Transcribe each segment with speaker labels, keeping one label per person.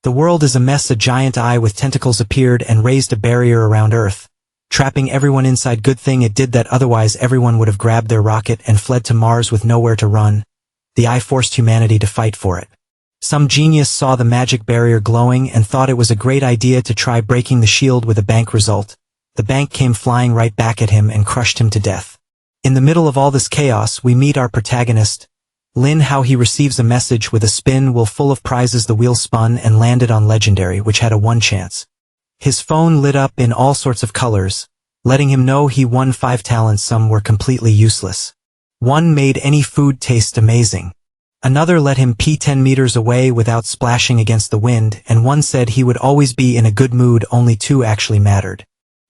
Speaker 1: The world is a mess. A giant eye with tentacles appeared and raised a barrier around Earth, trapping everyone inside. Good thing it did that, otherwise everyone would have grabbed their rocket and fled to Mars with nowhere to run. The eye forced humanity to fight for it. Some genius saw the magic barrier glowing and thought it was a great idea to try breaking the shield with a bank. Result: the bank came flying right back at him and crushed him to death. In the middle of all this chaos, we meet our protagonist, Lin. How he receives a message with a spin wheel full of prizes. The wheel spun and landed on Legendary, which had a 1 chance. His phone lit up in all sorts of colors, letting him know he won 5 talents. Some were completely useless. One made any food taste amazing. Another let him pee 10 meters away without splashing against the wind, and one said he would always be in a good mood. Only 2 actually mattered.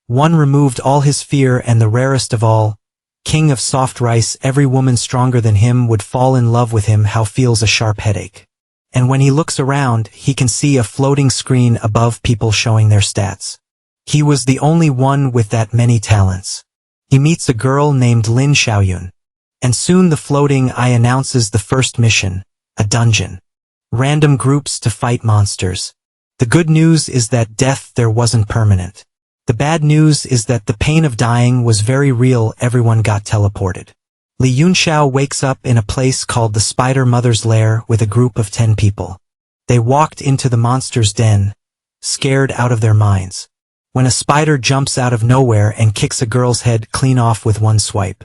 Speaker 1: One removed all his fear, and the rarest of all, king of soft rice. Every woman stronger than him would fall in love with him. How feels a sharp headache. And when he looks around, he can see a floating screen above, people showing their stats. He was the only one with that many talents. He meets a girl named Lin Xiaoyun. And soon the floating eye announces the first mission, a dungeon. Random groups to fight monsters. The good news is that death there wasn't permanent. The bad news is that the pain of dying was very real. Everyone got teleported. Li Yunxiao wakes up in a place called the Spider Mother's Lair with a group of 10 people. They walked into the monster's den, scared out of their minds, when a spider jumps out of nowhere and kicks a girl's head clean off with 1 swipe.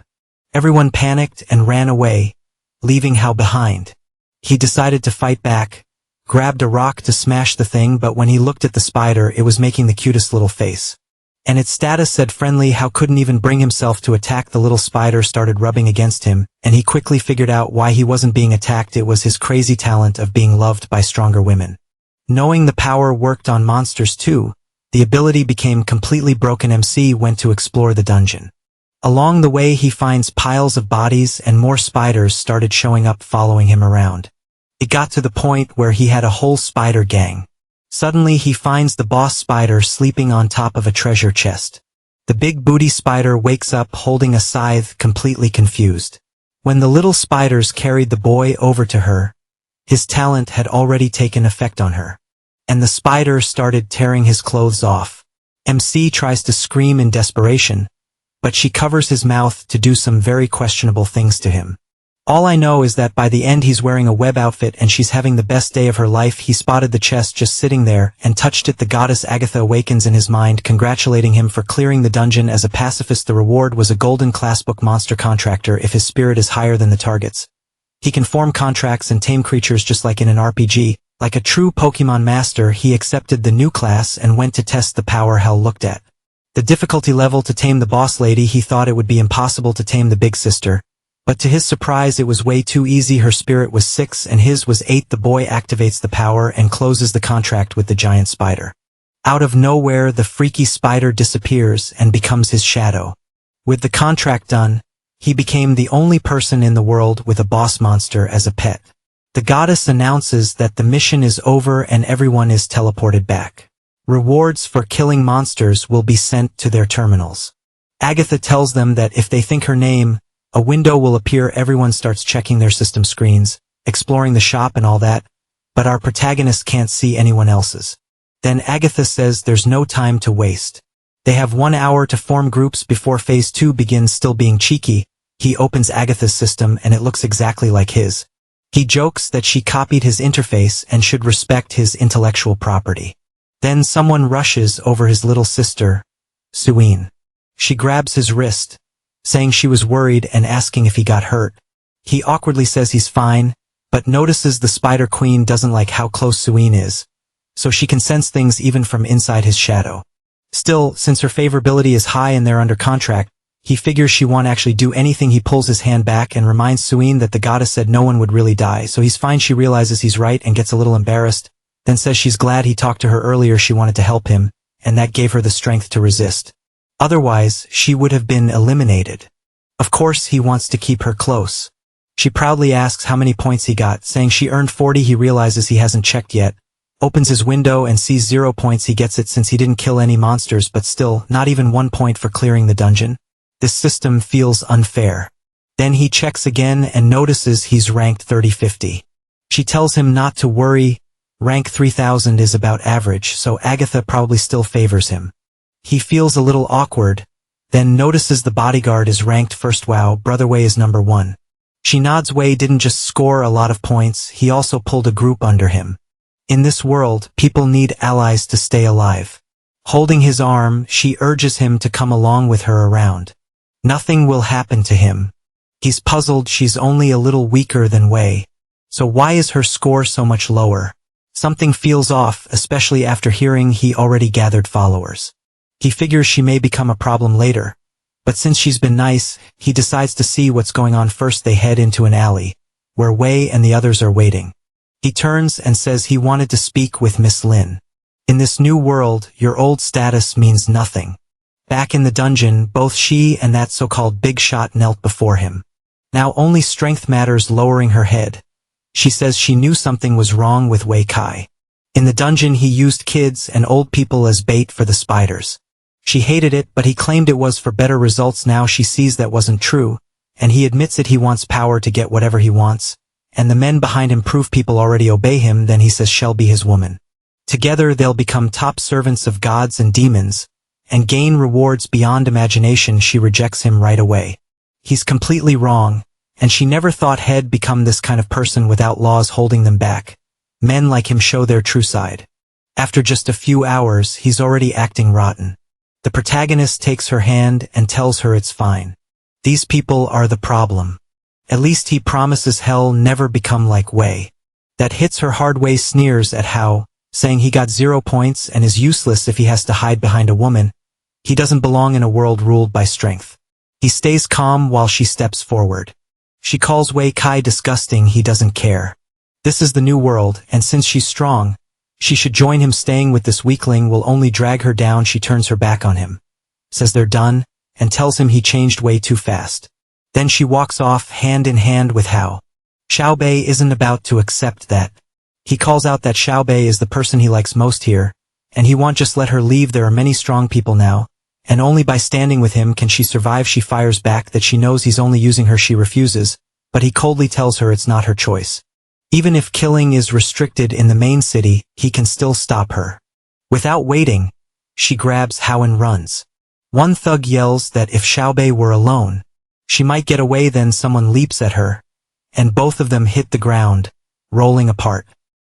Speaker 1: Everyone panicked and ran away, leaving Hao behind. He decided to fight back, grabbed a rock to smash the thing, but when he looked at the spider, it was making the cutest little face. And its status said friendly. Hao couldn't even bring himself to attack. The little spider started rubbing against him, and he quickly figured out why he wasn't being attacked. It was his crazy talent of being loved by stronger women. Knowing the power worked on monsters too, the ability became completely broken. MC went to explore the dungeon. Along the way he finds piles of bodies, and more spiders started showing up following him around. It got to the point where he had a whole spider gang. Suddenly he finds the boss spider sleeping on top of a treasure chest. The big booty spider wakes up holding a scythe, completely confused. When the little spiders carried the boy over to her, his talent had already taken effect on her. And the spider started tearing his clothes off. MC tries to scream in desperation, but she covers his mouth to do some very questionable things to him. All I know is that by the end he's wearing a web outfit and she's having the best day of her life. He spotted the chest just sitting there and touched it. The goddess Agatha awakens in his mind, congratulating him for clearing the dungeon. As a pacifist, the reward was a golden classbook. Monster contractor. If his spirit is higher than the target's, he can form contracts and tame creatures just like in an RPG. Like a true Pokemon master, he accepted the new class and went to test the power. Hal looked at the difficulty level to tame the boss lady. He thought it would be impossible to tame the big sister, but to his surprise it was way too easy. Her spirit was 6 and his was 8. The boy activates the power and closes the contract with the giant spider. Out of nowhere the freaky spider disappears and becomes his shadow. With the contract done, he became the only person in the world with a boss monster as a pet. The goddess announces that the mission is over and everyone is teleported back. Rewards for killing monsters will be sent to their terminals. Agatha tells them that if they think her name, a window will appear. Everyone starts checking their system screens, exploring the shop and all that, but our protagonist can't see anyone else's. Then Agatha says there's no time to waste. They have 1 hour to form groups before phase 2 begins. Still being cheeky, he opens Agatha's system and it looks exactly like his. He jokes that she copied his interface and should respect his intellectual property. Then someone rushes over his little sister, Suine. She grabs his wrist, saying she was worried and asking if he got hurt. He awkwardly says he's fine, but notices the Spider Queen doesn't like how close Suine is, so she can sense things even from inside his shadow. Still, since her favorability is high and they're under contract, he figures she won't actually do anything. He pulls his hand back and reminds Suine that the goddess said no one would really die, so he's fine. She realizes he's right and gets a little embarrassed, then says she's glad he talked to her earlier. She wanted to help him, and that gave her the strength to resist. Otherwise, she would have been eliminated. Of course, he wants to keep her close. She proudly asks how many points he got, saying she earned 40. He realizes he hasn't checked yet, opens his window and sees 0 points. He gets it since he didn't kill any monsters, but still, not even 1 point for clearing the dungeon. This system feels unfair. Then he checks again and notices he's ranked 30-50. She tells him not to worry, Rank 3000 is about average, so Agatha probably still favors him. He feels a little awkward, then notices the bodyguard is ranked first. Wow, Brother Wei is number 1. She nods. Wei didn't just score a lot of points, he also pulled a group under him. In this world, people need allies to stay alive. Holding his arm, she urges him to come along with her around. Nothing will happen to him. He's puzzled. She's only a little weaker than Wei. So why is her score so much lower? Something feels off, especially after hearing he already gathered followers. He figures she may become a problem later. But since she's been nice, he decides to see what's going on first. They head into an alley, where Wei and the others are waiting. He turns and says he wanted to speak with Miss Lin. In this new world, your old status means nothing. Back in the dungeon, both she and that so-called big shot knelt before him. Now only strength matters. Lowering her head, she says she knew something was wrong with Wei Kai. In the dungeon he used kids and old people as bait for the spiders. She hated it, but he claimed it was for better results. Now she sees that wasn't true, and he admits it. He wants power to get whatever he wants, and the men behind him prove people already obey him. Then he says she'll be his woman. Together they'll become top servants of gods and demons, and gain rewards beyond imagination. She rejects him right away. He's completely wrong, and she never thought he'd become this kind of person without laws holding them back. Men like him show their true side. After just a few hours, he's already acting rotten. The protagonist takes her hand and tells her it's fine. These people are the problem. At least he promises hell never become like Wei. That hits her hard. Wei sneers at Hao, saying he got 0 points and is useless if he has to hide behind a woman. He doesn't belong in a world ruled by strength. He stays calm while she steps forward. She calls Wei Kai disgusting. He doesn't care. This is the new world, and since she's strong, she should join him. Staying with this weakling will only drag her down. She turns her back on him, says they're done, and tells him he changed way too fast. Then she walks off hand in hand with Hao. Xiaobei isn't about to accept that. He calls out that Xiaobei is the person he likes most here, and he won't just let her leave. There are many strong people now, and only by standing with him can she survive. She fires back that she knows he's only using her. She refuses, but he coldly tells her it's not her choice. Even if killing is restricted in the main city, he can still stop her. Without waiting, she grabs Hao and runs. One thug yells that if Xiaobei were alone, she might get away. Then someone leaps at her, and both of them hit the ground, rolling apart.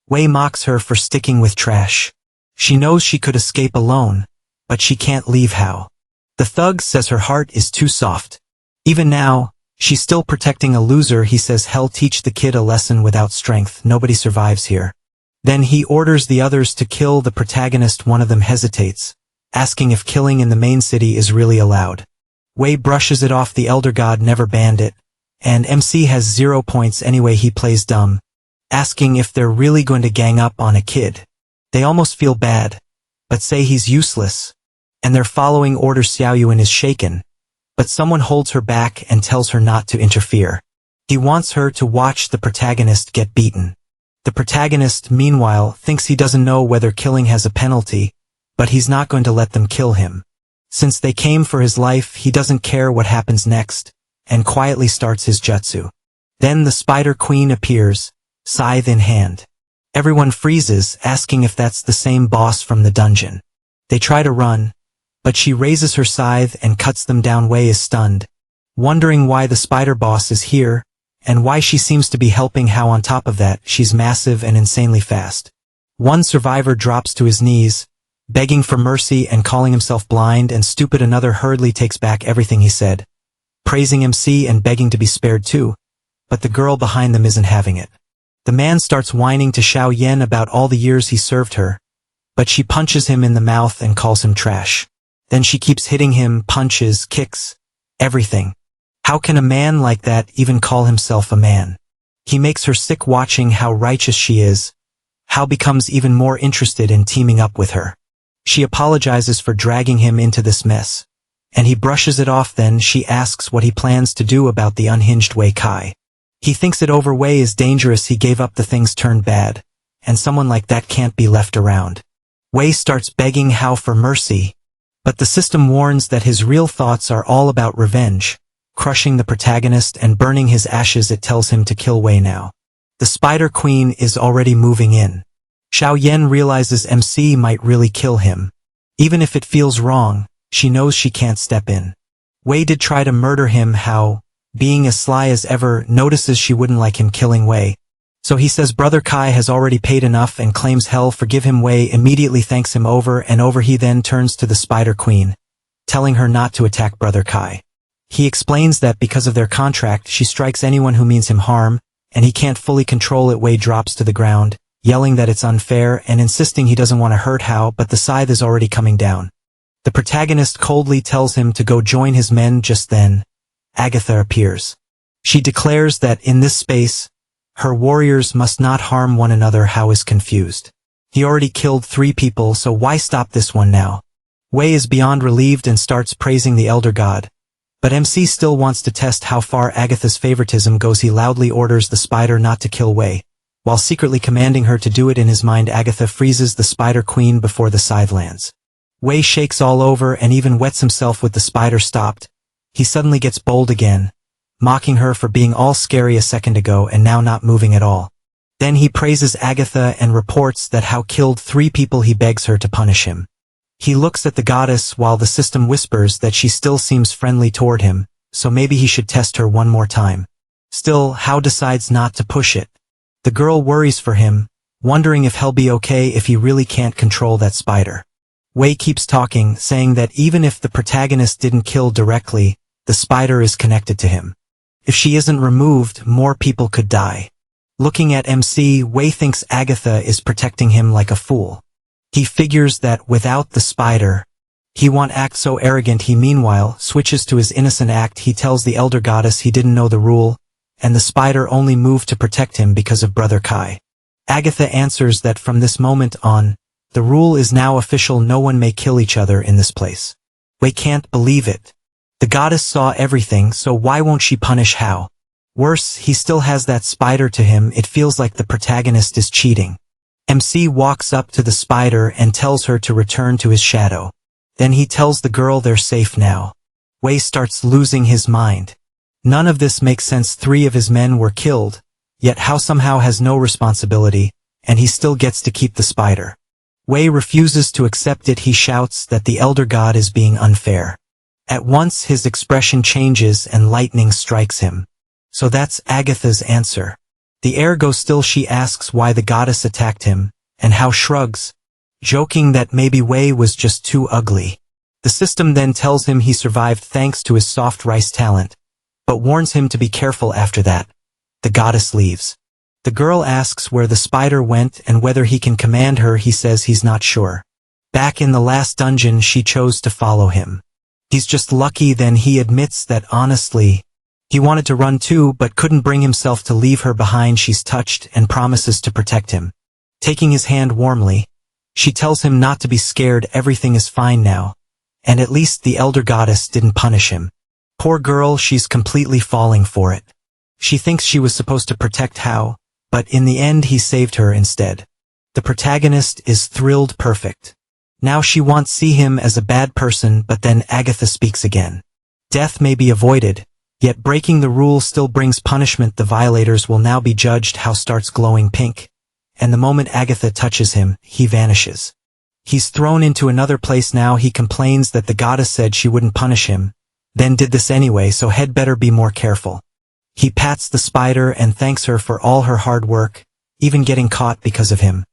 Speaker 1: Wei mocks her for sticking with trash. She knows she could escape alone, but she can't leave Hao. The thug says her heart is too soft. Even now, she's still protecting a loser. He says hell teach the kid a lesson. Without strength, nobody survives here. Then he orders the others to kill the protagonist. One of them hesitates, asking if killing in the main city is really allowed. Wei brushes it off. The elder god never banned it, and MC has 0 points anyway. He plays dumb, asking if they're really going to gang up on a kid. They almost feel bad, but say he's useless, and they're following orders. Xiaoyuan is shaken, but someone holds her back and tells her not to interfere. He wants her to watch the protagonist get beaten. The protagonist, meanwhile, thinks he doesn't know whether killing has a penalty, but he's not going to let them kill him. Since they came for his life, he doesn't care what happens next, and quietly starts his jutsu. Then the Spider Queen appears, scythe in hand. Everyone freezes, asking if that's the same boss from the dungeon. They try to run, but she raises her scythe and cuts them down. Wei is stunned, wondering why the spider boss is here, and why she seems to be helping Hao. On top of that, she's massive and insanely fast. One survivor drops to his knees, begging for mercy and calling himself blind and stupid. Another hurriedly takes back everything he said, praising MC and begging to be spared too, but the girl behind them isn't having it. The man starts whining to Xiao Yan about all the years he served her, but she punches him in the mouth and calls him trash. Then she keeps hitting him, punches, kicks, everything. How can a man like that even call himself a man? He makes her sick watching how righteous she is. Hao becomes even more interested in teaming up with her. She apologizes for dragging him into this mess, and he brushes it off. Then she asks what he plans to do about the unhinged Wei Kai. He thinks it over. Wei is dangerous. He gave up. The things turned bad, and someone like that can't be left around. Wei starts begging Hao for mercy, but the system warns that his real thoughts are all about revenge, crushing the protagonist and burning his ashes. It tells him to kill Wei now. The Spider Queen is already moving in. Xiao Yan realizes MC might really kill him. Even if it feels wrong, she knows she can't step in. Wei did try to murder him. How, being as sly as ever, notices she wouldn't like him killing Wei. So he says Brother Kai has already paid enough and claims hell forgive him. Wei immediately thanks him over and over. He then turns to the Spider Queen, telling her not to attack Brother Kai. He explains that because of their contract she strikes anyone who means him harm, and he can't fully control it. Wei drops to the ground, yelling that it's unfair and insisting he doesn't want to hurt Hao, but the scythe is already coming down. The protagonist coldly tells him to go join his men. Just then, Agatha appears. She declares that in this space, her warriors must not harm one another. Hao is confused. He already killed 3 people, so why stop this one now? Wei is beyond relieved and starts praising the Elder God. But MC still wants to test how far Agatha's favoritism goes. He loudly orders the spider not to kill Wei, while secretly commanding her to do it. In his mind, Agatha freezes the Spider Queen before the scythe lands. Wei shakes all over and even wets himself with the spider stopped. He suddenly gets bold again, mocking her for being all scary a second ago and now not moving at all. Then he praises Agatha and reports that Hao killed 3 people. He begs her to punish him. He looks at the goddess while the system whispers that she still seems friendly toward him, so maybe he should test her one more time. Still, Hao decides not to push it. The girl worries for him, wondering if he'll be okay if he really can't control that spider. Wei keeps talking, saying that even if the protagonist didn't kill directly, the spider is connected to him. If she isn't removed, more people could die. Looking at MC, Wei thinks Agatha is protecting him like a fool. He figures that without the spider, he won't act so arrogant. He meanwhile switches to his innocent act. He tells the Elder Goddess he didn't know the rule, and the spider only moved to protect him because of Brother Kai. Agatha answers that from this moment on, the rule is now official. No one may kill each other in this place. Wei can't believe it. The goddess saw everything, so why won't she punish Hao? Worse, he still has that spider to him. It feels like the protagonist is cheating. MC walks up to the spider and tells her to return to his shadow. Then he tells the girl they're safe now. Wei starts losing his mind. None of this makes sense. 3 of his men were killed, yet Hao somehow has no responsibility, and he still gets to keep the spider. Wei refuses to accept it. He shouts that the Elder God is being unfair. At once his expression changes and lightning strikes him. So that's Agatha's answer. The air goes still. She asks why the goddess attacked him, and Hao shrugs, joking that maybe Wei was just too ugly. The system then tells him he survived thanks to his soft rice talent, but warns him to be careful after that. The goddess leaves. The girl asks where the spider went and whether he can command her. He says he's not sure. Back in the last dungeon she chose to follow him. He's just lucky. Then he admits that honestly, he wanted to run too but couldn't bring himself to leave her behind. She's touched and promises to protect him. Taking his hand warmly, she tells him not to be scared. Everything is fine now, and at least the Elder Goddess didn't punish him. Poor girl, she's completely falling for it. She thinks she was supposed to protect Hao, but in the end he saved her instead. The protagonist is thrilled. Perfect. Now she won't see him as a bad person. But then Agatha speaks again. Death may be avoided, yet breaking the rule still brings punishment. The violators will now be judged. Hao starts glowing pink, and the moment Agatha touches him, he vanishes. He's thrown into another place now. He complains that the goddess said she wouldn't punish him, then did this anyway, so had better be more careful. He pats the spider and thanks her for all her hard work, even getting caught because of him.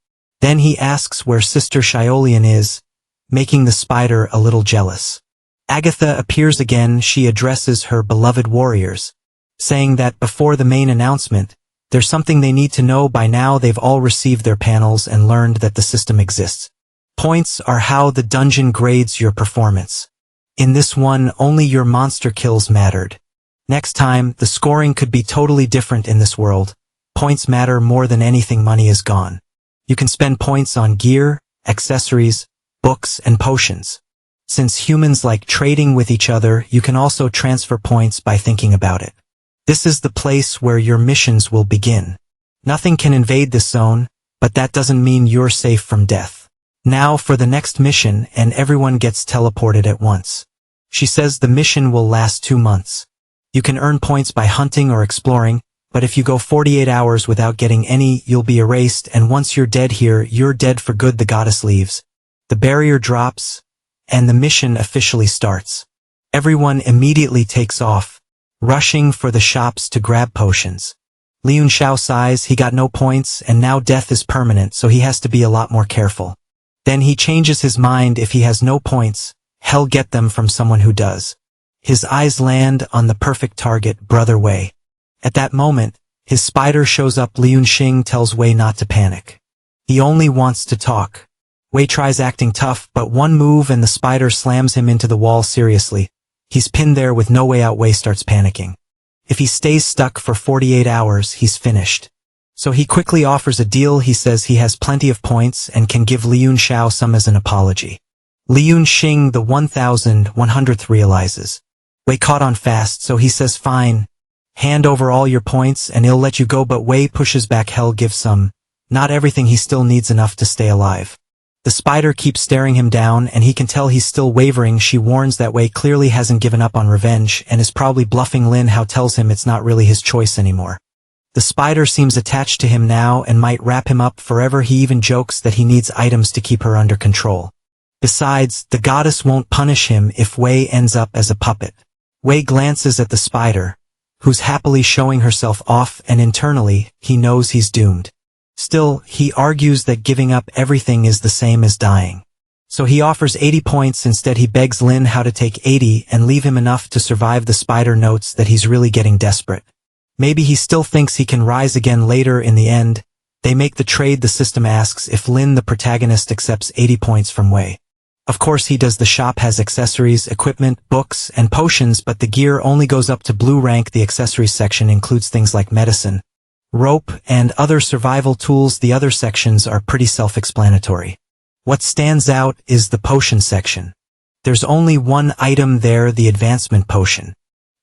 Speaker 1: Then he asks where Sister Shiolian is, making the spider a little jealous. Agatha appears again. She addresses her beloved warriors, saying that before the main announcement, there's something they need to know. By now they've all received their panels and learned that the system exists. Points are how the dungeon grades your performance. In this one, only your monster kills mattered. Next time, the scoring could be totally different. In this world, points matter more than anything. Money is gone. You can spend points on gear, accessories, books, and potions. Since humans like trading with each other, you can also transfer points by thinking about it. This is the place where your missions will begin. Nothing can invade this zone, but that doesn't mean you're safe from death. Now for the next mission, and everyone gets teleported at once. She says the mission will last 2 months. You can earn points by hunting or exploring, But if you go 48 hours without getting any, you'll be erased, and once you're dead here, you're dead for good. The goddess leaves. The barrier drops, and the mission officially starts. Everyone immediately takes off, rushing for the shops to grab potions. Liu Xiao sighs. He got no points, and now death is permanent, so he has to be a lot more careful. Then he changes his mind. If he has no points, he'll get them from someone who does. His eyes land on the perfect target, Brother Wei. At that moment, his spider shows up. Liu Xing tells Wei not to panic. He only wants to talk. Wei tries acting tough, but one move and the spider slams him into the wall. Seriously, he's pinned there with no way out. Wei starts panicking. If he stays stuck for 48 hours, he's finished. So he quickly offers a deal. He says he has plenty of points and can give Liu Xiao some as an apology. Liu Xing, the 1100th, realizes. Wei caught on fast, so he says fine. Hand over all your points and he'll let you go, but Wei pushes back. Hell, give some. Not everything, he still needs enough to stay alive. The spider keeps staring him down and he can tell he's still wavering. She warns that Wei clearly hasn't given up on revenge and is probably bluffing. Lin Hao tells him it's not really his choice anymore. The spider seems attached to him now and might wrap him up forever. He even jokes that he needs items to keep her under control. Besides, the goddess won't punish him if Wei ends up as a puppet. Wei glances at the spider, who's happily showing herself off, and internally, he knows he's doomed. Still, he argues that giving up everything is the same as dying. So he offers 80 points instead. He begs Lin Hao to take 80 and leave him enough to survive. The spider notes that he's really getting desperate. Maybe he still thinks he can rise again later. In the end, they make the trade. The system asks if Lin, the protagonist, accepts 80 points from Wei. Of course he does. The shop has accessories, equipment, books, and potions, but the gear only goes up to blue rank. The accessories section includes things like medicine, rope, and other survival tools. The other sections are pretty self-explanatory. What stands out is the potion section. There's only one item there, the advancement potion.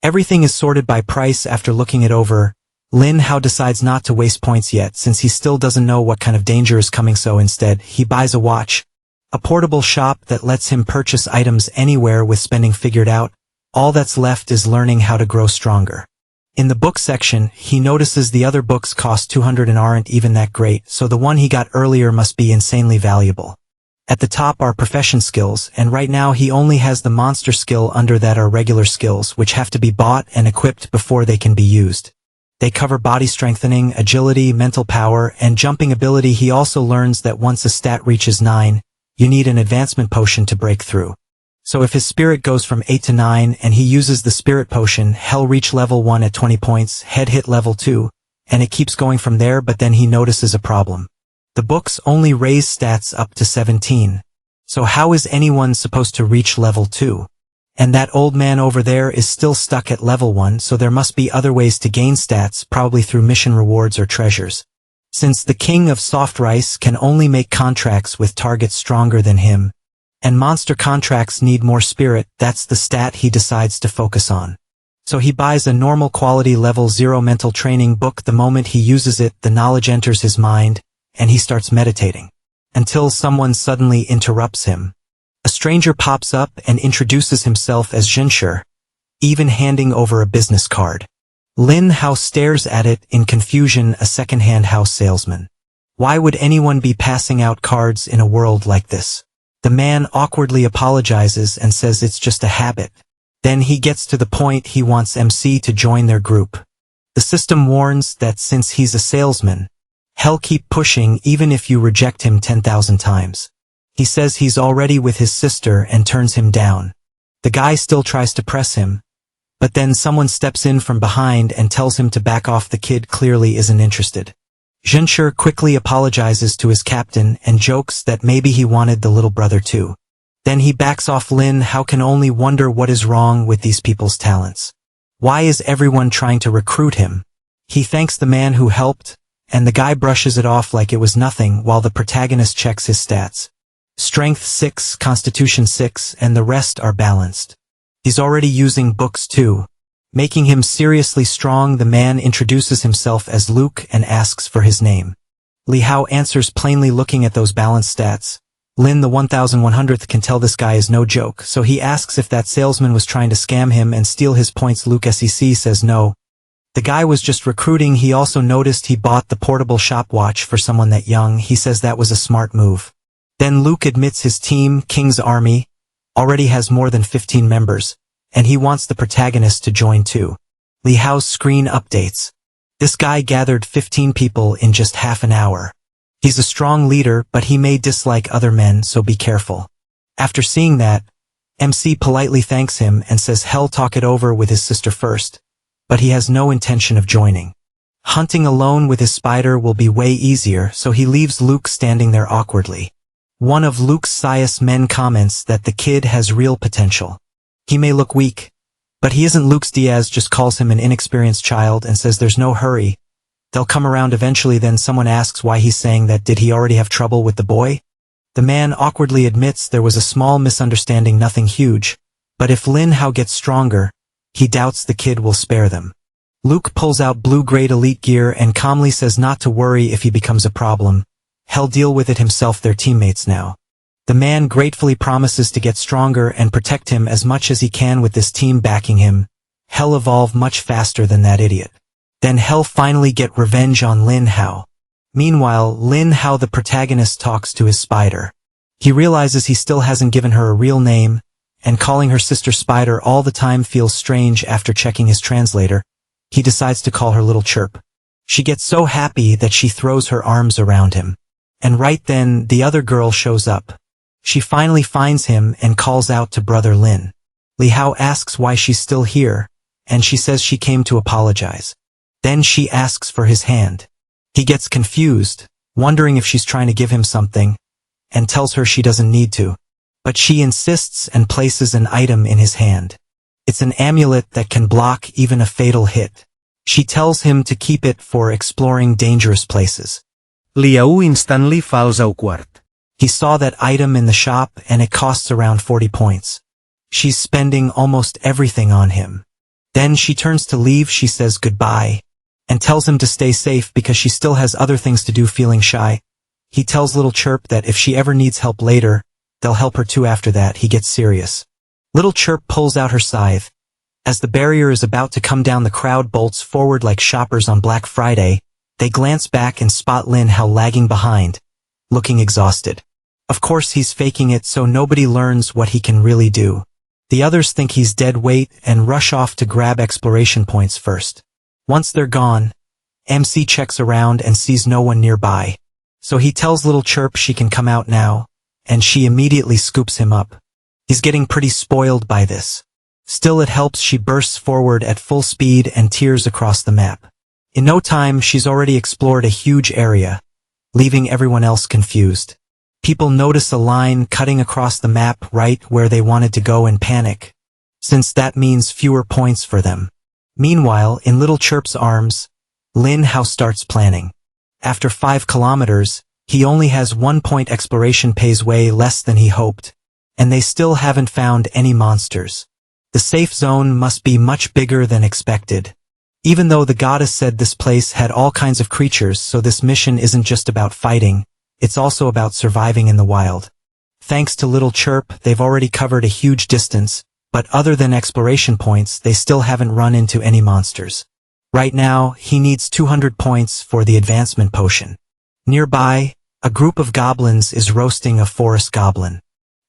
Speaker 1: Everything is sorted by price. After looking it over, Lin Hao decides not to waste points yet, since he still doesn't know what kind of danger is coming, so instead, he buys a watch. A portable shop that lets him purchase items anywhere. With spending figured out, all that's left is learning how to grow stronger. In the book section, he notices the other books cost 200 and aren't even that great, so the one he got earlier must be insanely valuable. At the top are profession skills, and right now he only has the monster skill. Under that are regular skills, which have to be bought and equipped before they can be used. They cover body strengthening, agility, mental power, and jumping ability. He also learns that once a stat reaches 9, you need an advancement potion to break through. So if his spirit goes from 8 to 9 and he uses the spirit potion, he'll reach level 1 at 20 points, head hit level 2, and it keeps going from there. But then he notices a problem. The books only raise stats up to 17. So how is anyone supposed to reach level 2? And that old man over there is still stuck at level 1, so there must be other ways to gain stats, probably through mission rewards or treasures. Since the king of soft rice can only make contracts with targets stronger than him, and monster contracts need more spirit, that's the stat he decides to focus on. So he buys a normal quality level 0 mental training book. The moment he uses it, the knowledge enters his mind, and he starts meditating. Until someone suddenly interrupts him. A stranger pops up and introduces himself as Zhenshi, even handing over a business card. Lin Hao stares at it in confusion. A second-hand house salesman. Why would anyone be passing out cards in a world like this? The man awkwardly apologizes and says it's just a habit. Then he gets to the point. He wants MC to join their group. The system warns that since he's a salesman, he'll keep pushing even if you reject him 10,000 times. He says he's already with his sister and turns him down. The guy still tries to press him, but then someone steps in from behind and tells him to back off. The kid clearly isn't interested. Zhenshi quickly apologizes to his captain and jokes that maybe he wanted the little brother too. Then he backs off. Lin Hao can only wonder what is wrong with these people's talents. Why is everyone trying to recruit him? He thanks the man who helped, and the guy brushes it off like it was nothing while the protagonist checks his stats. Strength 6, Constitution 6, and the rest are balanced. He's already using books too, making him seriously strong. The man introduces himself as Luke and asks for his name. Li Hao answers plainly. Looking at those balanced stats, Lin, the 1100th, can tell this guy is no joke, so he asks if that salesman was trying to scam him and steal his points. Luke SEC says no. The guy was just recruiting. He also noticed he bought the portable shop watch for someone that young. He says that was a smart move. Then Luke admits his team, King's Army, already has more than 15 members, and he wants the protagonist to join too. Li Hao's screen updates. This guy gathered 15 people in just half an hour. He's a strong leader, but he may dislike other men, so be careful. After seeing that, MC politely thanks him and says he'll talk it over with his sister first, but he has no intention of joining. Hunting alone with his spider will be way easier, so he leaves Luke standing there awkwardly. One of Luke's Sias men comments that the kid has real potential. He may look weak, but he isn't. Luke's Diaz just calls him an inexperienced child and says there's no hurry. They'll come around eventually. Then someone asks why he's saying that. Did he already have trouble with the boy? The man awkwardly admits there was a small misunderstanding, nothing huge, but if Lin Hao gets stronger, he doubts the kid will spare them. Luke pulls out blue-grade elite gear and calmly says not to worry if he becomes a problem. He'll deal with it himself. They're teammates now. The man gratefully promises to get stronger and protect him as much as he can with this team backing him. He'll evolve much faster than that idiot. Then he'll finally get revenge on Lin Hao. Meanwhile, Lin Hao, the protagonist, talks to his spider. He realizes he still hasn't given her a real name, and calling her sister Spider all the time feels strange. After checking his translator, he decides to call her Little Chirp. She gets so happy that she throws her arms around him. And right then, the other girl shows up. She finally finds him and calls out to Brother Lin. Li Hao asks why she's still here, and she says she came to apologize. Then she asks for his hand. He gets confused, wondering if she's trying to give him something, and tells her she doesn't need to. But she insists and places an item in his hand. It's an amulet that can block even a fatal hit. She tells him to keep it for exploring dangerous places.
Speaker 2: Li Hao instantly falls au quart.
Speaker 1: He saw that item in the shop and it costs around 40 points. She's spending almost everything on him. Then she turns to leave. She says goodbye and tells him to stay safe because she still has other things to do. Feeling shy, he tells Little Chirp that if she ever needs help later, they'll help her too. After that, he gets serious. Little Chirp pulls out her scythe. As the barrier is about to come down, the crowd bolts forward like shoppers on Black Friday. They glance back and spot Lin Hao lagging behind, looking exhausted. Of course he's faking it so nobody learns what he can really do. The others think he's dead weight and rush off to grab exploration points first. Once they're gone, MC checks around and sees no one nearby. So he tells Little Chirp she can come out now, and she immediately scoops him up. He's getting pretty spoiled by this. Still, it helps. She bursts forward at full speed and tears across the map. In no time, she's already explored a huge area, leaving everyone else confused. People notice a line cutting across the map right where they wanted to go and panic, since that means fewer points for them. Meanwhile, in Little Chirp's arms, Lin Hao starts planning. After 5 kilometers, he only has 1 point. Exploration pays way less than he hoped, and they still haven't found any monsters. The safe zone must be much bigger than expected. Even though the goddess said this place had all kinds of creatures, so this mission isn't just about fighting, it's also about surviving in the wild. Thanks to Little Chirp, they've already covered a huge distance, but other than exploration points, they still haven't run into any monsters. Right now, he needs 200 points for the advancement potion. Nearby, a group of goblins is roasting a forest goblin.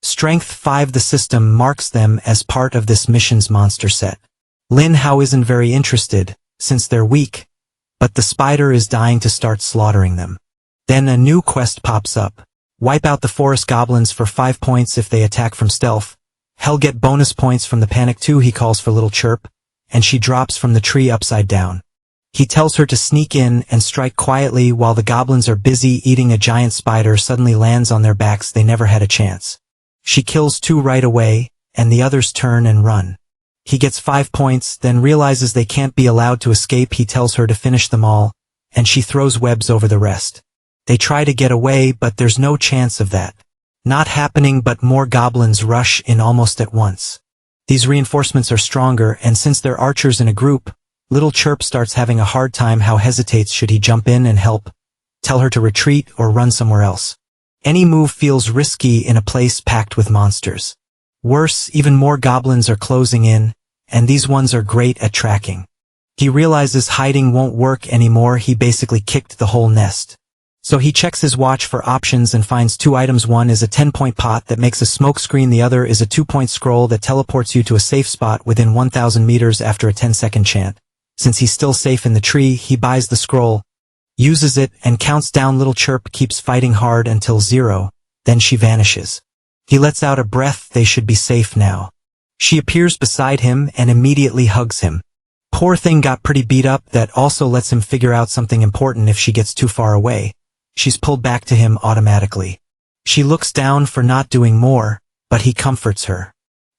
Speaker 1: Strength 5. The system marks them as part of this mission's monster set. Lin Hao isn't very interested, since they're weak, but the spider is dying to start slaughtering them. Then a new quest pops up. Wipe out the forest goblins for 5 points if they attack from stealth. He'll get bonus points from the panic too. He calls for Little Chirp, and she drops from the tree upside down. He tells her to sneak in and strike quietly while the goblins are busy eating. A giant spider suddenly lands on their backs. They never had a chance. She kills 2 right away, and the others turn and run. He gets 5 points, then realizes they can't be allowed to escape. He tells her to finish them all, and she throws webs over the rest. They try to get away, but there's no chance of that. Not happening, but more goblins rush in almost at once. These reinforcements are stronger, and since they're archers in a group, Little Chirp starts having a hard time. How hesitates. Should he jump in and help, tell her to retreat, or run somewhere else? Any move feels risky in a place packed with monsters. Worse, even more goblins are closing in, and these ones are great at tracking. He realizes hiding won't work anymore. He basically kicked the whole nest. So he checks his watch for options and finds 2 items. One is a 10-point pot that makes a smoke screen. The other is a 2-point scroll that teleports you to a safe spot within 1,000 meters after a 10-second chant. Since he's still safe in the tree, he buys the scroll, uses it, and counts down. Little Chirp keeps fighting hard until 0, then she vanishes. He lets out a breath. They should be safe now. She appears beside him and immediately hugs him. Poor thing got pretty beat up. That also lets him figure out something important. If she gets too far away, she's pulled back to him automatically. She looks down for not doing more, but he comforts her.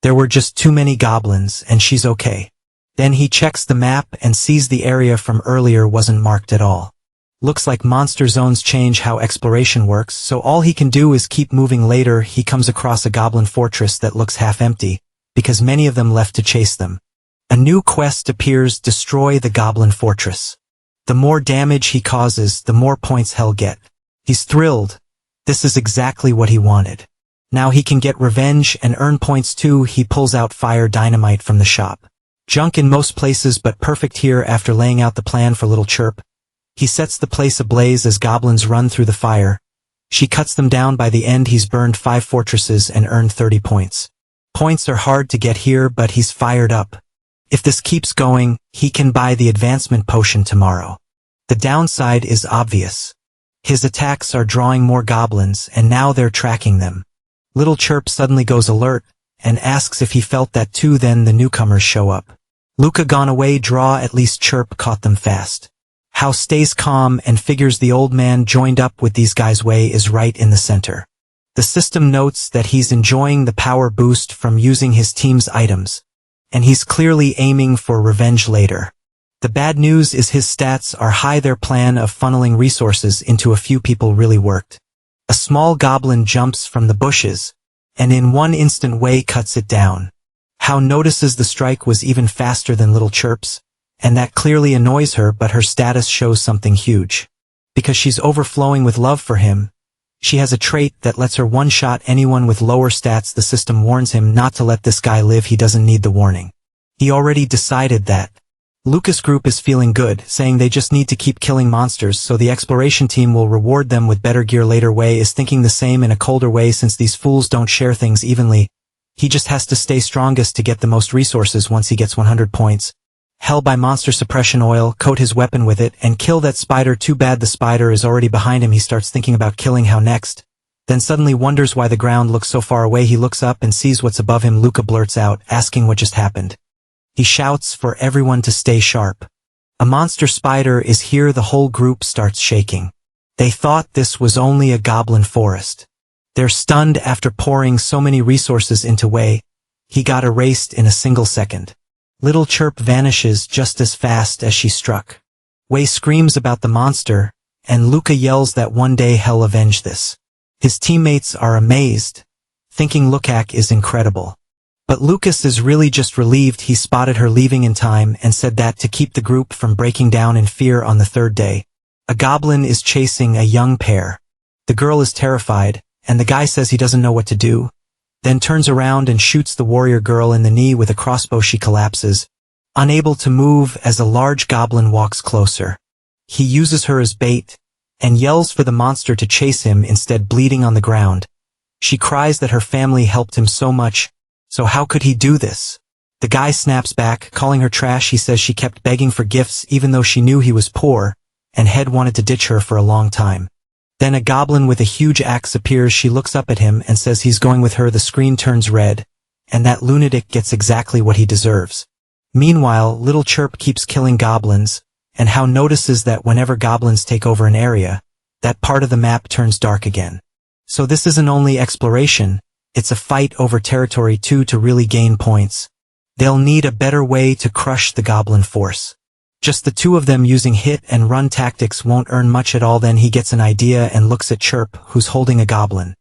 Speaker 1: There were just too many goblins, and she's okay. Then he checks the map and sees the area from earlier wasn't marked at all. Looks like monster zones change how exploration works, so all he can do is keep moving. Later, he comes across a goblin fortress that looks half empty, because many of them left to chase them. A new quest appears: destroy the goblin fortress. The more damage he causes, the more points he'll get. He's thrilled. This is exactly what he wanted. Now he can get revenge and earn points too. He pulls out fire dynamite from the shop. Junk in most places, but perfect here. After laying out the plan for Little Chirp, he sets the place ablaze as goblins run through the fire. She cuts them down. By the end, he's burned 5 fortresses and earned 30 points. Points are hard to get here, but he's fired up. If this keeps going, he can buy the advancement potion tomorrow. The downside is obvious. His attacks are drawing more goblins, and now they're tracking them. Little Chirp suddenly goes alert, and asks if he felt that too. Then the newcomers show up. Luca gone away. Draw. At least Chirp caught them fast. How stays calm and figures the old man joined up with these guys. Way is right in the center. The system notes that he's enjoying the power boost from using his team's items, and he's clearly aiming for revenge later. The bad news is his stats are high. Their plan of funneling resources into a few people really worked. A small goblin jumps from the bushes, and in one instant Way cuts it down. How notices the strike was even faster than Little Chirp's, and that clearly annoys her, but her status shows something huge. Because she's overflowing with love for him, she has a trait that lets her one-shot anyone with lower stats. The system warns him not to let this guy live. He doesn't need the warning. He already decided that. Lucas Group is feeling good, saying they just need to keep killing monsters so the exploration team will reward them with better gear later. Way is thinking the same in a colder way. Since these fools don't share things evenly, he just has to stay strongest to get the most resources. Once he gets 100 points, hell, buy monster suppression oil, coat his weapon with it, and kill that spider. Too bad the spider is already behind him. He starts thinking about killing. How next? Then suddenly wonders why the ground looks so far away. He looks up and sees what's above him. Luca blurts out, asking what just happened. He shouts for everyone to stay sharp. A monster spider is here. The whole group starts shaking. They thought this was only a goblin forest. They're stunned after pouring so many resources into Way. He got erased in a single second. Little Chirp vanishes just as fast as she struck. Way screams about the monster, and Luca yells that one day he'll avenge this. His teammates are amazed, thinking Lukac is incredible. But Lucas is really just relieved he spotted her leaving in time and said that to keep the group from breaking down in fear. On the 3rd day, a goblin is chasing a young pair. The girl is terrified, and the guy says he doesn't know what to do, then turns around and shoots the warrior girl in the knee with a crossbow. She collapses, unable to move as a large goblin walks closer. He uses her as bait, and yells for the monster to chase him, instead bleeding on the ground. She cries that her family helped him so much, so how could he do this? The guy snaps back, calling her trash. He says she kept begging for gifts even though she knew he was poor, and had wanted to ditch her for a long time. Then a goblin with a huge axe appears. She looks up at him and says he's going with her. The screen turns red, and that lunatic gets exactly what he deserves. Meanwhile, Little Chirp keeps killing goblins, and How notices that whenever goblins take over an area, that part of the map turns dark again. So this isn't only exploration, it's a fight over territory too. To really gain points, they'll need a better way to crush the goblin force. Just the two of them using hit and run tactics won't earn much at all. Then he gets an idea and looks at Chirp, who's holding a goblin.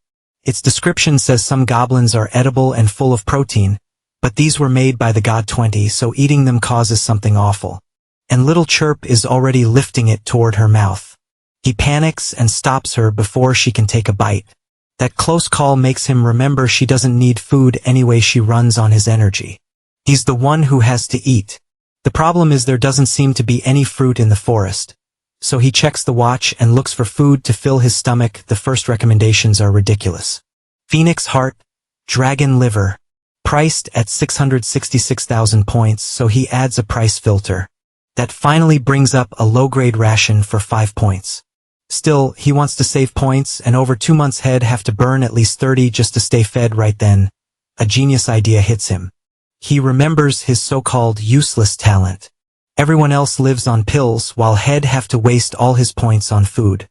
Speaker 1: Its description says some goblins are edible and full of protein, but these were made by the god 20, so eating them causes something awful. And Little Chirp is already lifting it toward her mouth. He panics and stops her before she can take a bite. That close call makes him remember she doesn't need food anyway. She runs on his energy. He's the one who has to eat. The problem is there doesn't seem to be any fruit in the forest. So he checks the watch and looks for food to fill his stomach. The first recommendations are ridiculous. Phoenix heart, dragon liver, priced at 666,000 points, so he adds a price filter. That finally brings up a low-grade ration for 5 points. Still, he wants to save points, and over 2 months' head have to burn at least 30 just to stay fed. Right then, a genius idea hits him. He remembers his so-called useless talent. Everyone else lives on pills, while head have to waste all his points on food.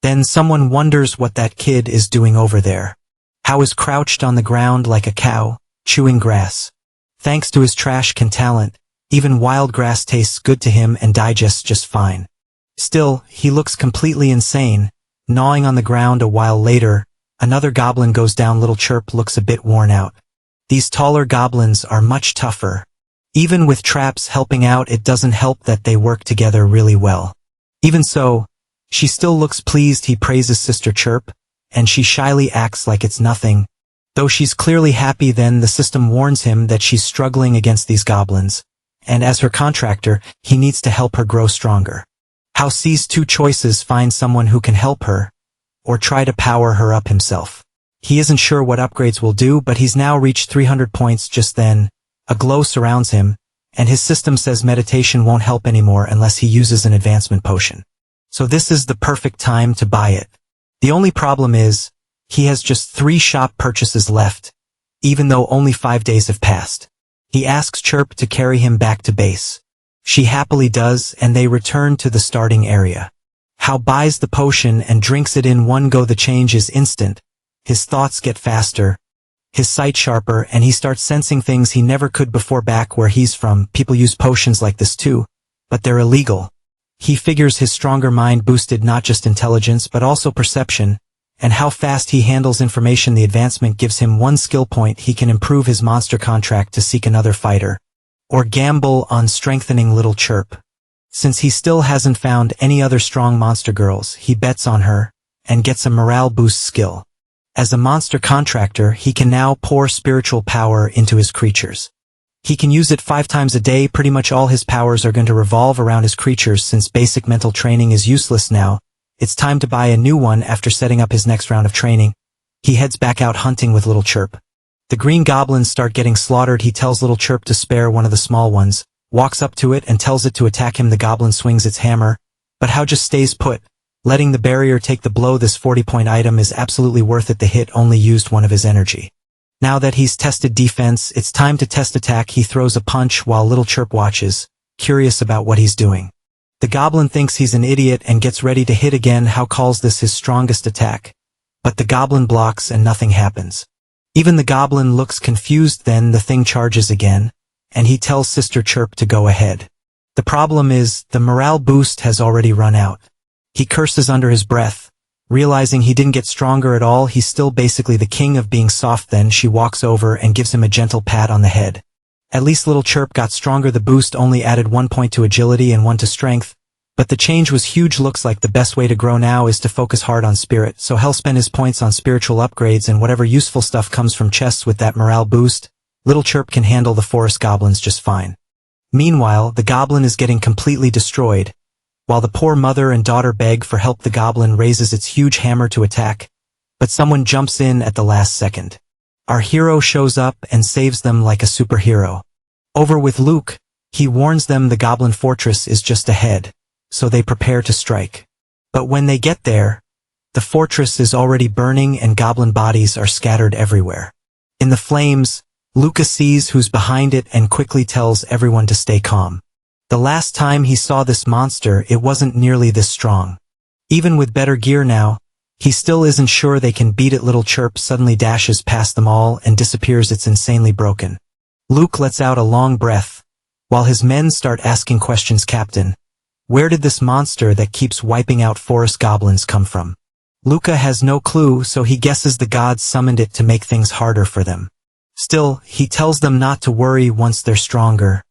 Speaker 1: Then someone wonders what that kid is doing over there. How is crouched on the ground like a cow, chewing grass. Thanks to his trash can talent, even wild grass tastes good to him and digests just fine. Still, he looks completely insane, gnawing on the ground. A while later, another goblin goes down. Little Chirp looks a bit worn out. These taller goblins are much tougher. Even with traps helping out, it doesn't help that they work together really well. Even so, she still looks pleased. He praises Sister Chirp, and she shyly acts like it's nothing. Though she's clearly happy, then the system warns him that she's struggling against these goblins, and as her contractor, he needs to help her grow stronger. How sees two choices: find someone who can help her, or try to power her up himself. He isn't sure what upgrades will do, but he's now reached 300 points. Just then, a glow surrounds him, and his system says meditation won't help anymore unless he uses an advancement potion. So this is the perfect time to buy it. The only problem is, he has just 3 shop purchases left, even though only 5 days have passed. He asks Chirp to carry him back to base. She happily does, and they return to the starting area. Hao buys the potion and drinks it in one go. The change is instant. His thoughts get faster, his sight sharper, and he starts sensing things he never could before. Back where he's from, people use potions like this too, but they're illegal. He figures his stronger mind boosted not just intelligence but also perception, and how fast he handles information. The advancement gives him 1 skill point. He can improve his monster contract to seek another fighter, or gamble on strengthening Little Chirp. Since he still hasn't found any other strong monster girls, he bets on her, and gets a morale boost skill. As a monster contractor, he can now pour spiritual power into his creatures. He can use it 5 times a day. Pretty much all his powers are going to revolve around his creatures. Since basic mental training is useless now, it's time to buy a new one. After setting up his next round of training, he heads back out hunting with Little Chirp. The green goblins start getting slaughtered. He tells Little Chirp to spare one of the small ones, walks up to it and tells it to attack him. The goblin swings its hammer, but Hao just stays put, letting the barrier take the blow. This 40-point item is absolutely worth it. The hit only used 1 of his energy. Now that he's tested defense, it's time to test attack. He throws a punch while Little Chirp watches, curious about what he's doing. The goblin thinks he's an idiot and gets ready to hit again. Hao calls this his strongest attack, but the goblin blocks and nothing happens. Even the goblin looks confused. Then the thing charges again, and he tells Sister Chirp to go ahead. The problem is, the morale boost has already run out. He curses under his breath, realizing he didn't get stronger at all. He's still basically the king of being soft. Then she walks over and gives him a gentle pat on the head. At least Little Chirp got stronger. The boost only added 1 point to agility and 1 to strength, but the change was huge. Looks like the best way to grow now is to focus hard on spirit, so he'll spend his points on spiritual upgrades, and whatever useful stuff comes from chests. With that morale boost, Little Chirp can handle the forest goblins just fine. Meanwhile, the goblin is getting completely destroyed. While the poor mother and daughter beg for help, the goblin raises its huge hammer to attack, but someone jumps in at the last second. Our hero shows up and saves them like a superhero. Over with Luke, he warns them the goblin fortress is just ahead, so they prepare to strike. But when they get there, the fortress is already burning and goblin bodies are scattered everywhere. In the flames, Luca sees who's behind it and quickly tells everyone to stay calm. The last time he saw this monster, it wasn't nearly this strong. Even with better gear now, he still isn't sure they can beat it. Little Chirp suddenly dashes past them all and disappears. It's insanely broken. Luke lets out a long breath, while his men start asking questions. Captain, where did this monster that keeps wiping out forest goblins come from? Luca has no clue, so he guesses the gods summoned it to make things harder for them. Still, he tells them not to worry once they're stronger.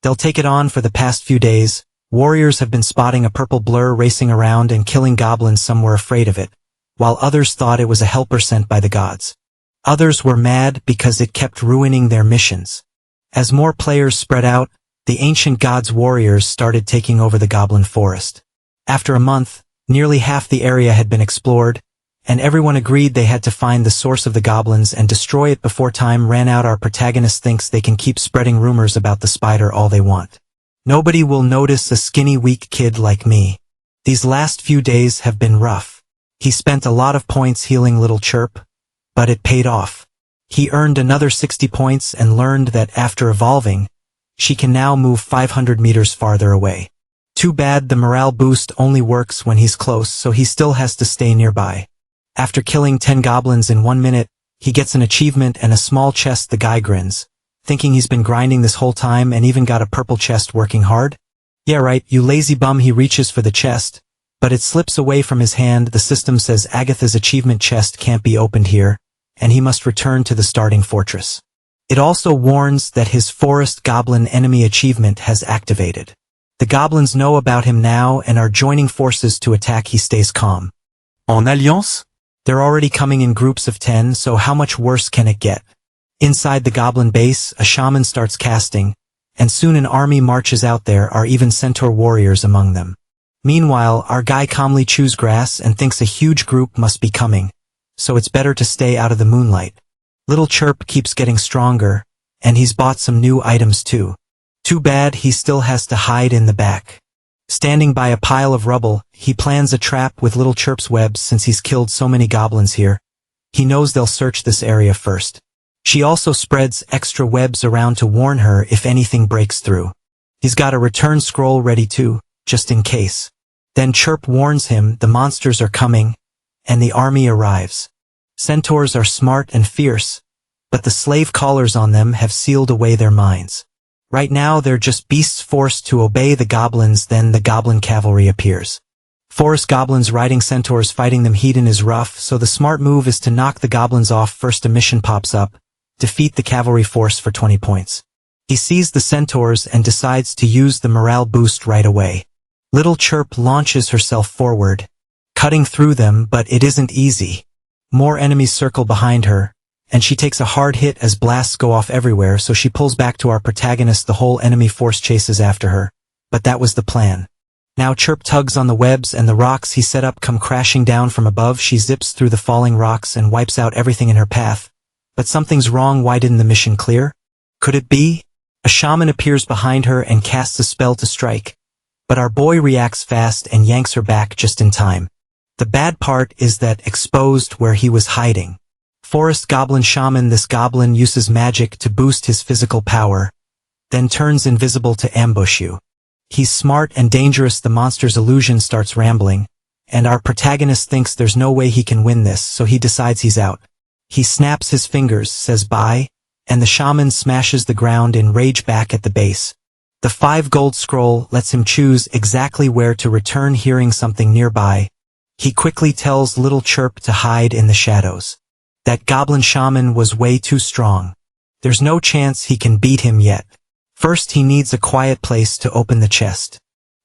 Speaker 1: They'll take it on. For the past few days, warriors have been spotting a purple blur racing around and killing goblins. Some were afraid of it, while others thought it was a helper sent by the gods. Others were mad because it kept ruining their missions. As more players spread out, The ancient gods' warriors started taking over the goblin forest. After a month, nearly half the area had been explored, and everyone agreed they had to find the source of the goblins and destroy it before time ran out. Our protagonist thinks they can keep spreading rumors about the spider all they want. Nobody will notice a skinny, weak kid like me. These last few days have been rough. He spent a lot of points healing Little Chirp, but it paid off. He earned another 60 points and learned that after evolving, she can now move 500 meters farther away. Too bad the morale boost only works when he's close, so he still has to stay nearby. After killing 10 goblins in 1 minute, he gets an achievement and a small chest. The guy grins, thinking he's been grinding this whole time and even got a purple chest working hard. Yeah right, you lazy bum. He reaches for the chest, but it slips away from his hand. The system says Agatha's achievement chest can't be opened here, and he must return to the starting fortress. It also warns that his forest goblin enemy achievement has activated. The goblins know about him now and are joining forces to attack. He stays calm.
Speaker 2: En alliance?
Speaker 1: They're already coming in groups of 10, so how much worse can it get? Inside the goblin base, a shaman starts casting, and soon an army marches out. There are even centaur warriors among them. Meanwhile, our guy calmly chews grass and thinks a huge group must be coming, so it's better to stay out of the moonlight. Little Chirp keeps getting stronger, and he's bought some new items too. Too bad he still has to hide in the back. Standing by a pile of rubble, he plans a trap with Little Chirp's webs. Since he's killed so many goblins here, he knows they'll search this area first. She also spreads extra webs around to warn her if anything breaks through. He's got a return scroll ready too, just in case. Then Chirp warns him the monsters are coming, and the army arrives. Centaurs are smart and fierce, but the slave collars on them have sealed away their minds. Right now they're just beasts forced to obey the goblins. Then the goblin cavalry appears. Forest goblins riding centaurs fighting them. Hedon is rough, so the smart move is to knock the goblins off first. A mission pops up: defeat the cavalry force for 20 points. He sees the centaurs and decides to use the morale boost right away. Little Chirp launches herself forward, cutting through them, but it isn't easy. More enemies circle behind her, and she takes a hard hit as blasts go off everywhere, so she pulls back to our protagonist. The whole enemy force chases after her, but that was the plan. Now Chirp tugs on the webs and the rocks he set up come crashing down from above. She zips through the falling rocks and wipes out everything in her path. But something's wrong. Why didn't the mission clear? Could it be? A shaman appears behind her and casts a spell to strike, but our boy reacts fast and yanks her back just in time. The bad part is that exposed where he was hiding. Forest goblin shaman. This goblin uses magic to boost his physical power, then turns invisible to ambush you. He's smart and dangerous. The monster's illusion starts rambling, and our protagonist thinks there's no way he can win this, so he decides he's out. He snaps his fingers, says bye, and the shaman smashes the ground in rage. Back at the base, the 5 gold scroll lets him choose exactly where to return. Hearing something nearby, he quickly tells Little Chirp to hide in the shadows. That goblin shaman was way too strong. There's no chance he can beat him yet. First he needs a quiet place to open the chest.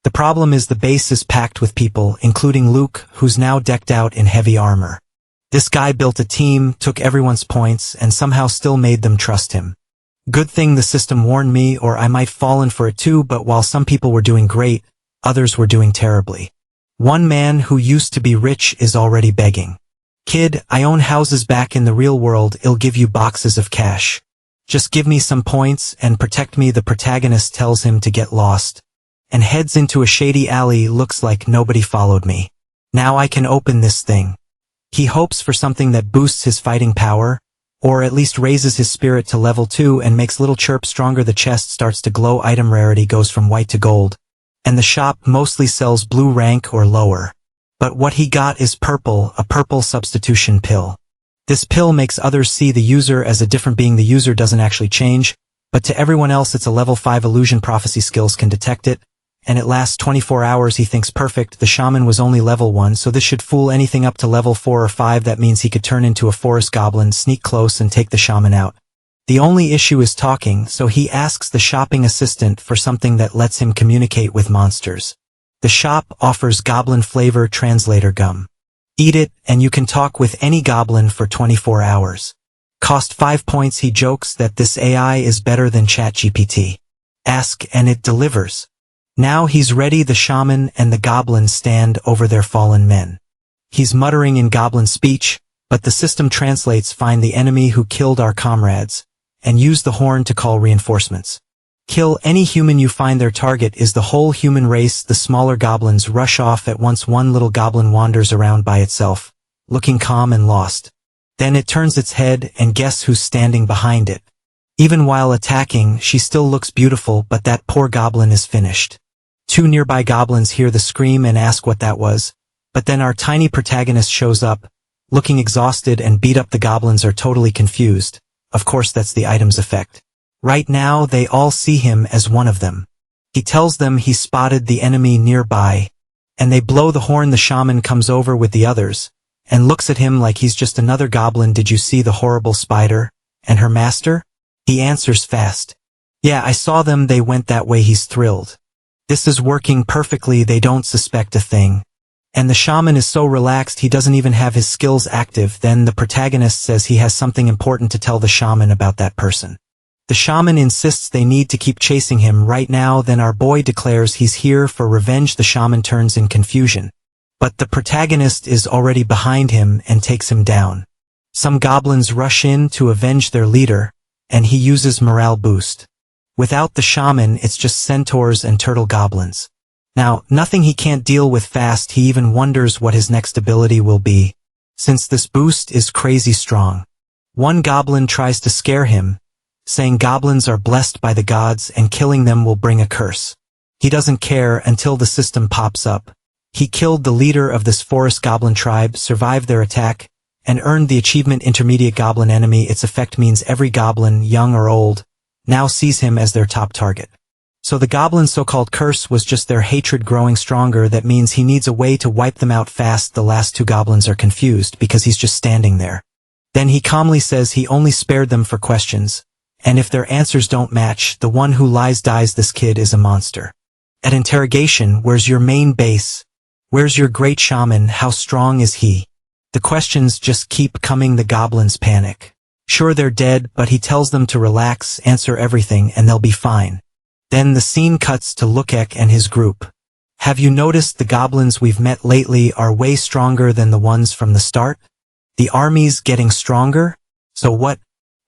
Speaker 1: The problem is the base is packed with people, including Luke, who's now decked out in heavy armor. This guy built a team, took everyone's points, and somehow still made them trust him. Good thing the system warned me, or I might fallen for it too. But while some people were doing great, others were doing terribly. One man who used to be rich is already begging. Kid, I own houses back in the real world. I'll give you boxes of cash. Just give me some points and protect me. The protagonist tells him to get lost, and heads into a shady alley. Looks like nobody followed me. Now I can open this thing. He hopes for something that boosts his fighting power, or at least raises his spirit to level 2 and makes Little Chirp stronger. The chest starts to glow. Item rarity goes from white to gold, and the shop mostly sells blue rank or lower. But what he got is purple, a purple substitution pill. This pill makes others see the user as a different being. The user doesn't actually change, but to everyone else it's a level 5 illusion. Prophecy skills can detect it, and it lasts 24 hours. He thinks perfect. The shaman was only level 1, so this should fool anything up to level 4 or 5. That means he could turn into a forest goblin, sneak close, and take the shaman out. The only issue is talking, so he asks the shopping assistant for something that lets him communicate with monsters. The shop offers goblin flavor translator gum. Eat it, and you can talk with any goblin for 24 hours. Cost 5 points. He jokes that this AI is better than ChatGPT. Ask and it delivers. Now he's ready. The shaman and the goblin stand over their fallen men. He's muttering in goblin speech, but the system translates find the enemy who killed our comrades, and use the horn to call reinforcements. Kill any human you find. Their target is the whole human race. The smaller goblins rush off at once. One little goblin wanders around by itself, looking calm and lost. Then it turns its head and guess who's standing behind it. Even while attacking, she still looks beautiful, but that poor goblin is finished. Two nearby goblins hear the scream and ask what that was, but then our tiny protagonist shows up, looking exhausted and beat up. The goblins are totally confused. Of course that's the item's effect. Right now they all see him as one of them. He tells them he spotted the enemy nearby, and they blow the horn. The shaman comes over with the others, and looks at him like he's just another goblin. Did you see the horrible spider and her master? He answers fast. Yeah, I saw them. They went that way. He's thrilled. This is working perfectly. They don't suspect a thing. And the shaman is so relaxed he doesn't even have his skills active. Then the protagonist says he has something important to tell the shaman about that person. The shaman insists they need to keep chasing him right now. Then our boy declares he's here for revenge. The shaman turns in confusion, but the protagonist is already behind him and takes him down. Some goblins rush in to avenge their leader, and he uses morale boost. Without the shaman, it's just centaurs and turtle goblins. Now, nothing he can't deal with fast. He even wonders what his next ability will be, since this boost is crazy strong. One goblin tries to scare him, saying goblins are blessed by the gods and killing them will bring a curse. He doesn't care until the system pops up. He killed the leader of this forest goblin tribe, survived their attack, and earned the achievement Intermediate Goblin Enemy. Its effect means every goblin, young or old, now sees him as their top target. So the goblin's so-called curse was just their hatred growing stronger. That means he needs a way to wipe them out fast. The last two goblins are confused because he's just standing there. Then he calmly says he only spared them for questions, and if their answers don't match, the one who lies dies. This kid is a monster. At interrogation, where's your main base? Where's your great shaman? How strong is he? The questions just keep coming. The goblins panic. Sure, they're dead, but he tells them to relax, answer everything, and they'll be fine. Then the scene cuts to Lukek and his group. Have you noticed the goblins we've met lately are way stronger than the ones from the start? The army's getting stronger? So what?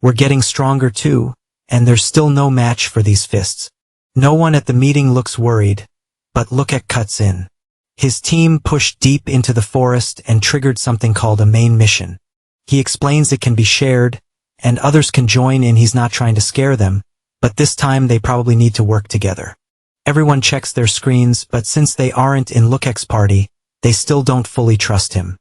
Speaker 1: We're getting stronger too, and there's still no match for these fists. No one at the meeting looks worried, but Lukek cuts in. His team pushed deep into the forest and triggered something called a main mission. He explains it can be shared, and others can join in. He's not trying to scare them, but this time they probably need to work together. Everyone checks their screens, but since they aren't in Lukek's party, they still don't fully trust him.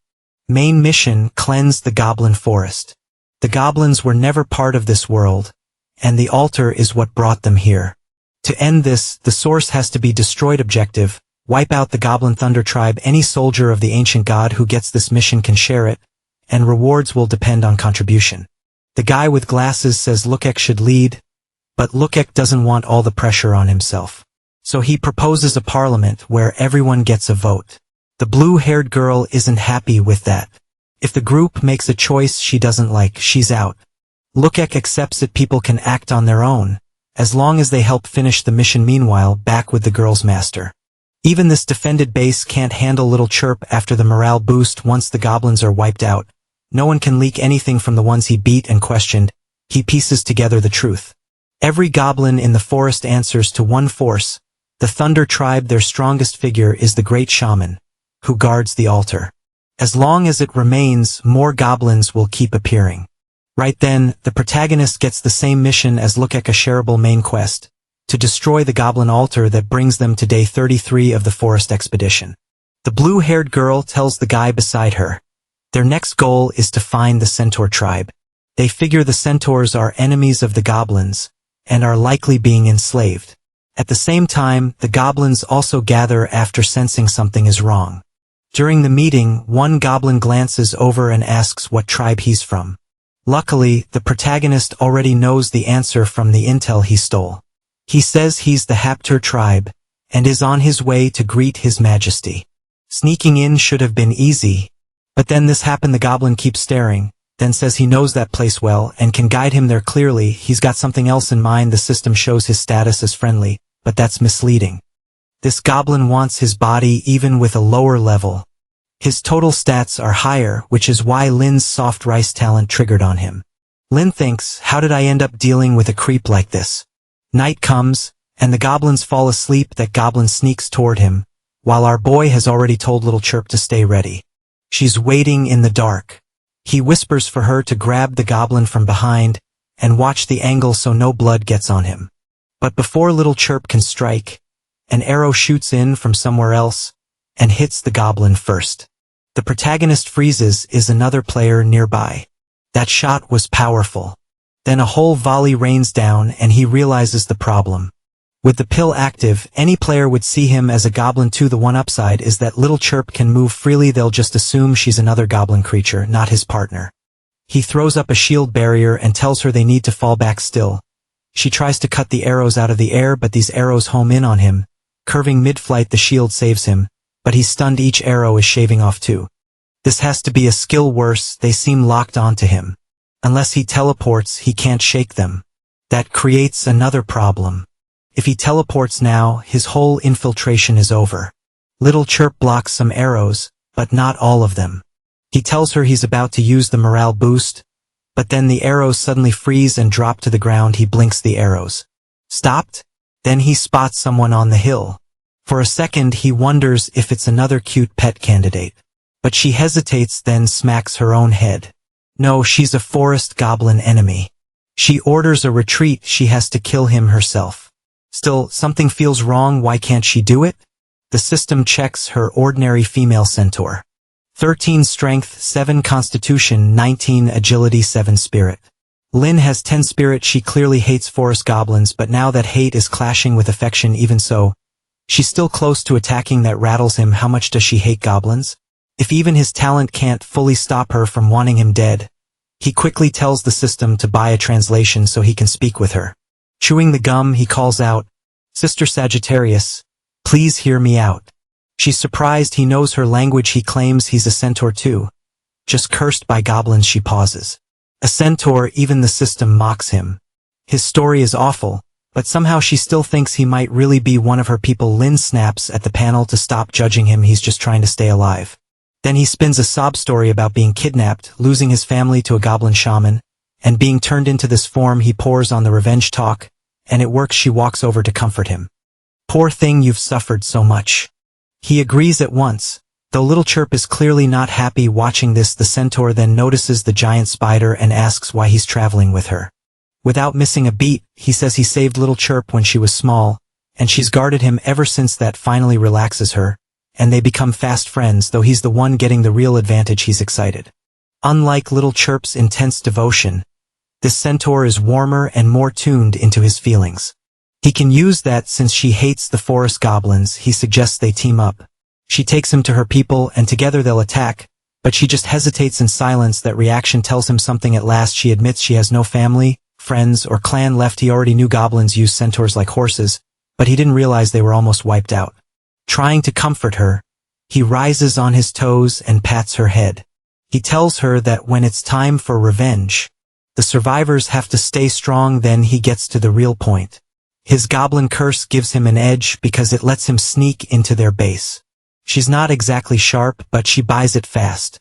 Speaker 1: Main mission: cleanse the goblin forest. The goblins were never part of this world, and the altar is what brought them here. To end this, the source has to be destroyed. Objective: wipe out the Goblin Thunder tribe. Any soldier of the ancient god who gets this mission can share it, and rewards will depend on contribution. The guy with glasses says Lukek should lead, but Lukek doesn't want all the pressure on himself. So he proposes a parliament where everyone gets a vote. The blue-haired girl isn't happy with that. If the group makes a choice she doesn't like, she's out. Lukek accepts it. People can act on their own, as long as they help finish the mission. Meanwhile, back with the girl's master. Even this defended base can't handle little chirp after the morale boost. Once the goblins are wiped out, no one can leak anything from the ones he beat and questioned. He pieces together the truth. Every goblin in the forest answers to one force, the Thunder tribe. Their strongest figure is the great shaman, who guards the altar. As long as it remains, more goblins will keep appearing. Right then, the protagonist gets the same mission as Lukek, a shareable main quest, to destroy the goblin altar that brings them to day 33 of the forest expedition. The blue-haired girl tells the guy beside her their next goal is to find the centaur tribe. They figure the centaurs are enemies of the goblins, and are likely being enslaved. At the same time, the goblins also gather after sensing something is wrong. During the meeting, one goblin glances over and asks what tribe he's from. Luckily, the protagonist already knows the answer from the intel he stole. He says he's the Haptor tribe, and is on his way to greet his majesty. Sneaking in should have been easy, but then this happened. The goblin keeps staring, then says he knows that place well and can guide him there clearly. He's got something else in mind. The system shows his status as friendly, but that's misleading. This goblin wants his body even with a lower level. His total stats are higher, which is why Lin's soft rice talent triggered on him. Lin thinks, how did I end up dealing with a creep like this? Night comes, and the goblins fall asleep. That goblin sneaks toward him, while our boy has already told Little Chirp to stay ready. She's waiting in the dark. He whispers for her to grab the goblin from behind and watch the angle so no blood gets on him. But before Little Chirp can strike, an arrow shoots in from somewhere else and hits the goblin first. The protagonist freezes. Is another player nearby? That shot was powerful. Then a whole volley rains down and he realizes the problem. With the pill active, any player would see him as a goblin too. The one upside is that Little Chirp can move freely. They'll just assume she's another goblin creature, not his partner. He throws up a shield barrier and tells her they need to fall back still. She tries to cut the arrows out of the air, but these arrows home in on him. Curving mid-flight, the shield saves him, but he's stunned. Each arrow is shaving off too. This has to be a skill. Worse, they seem locked onto him. Unless he teleports, he can't shake them. That creates another problem. If he teleports now, his whole infiltration is over. Little Chirp blocks some arrows, but not all of them. He tells her he's about to use the morale boost, but then the arrows suddenly freeze and drop to the ground. He blinks, the arrows stopped. Then he spots someone on the hill. For a second he wonders if it's another cute pet candidate. But she hesitates, then smacks her own head. No, she's a forest goblin enemy. She orders a retreat. She has to kill him herself. Still, something feels wrong. Why can't she do it? The system checks her ordinary female centaur. 13 strength, 7 constitution, 19 agility, 7 spirit. Lin has 10 spirit. She clearly hates forest goblins, but now that hate is clashing with affection. Even so, she's still close to attacking. That rattles him. How much does she hate goblins? If even his talent can't fully stop her from wanting him dead, he quickly tells the system to buy a translation so he can speak with her. Chewing the gum, he calls out, "Sister Sagittarius, please hear me out." She's surprised he knows her language. He claims he's a centaur too. Just cursed by goblins. She pauses. A centaur, even the system mocks him. His story is awful, but somehow she still thinks he might really be one of her people. Lin snaps at the panel to stop judging him. He's just trying to stay alive. Then he spins a sob story about being kidnapped, losing his family to a goblin shaman, and being turned into this form. He pours on the revenge talk, and it works. She walks over to comfort him. "Poor thing, you've suffered so much." He agrees at once, though Little Chirp is clearly not happy watching this. The centaur then notices the giant spider and asks why he's traveling with her. Without missing a beat, he says he saved Little Chirp when she was small, and she's guarded him ever since. That finally relaxes her, and they become fast friends. Though he's the one getting the real advantage, he's excited. Unlike Little Chirp's intense devotion, this centaur is warmer and more tuned into his feelings. He can use that since she hates the forest goblins. He suggests they team up. She takes him to her people and together they'll attack, but she just hesitates in silence. That reaction tells him something. At last she admits she has no family, friends, or clan left. He already knew goblins use centaurs like horses, but he didn't realize they were almost wiped out. Trying to comfort her, he rises on his toes and pats her head. He tells her that when it's time for revenge, the survivors have to stay strong. Then he gets to the real point. His goblin curse gives him an edge because it lets him sneak into their base. She's not exactly sharp, but she buys it fast.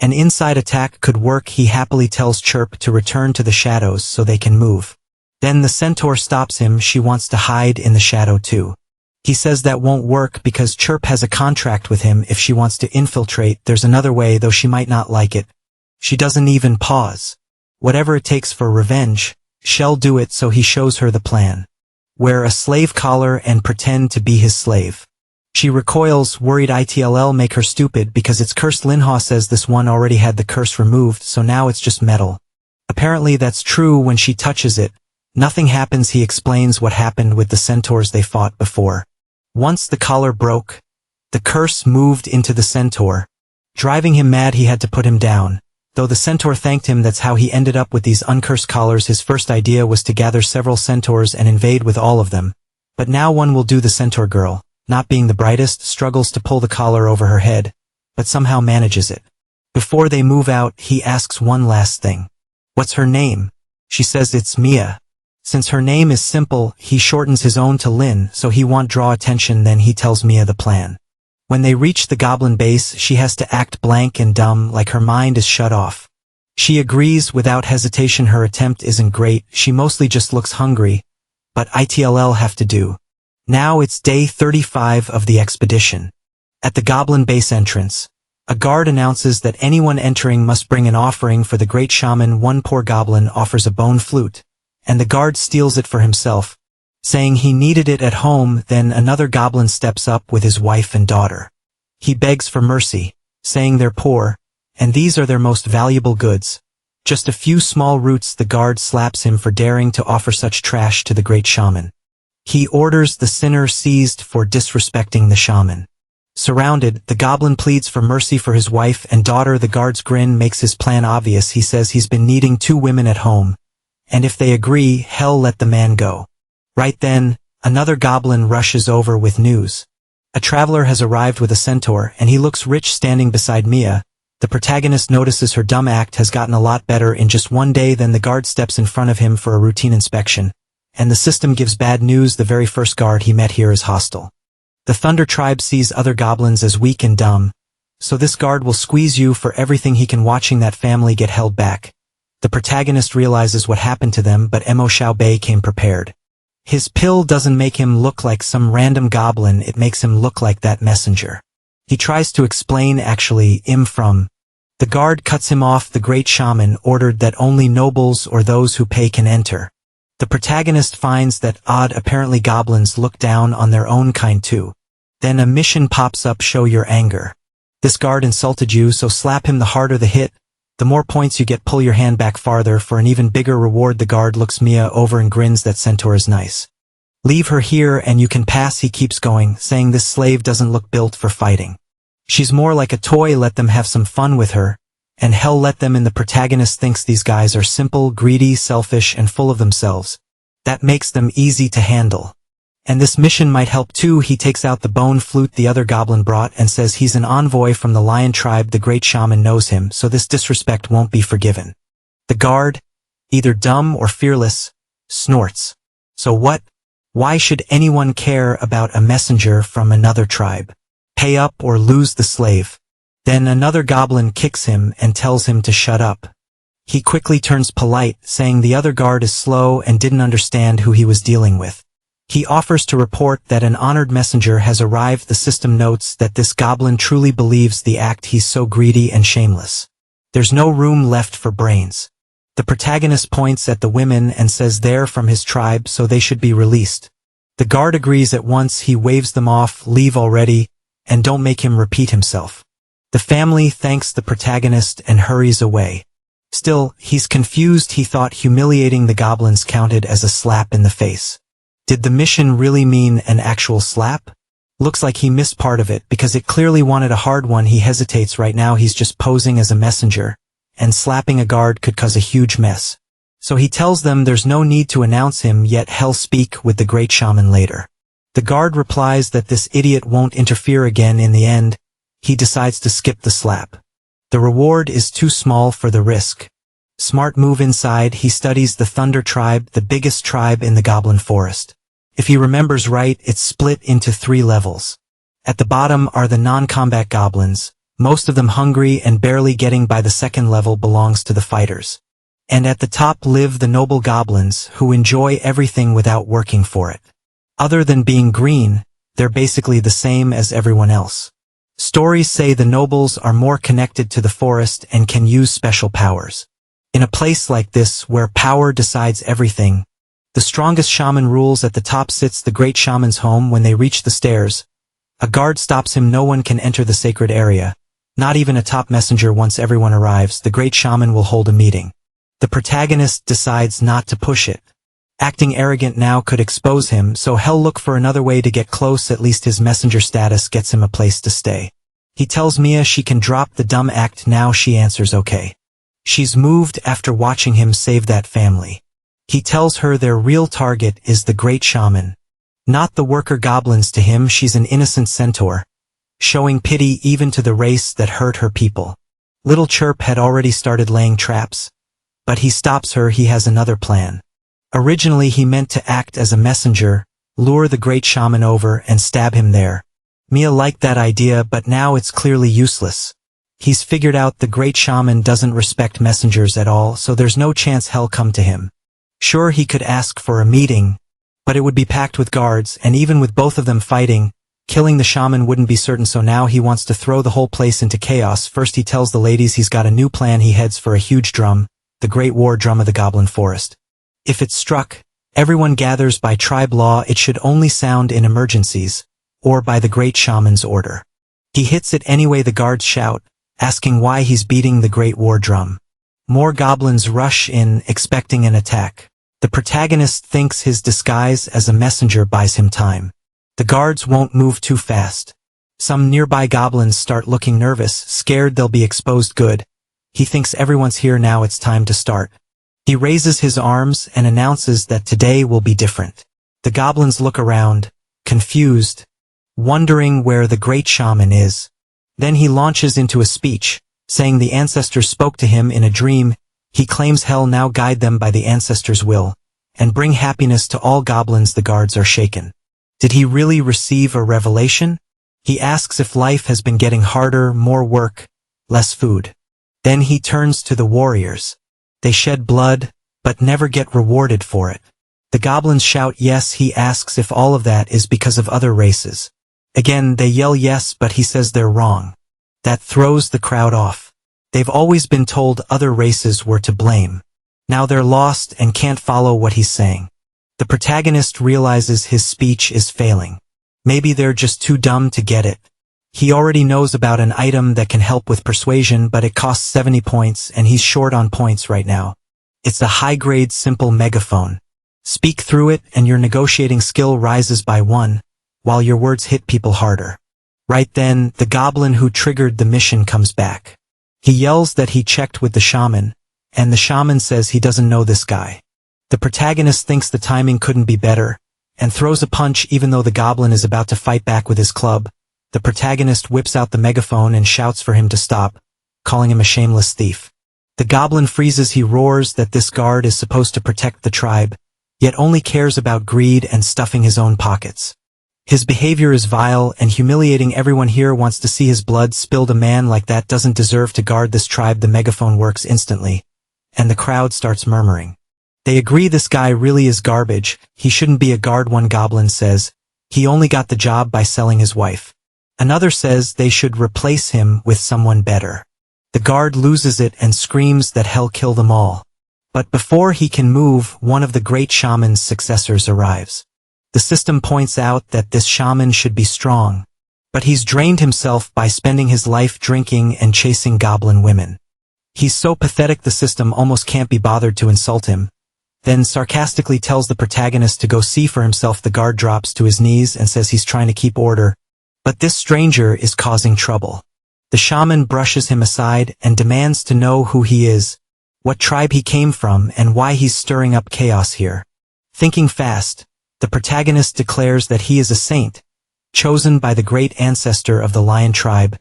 Speaker 1: An inside attack could work. He happily tells Chirp to return to the shadows so they can move. Then the centaur stops him. She wants to hide in the shadow too. He says that won't work because Chirp has a contract with him. If she wants to infiltrate, there's another way, though she might not like it. She doesn't even pause. Whatever it takes for revenge, she'll do it. So he shows her the plan. Wear a slave collar and pretend to be his slave. She recoils, worried it'll make her stupid because it's cursed. Manhwa says this one already had the curse removed, so now it's just metal. Apparently that's true. When she touches it, nothing happens. He explains what happened with the centaurs they fought before. Once the collar broke, the curse moved into the centaur. Driving him mad, he had to put him down. Though the centaur thanked him. That's how he ended up with these uncursed collars. His first idea was to gather several centaurs and invade with all of them. But now one will do. The centaur girl, not being the brightest, struggles to pull the collar over her head, but somehow manages it. Before they move out, he asks one last thing. What's her name? She says it's Mia. Since her name is simple, he shortens his own to Lin, so he won't draw attention. Then he tells Mia the plan. When they reach the goblin base, she has to act blank and dumb, like her mind is shut off. She agrees without hesitation. Her attempt isn't great, she mostly just looks hungry, but ITLL have to do. Now it's day 35 of the expedition. At the goblin base entrance, a guard announces that anyone entering must bring an offering for the great shaman. One poor goblin offers a bone flute, and the guard steals it for himself, saying he needed it at home. Then another goblin steps up with his wife and daughter. He begs for mercy, saying they're poor, and these are their most valuable goods. Just a few small roots. The guard slaps him for daring to offer such trash to the great shaman. He orders the sinner seized for disrespecting the shaman. Surrounded, the goblin pleads for mercy for his wife and daughter. The guard's grin makes his plan obvious. He says he's been needing 2 women at home, and if they agree, hell let the man go. Right then, another goblin rushes over with news. A traveler has arrived with a centaur, and he looks rich. Standing beside Mia, the protagonist notices her dumb act has gotten a lot better in just one day. Then the guard steps in front of him for a routine inspection, and the system gives bad news. The very first guard he met here is hostile. The Thunder Tribe sees other goblins as weak and dumb, so this guard will squeeze you for everything he can. Watching that family get held back, the protagonist realizes what happened to them, but Mo Xiaobei came prepared. His pill doesn't make him look like some random goblin, it makes him look like that messenger. He tries to explain, actually, from. The guard cuts him off. The great shaman ordered that only nobles or those who pay can enter. The protagonist finds that odd. Apparently goblins look down on their own kind too. Then a mission pops up. Show your anger. This guard insulted you, so slap him. The harder the hit, the more points you get. Pull your hand back farther for an even bigger reward. The guard looks Mia over and grins. That centaur is nice. Leave her here and you can pass. He keeps going, saying this slave doesn't look built for fighting. She's more like a toy. Let them have some fun with her, and hell let them in. The protagonist thinks these guys are simple, greedy, selfish, and full of themselves. That makes them easy to handle. And this mission might help too. He takes out the bone flute the other goblin brought and says he's an envoy from the lion tribe. The great shaman knows him, so this disrespect won't be forgiven. The guard, either dumb or fearless, snorts. So what? Why should anyone care about a messenger from another tribe? Pay up or lose the slave. Then another goblin kicks him and tells him to shut up. He quickly turns polite, saying the other guard is slow and didn't understand who he was dealing with. He offers to report that an honored messenger has arrived. The system notes that this goblin truly believes the act. He's so greedy and shameless. There's no room left for brains. The protagonist points at the women and says they're from his tribe, so they should be released. The guard agrees at once. He waves them off. Leave already, and don't make him repeat himself. The family thanks the protagonist and hurries away. Still, he's confused. He thought humiliating the goblins counted as a slap in the face. Did the mission really mean an actual slap? Looks like he missed part of it because it clearly wanted a hard one. He hesitates. Right now he's just posing as a messenger, and slapping a guard could cause a huge mess. So he tells them there's no need to announce him yet. He'll speak with the great shaman later. The guard replies that this idiot won't interfere again. In the end, he decides to skip the slap. The reward is too small for the risk. Smart move. Inside, he studies the Thunder Tribe, the biggest tribe in the Goblin Forest. If he remembers right, it's split into 3 levels. At the bottom are the non-combat goblins, most of them hungry and barely getting by. The second level belongs to the fighters. And at the top live the noble goblins, who enjoy everything without working for it. Other than being green, they're basically the same as everyone else. Stories say the nobles are more connected to the forest and can use special powers. In a place like this, where power decides everything, the strongest shaman rules. At the top sits the great shaman's home. When they reach the stairs, a guard stops him. No one can enter the sacred area, not even a top messenger. Once everyone arrives, the great shaman will hold a meeting. The protagonist decides not to push it. Acting arrogant now could expose him, so he'll look for another way to get close. At least his messenger status gets him a place to stay. He tells Mia she can drop the dumb act now. She answers okay. She's moved after watching him save that family. He tells her their real target is the great shaman, not the worker goblins. To him, she's an innocent centaur, showing pity even to the race that hurt her people. Little Chirp had already started laying traps. But he stops her. He has another plan. Originally he meant to act as a messenger, lure the great shaman over and stab him there. Mia liked that idea, but now it's clearly useless. He's figured out the great shaman doesn't respect messengers at all, so there's no chance hell come to him. Sure, he could ask for a meeting, but it would be packed with guards, and even with both of them fighting, killing the shaman wouldn't be certain, so now he wants to throw the whole place into chaos. First he tells the ladies he's got a new plan. He heads for a huge drum, the Great War Drum of the Goblin Forest. If it's struck, everyone gathers by tribe law. It should only sound in emergencies, or by the great shaman's order. He hits it anyway. The guards shout, asking why he's beating the Great War Drum. More goblins rush in, expecting an attack. The protagonist thinks his disguise as a messenger buys him time. The guards won't move too fast. Some nearby goblins start looking nervous, scared they'll be exposed. Good. He thinks everyone's here now, it's time to start. He raises his arms and announces that today will be different. The goblins look around, confused, wondering where the great shaman is. Then he launches into a speech, saying the ancestors spoke to him in a dream. He claims hell now guide them by the ancestors' will, and bring happiness to all goblins. The guards are shaken. Did he really receive a revelation? He asks if life has been getting harder, more work, less food. Then he turns to the warriors. They shed blood, but never get rewarded for it. The goblins shout yes. He asks if all of that is because of other races. Again, they yell yes, but he says they're wrong. That throws the crowd off. They've always been told other races were to blame. Now they're lost and can't follow what he's saying. The protagonist realizes his speech is failing. Maybe they're just too dumb to get it. He already knows about an item that can help with persuasion, but it costs 70 points and he's short on points right now. It's a high-grade simple megaphone. Speak through it and your negotiating skill rises by 1, while your words hit people harder. Right then, the goblin who triggered the mission comes back. He yells that he checked with the shaman, and the shaman says he doesn't know this guy. The protagonist thinks the timing couldn't be better, and throws a punch even though the goblin is about to fight back with his club. The protagonist whips out the megaphone and shouts for him to stop, calling him a shameless thief. The goblin freezes. He roars that this guard is supposed to protect the tribe, yet only cares about greed and stuffing his own pockets. His behavior is vile and humiliating. Everyone here wants to see his blood spilled. A man like that doesn't deserve to guard this tribe. The megaphone works instantly, and the crowd starts murmuring. They agree this guy really is garbage. He shouldn't be a guard. One goblin says, he only got the job by selling his wife. Another says they should replace him with someone better. The guard loses it and screams that hell kill them all. But before he can move, one of the great shaman's successors arrives. The system points out that this shaman should be strong, but he's drained himself by spending his life drinking and chasing goblin women. He's so pathetic the system almost can't be bothered to insult him, then sarcastically tells the protagonist to go see for himself. The guard drops to his knees and says he's trying to keep order, but this stranger is causing trouble. The shaman brushes him aside and demands to know who he is, what tribe he came from, and why he's stirring up chaos here. Thinking fast, the protagonist declares that he is a saint, chosen by the great ancestor of the lion tribe,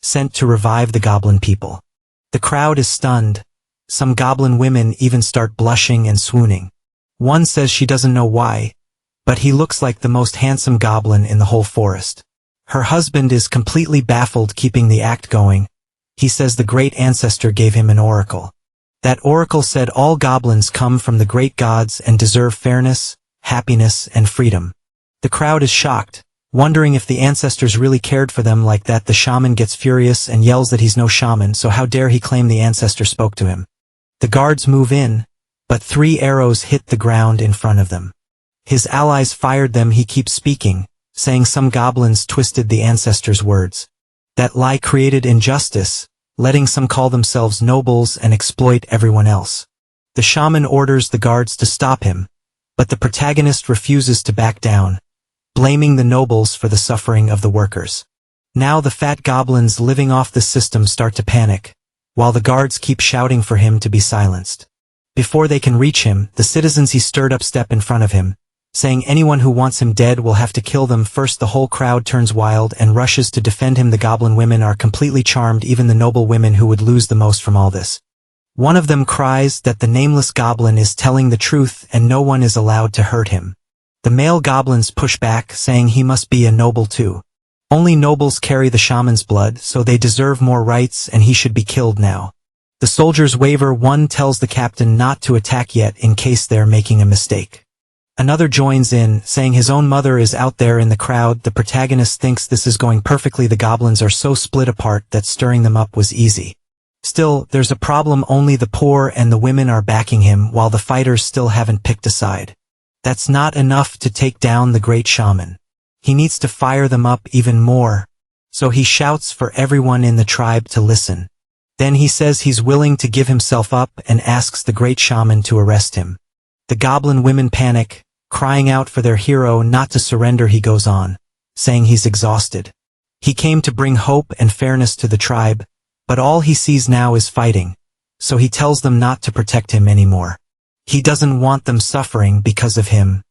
Speaker 1: sent to revive the goblin people. The crowd is stunned. Some goblin women even start blushing and swooning. One says she doesn't know why, but he looks like the most handsome goblin in the whole forest. Her husband is completely baffled, keeping the act going. He says the great ancestor gave him an oracle. That oracle said all goblins come from the great gods and deserve fairness, happiness, and freedom. The crowd is shocked, wondering if the ancestors really cared for them like that. The shaman gets furious and yells that he's no shaman, so how dare he claim the ancestor spoke to him. The guards move in, but 3 arrows hit the ground in front of them. His allies fired them. He keeps speaking, saying some goblins twisted the ancestors' words. That lie created injustice, letting some call themselves nobles and exploit everyone else. The shaman orders the guards to stop him, but the protagonist refuses to back down, blaming the nobles for the suffering of the workers. Now the fat goblins living off the system start to panic, while the guards keep shouting for him to be silenced. Before they can reach him, the citizens he stirred up step in front of him, saying anyone who wants him dead will have to kill them first. The whole crowd turns wild and rushes to defend him. The goblin women are completely charmed, even the noble women who would lose the most from all this. One of them cries that the nameless goblin is telling the truth and no one is allowed to hurt him. The male goblins push back, saying he must be a noble too. Only nobles carry the shaman's blood, so they deserve more rights and he should be killed now. The soldiers waver. One tells the captain not to attack yet in case they're making a mistake. Another joins in, saying his own mother is out there in the crowd. The protagonist thinks this is going perfectly. The goblins are so split apart that stirring them up was easy. Still, there's a problem. Only the poor and the women are backing him, while the fighters still haven't picked a side. That's not enough to take down the great shaman. He needs to fire them up even more. So he shouts for everyone in the tribe to listen. Then he says he's willing to give himself up and asks the great shaman to arrest him. The goblin women panic, crying out for their hero not to surrender. He goes on, saying he's exhausted. He came to bring hope and fairness to the tribe, but all he sees now is fighting, so he tells them not to protect him anymore. He doesn't want them suffering because of him.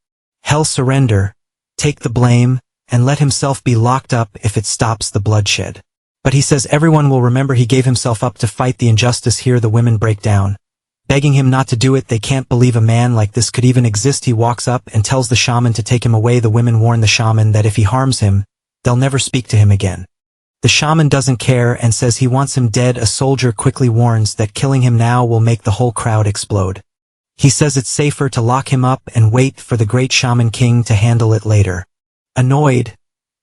Speaker 1: He'll surrender, take the blame, and let himself be locked up if it stops the bloodshed. But he says everyone will remember he gave himself up to fight the injustice. Here the women break down, begging him not to do it. They can't believe a man like this could even exist. He walks up and tells the shaman to take him away. The women warn the shaman that if he harms him, they'll never speak to him again. The shaman doesn't care and says he wants him dead. A soldier quickly warns that killing him now will make the whole crowd explode. He says it's safer to lock him up and wait for the great shaman king to handle it later. Annoyed,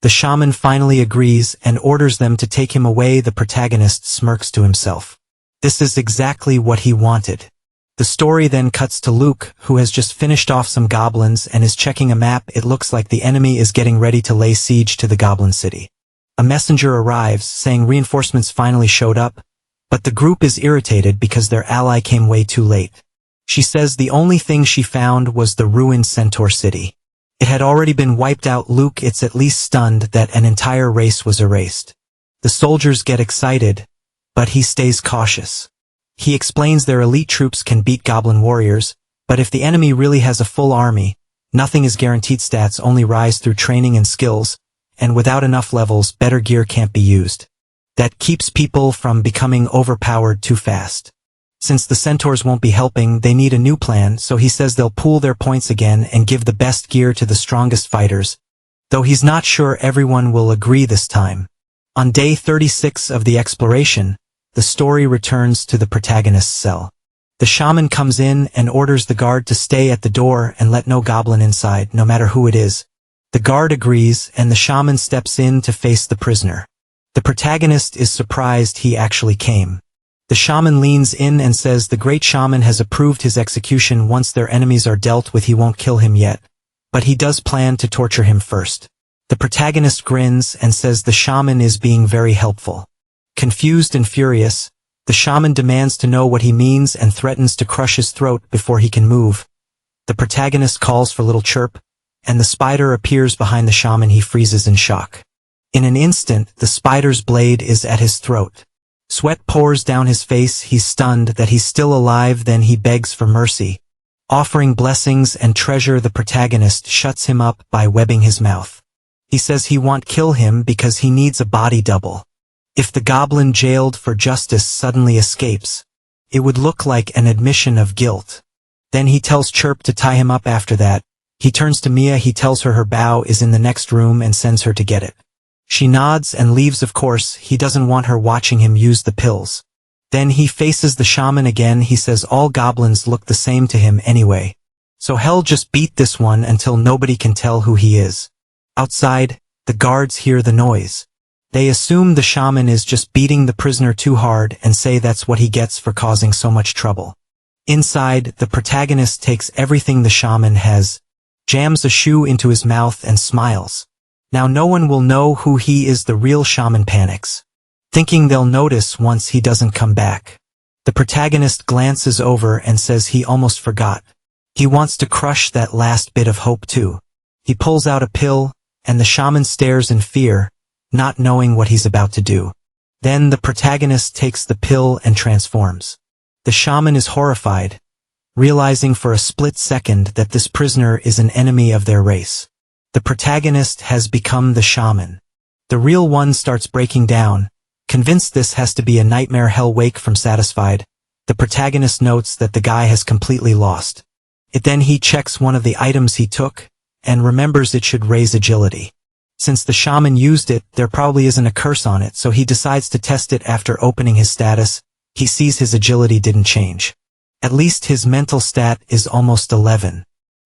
Speaker 1: the shaman finally agrees and orders them to take him away. The protagonist smirks to himself. This is exactly what he wanted. The story then cuts to Luke, who has just finished off some goblins and is checking a map. It looks like the enemy is getting ready to lay siege to the goblin city. A messenger arrives, saying reinforcements finally showed up, but the group is irritated because their ally came way too late. She says the only thing she found was the ruined centaur city. It had already been wiped out. Luke is at least stunned that an entire race was erased. The soldiers get excited, but he stays cautious. He explains their elite troops can beat goblin warriors, but if the enemy really has a full army, nothing is guaranteed. Stats only rise through training and skills, and without enough levels, better gear can't be used. That keeps people from becoming overpowered too fast. Since the centaurs won't be helping, they need a new plan, so he says they'll pool their points again and give the best gear to the strongest fighters, though he's not sure everyone will agree this time. On day 36 of the exploration, the story returns to the protagonist's cell. The shaman comes in and orders the guard to stay at the door and let no goblin inside, no matter who it is. The guard agrees, and the shaman steps in to face the prisoner. The protagonist is surprised he actually came. The shaman leans in and says the great shaman has approved his execution. Once their enemies are dealt with, he won't kill him yet, but he does plan to torture him first. The protagonist grins and says the shaman is being very helpful. Confused and furious, the shaman demands to know what he means and threatens to crush his throat before he can move. The protagonist calls for Little Chirp, and the spider appears behind the shaman. He freezes in shock. In an instant, the spider's blade is at his throat. Sweat pours down his face. He's stunned that he's still alive. Then he begs for mercy. Offering blessings and treasure, the protagonist shuts him up by webbing his mouth. He says he won't kill him because he needs a body double. If the goblin jailed for justice suddenly escapes, it would look like an admission of guilt. Then he tells Chirp to tie him up. After that, he turns to Mia. He tells her bow is in the next room and sends her to get it. She nods and leaves. Of course, he doesn't want her watching him use the pills. Then he faces the shaman again. He says all goblins look the same to him anyway, so hell just beat this one until nobody can tell who he is. Outside, the guards hear the noise. They assume the shaman is just beating the prisoner too hard and say that's what he gets for causing so much trouble. Inside, the protagonist takes everything the shaman has, jams a shoe into his mouth and smiles. Now no one will know who he is. The real shaman panics, thinking they'll notice once he doesn't come back. The protagonist glances over and says he almost forgot. He wants to crush that last bit of hope too. He pulls out a pill, and the shaman stares in fear, not knowing what he's about to do. Then the protagonist takes the pill and transforms. The shaman is horrified, realizing for a split second that this prisoner is an enemy of their race. The protagonist has become the shaman. The real one starts breaking down. Convinced this has to be a nightmare hell wake from Satisfied, the protagonist notes that the guy has completely lost. Then he checks one of the items he took, and remembers it should raise agility. Since the shaman used it, there probably isn't a curse on it, so he decides to test it after opening his status. He sees his agility didn't change. At least his mental stat is almost 11.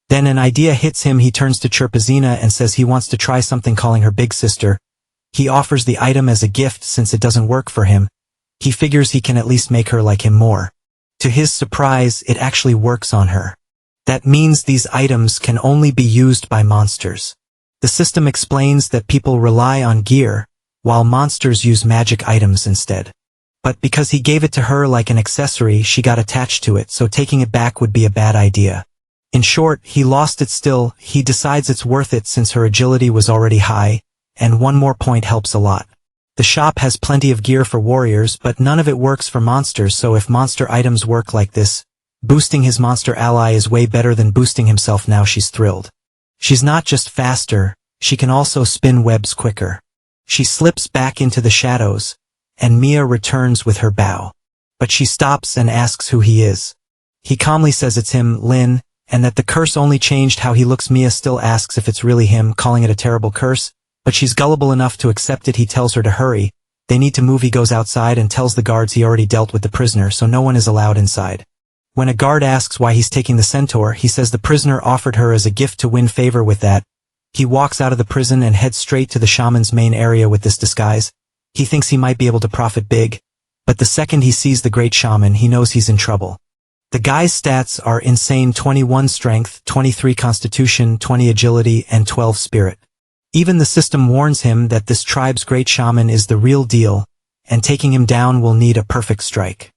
Speaker 1: Then an idea hits him. He turns to Chirpazina and says he wants to try something, calling her big sister. He offers the item as a gift since it doesn't work for him. He figures he can at least make her like him more. To his surprise, it actually works on her. That means these items can only be used by monsters. The system explains that people rely on gear, while monsters use magic items instead. But because he gave it to her like an accessory, she got attached to it, so taking it back would be a bad idea. In short, he lost it. Still, he decides it's worth it since her agility was already high, and one more point helps a lot. The shop has plenty of gear for warriors, but none of it works for monsters, so if monster items work like this, boosting his monster ally is way better than boosting himself. Now she's thrilled. She's not just faster, she can also spin webs quicker. She slips back into the shadows, and Mia returns with her bow. But she stops and asks who he is. He calmly says it's him, Lin, and that the curse only changed how he looks. Mia still asks if it's really him, calling it a terrible curse, but she's gullible enough to accept it. He tells her to hurry. They need to move. He goes outside and tells the guards he already dealt with the prisoner, so no one is allowed inside. When a guard asks why he's taking the centaur, he says the prisoner offered her as a gift to win favor with that. He walks out of the prison and heads straight to the shaman's main area with this disguise. He thinks he might be able to profit big, but the second he sees the great shaman, he knows he's in trouble. The guy's stats are insane: 21 strength, 23 constitution, 20 agility, and 12 spirit. Even the system warns him that this tribe's great shaman is the real deal, and taking him down will need a perfect strike.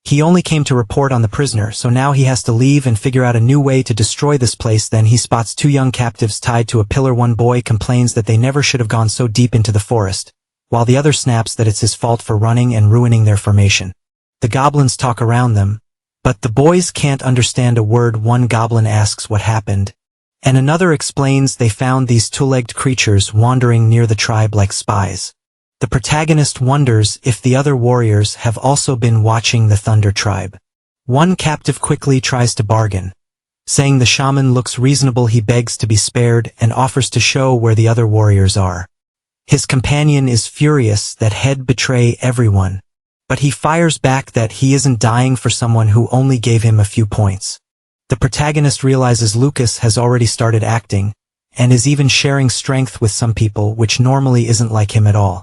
Speaker 1: He only came to report on the prisoner, so now he has to leave and figure out a new way to destroy this place. Then he spots two young captives tied to a pillar. One boy complains that they never should have gone so deep into the forest, while the other snaps that it's his fault for running and ruining their formation. The goblins talk around them, but the boys can't understand a word. One goblin asks what happened, and another explains they found these two-legged creatures wandering near the tribe like spies. The protagonist wonders if the other warriors have also been watching the Thunder tribe. One captive quickly tries to bargain, saying the shaman looks reasonable. He begs to be spared and offers to show where the other warriors are. His companion is furious that he'd betray everyone, but he fires back that he isn't dying for someone who only gave him a few points. The protagonist realizes Lucas has already started acting, and is even sharing strength with some people, which normally isn't like him at all.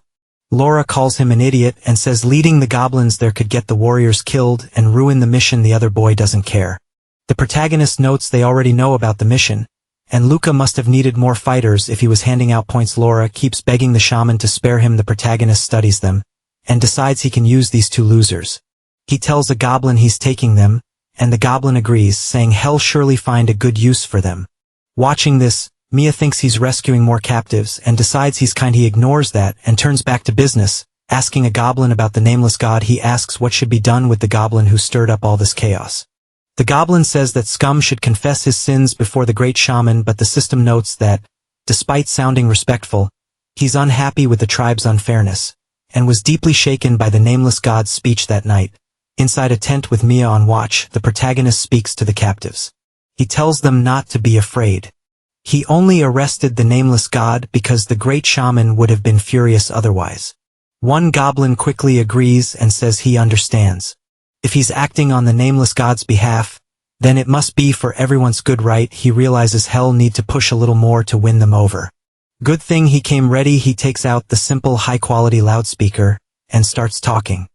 Speaker 1: Laura calls him an idiot and says leading the goblins there could get the warriors killed and ruin the mission. The other boy doesn't care. The protagonist notes they already know about the mission, and Luca must have needed more fighters if he was handing out points. Laura keeps begging the shaman to spare him. The protagonist studies them, and decides he can use these two losers. He tells a goblin he's taking them, and the goblin agrees, saying he'll surely find a good use for them. Watching this, Mia thinks he's rescuing more captives and decides he's kind. He ignores that and turns back to business, asking a goblin about the nameless god. He asks what should be done with the goblin who stirred up all this chaos. The goblin says that Scum should confess his sins before the great shaman, but the system notes that, despite sounding respectful, he's unhappy with the tribe's unfairness, and was deeply shaken by the nameless god's speech that night. Inside a tent with Mia on watch, the protagonist speaks to the captives. He tells them not to be afraid. He only arrested the nameless god because the great shaman would have been furious otherwise. One goblin quickly agrees and says he understands. If he's acting on the nameless god's behalf, then it must be for everyone's good, right? He realizes he'll need to push a little more to win them over. Good thing he came ready. He takes out the simple high-quality loudspeaker and starts talking.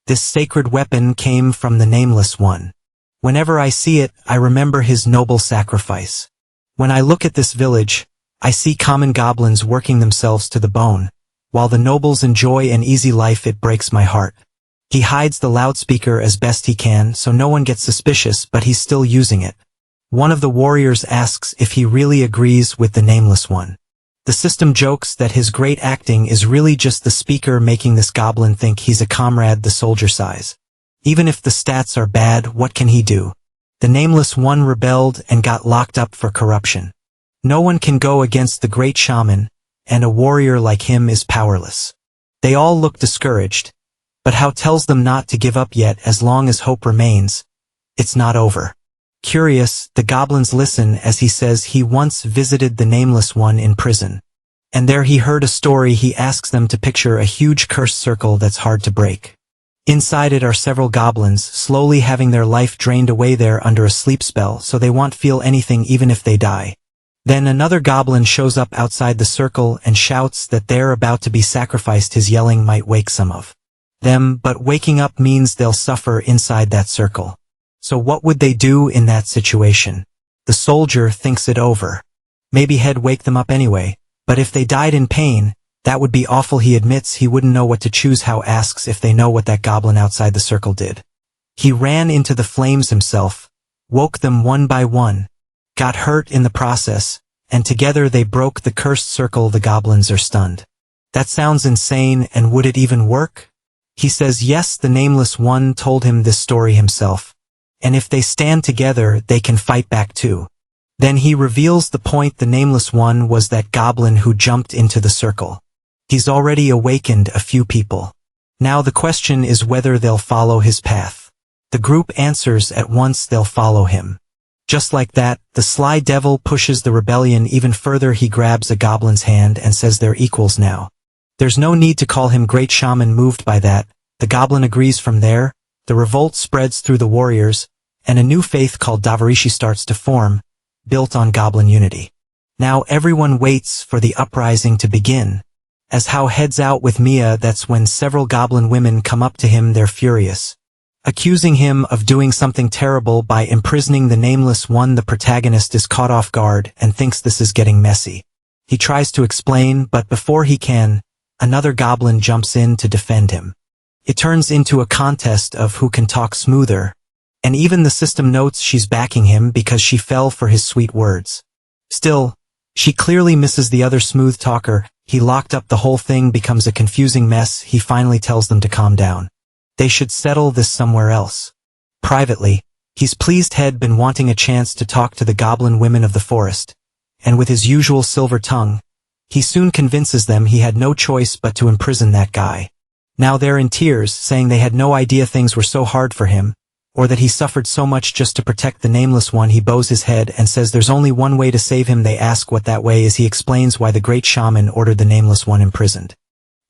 Speaker 1: This sacred weapon came from the Nameless One. Whenever I see it, I remember his noble sacrifice. When I look at this village, I see common goblins working themselves to the bone, while the nobles enjoy an easy life. It breaks my heart. He hides the loudspeaker as best he can so no one gets suspicious, but he's still using it. One of the warriors asks if he really agrees with the Nameless One. The system jokes that his great acting is really just the speaker making this goblin think he's a comrade the soldier size. Even if the stats are bad, what can he do? The Nameless One rebelled and got locked up for corruption. No one can go against the great shaman, and a warrior like him is powerless. They all look discouraged, but Hao tells them not to give up yet as long as hope remains. It's not over. Curious, the goblins listen as he says he once visited the Nameless One in prison. And there he heard a story. He asks them to picture a huge cursed circle that's hard to break. Inside it are several goblins, slowly having their life drained away there under a sleep spell, so they won't feel anything even if they die. Then another goblin shows up outside the circle and shouts that they're about to be sacrificed. His yelling might wake some of them, but waking up means they'll suffer inside that circle. So what would they do in that situation? The soldier thinks it over. Maybe he'd wake them up anyway, but if they died in pain, that would be awful. He admits he wouldn't know what to choose. Hao asks if they know what that goblin outside the circle did. He ran into the flames himself, woke them one by one, got hurt in the process, and together they broke the cursed circle. The goblins are stunned. That sounds insane, and would it even work? He says yes, the Nameless One told him this story himself. And if they stand together, they can fight back too. Then he reveals the point. The Nameless One was that goblin who jumped into the circle. He's already awakened a few people. Now the question is whether they'll follow his path. The group answers at once they'll follow him. Just like that, the sly devil pushes the rebellion even further. He grabs a goblin's hand and says they're equals now. There's no need to call him Great Shaman. Moved by that, the goblin agrees. From there, the revolt spreads through the warriors, and a new faith called Davarishi starts to form, built on goblin unity. Now everyone waits for the uprising to begin. As Hao heads out with Mia, that's when several goblin women come up to him. They're furious, accusing him of doing something terrible by imprisoning the Nameless One. The protagonist is caught off guard and thinks this is getting messy. He tries to explain, but before he can, another goblin jumps in to defend him. It turns into a contest of who can talk smoother, and even the system notes she's backing him because she fell for his sweet words. Still, she clearly misses the other smooth talker. He locked up. The whole thing becomes a confusing mess. He finally tells them to calm down. They should settle this somewhere else. Privately, he's pleased. He'd been wanting a chance to talk to the goblin women of the forest, and with his usual silver tongue, he soon convinces them he had no choice but to imprison that guy. Now they're in tears, saying they had no idea things were so hard for him, or that he suffered so much just to protect the Nameless One. He bows his head and says there's only one way to save him. They ask what that way is. He explains why the great shaman ordered the Nameless One imprisoned.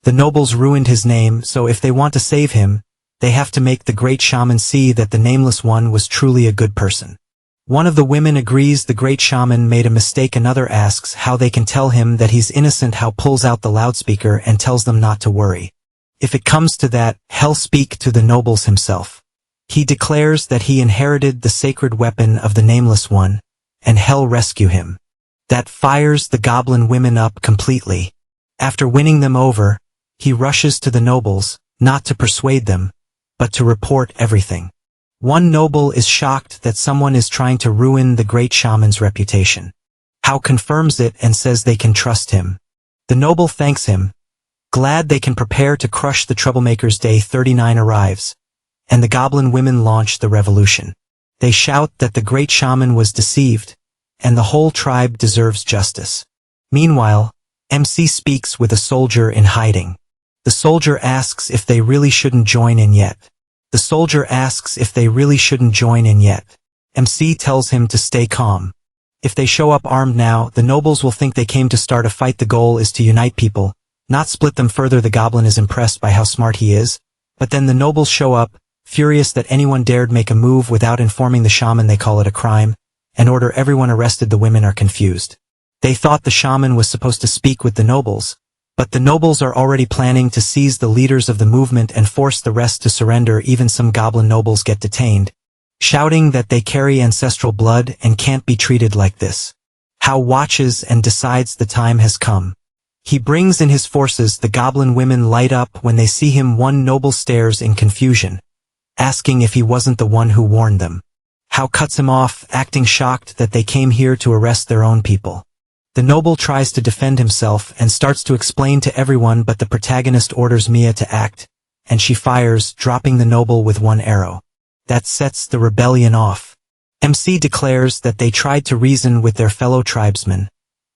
Speaker 1: The nobles ruined his name, so if they want to save him, they have to make the great shaman see that the Nameless One was truly a good person. One of the women agrees the great shaman made a mistake. Another asks how they can tell him that he's innocent. Hao pulls out the loudspeaker and tells them not to worry. If it comes to that, he'll speak to the nobles himself. He declares that he inherited the sacred weapon of the Nameless One, and he'll rescue him. That fires the goblin women up completely. After winning them over, he rushes to the nobles, not to persuade them, but to report everything. One noble is shocked that someone is trying to ruin the great shaman's reputation. Hao confirms it and says they can trust him. The noble thanks him, glad they can prepare to crush the troublemakers. Day 39 arrives, and the goblin women launch the revolution. They shout that the great shaman was deceived, and the whole tribe deserves justice. Meanwhile, MC speaks with a soldier in hiding. The soldier asks if they really shouldn't join in yet. MC tells him to stay calm. If they show up armed now, the nobles will think they came to start a fight. The goal is to unite people, not split them further. The goblin is impressed by how smart he is, but then the nobles show up, furious that anyone dared make a move without informing the shaman. They call it a crime, and order everyone arrested. The women are confused. They thought the shaman was supposed to speak with the nobles, but the nobles are already planning to seize the leaders of the movement and force the rest to surrender. Even some goblin nobles get detained, shouting that they carry ancestral blood and can't be treated like this. Hao watches and decides the time has come. He brings in his forces. The goblin women light up when they see him. One noble stares in confusion, asking if he wasn't the one who warned them. Hao cuts him off, acting shocked that they came here to arrest their own people. The noble tries to defend himself and starts to explain to everyone, but the protagonist orders Mia to act, and she fires, dropping the noble with one arrow. That sets the rebellion off. MC declares that they tried to reason with their fellow tribesmen,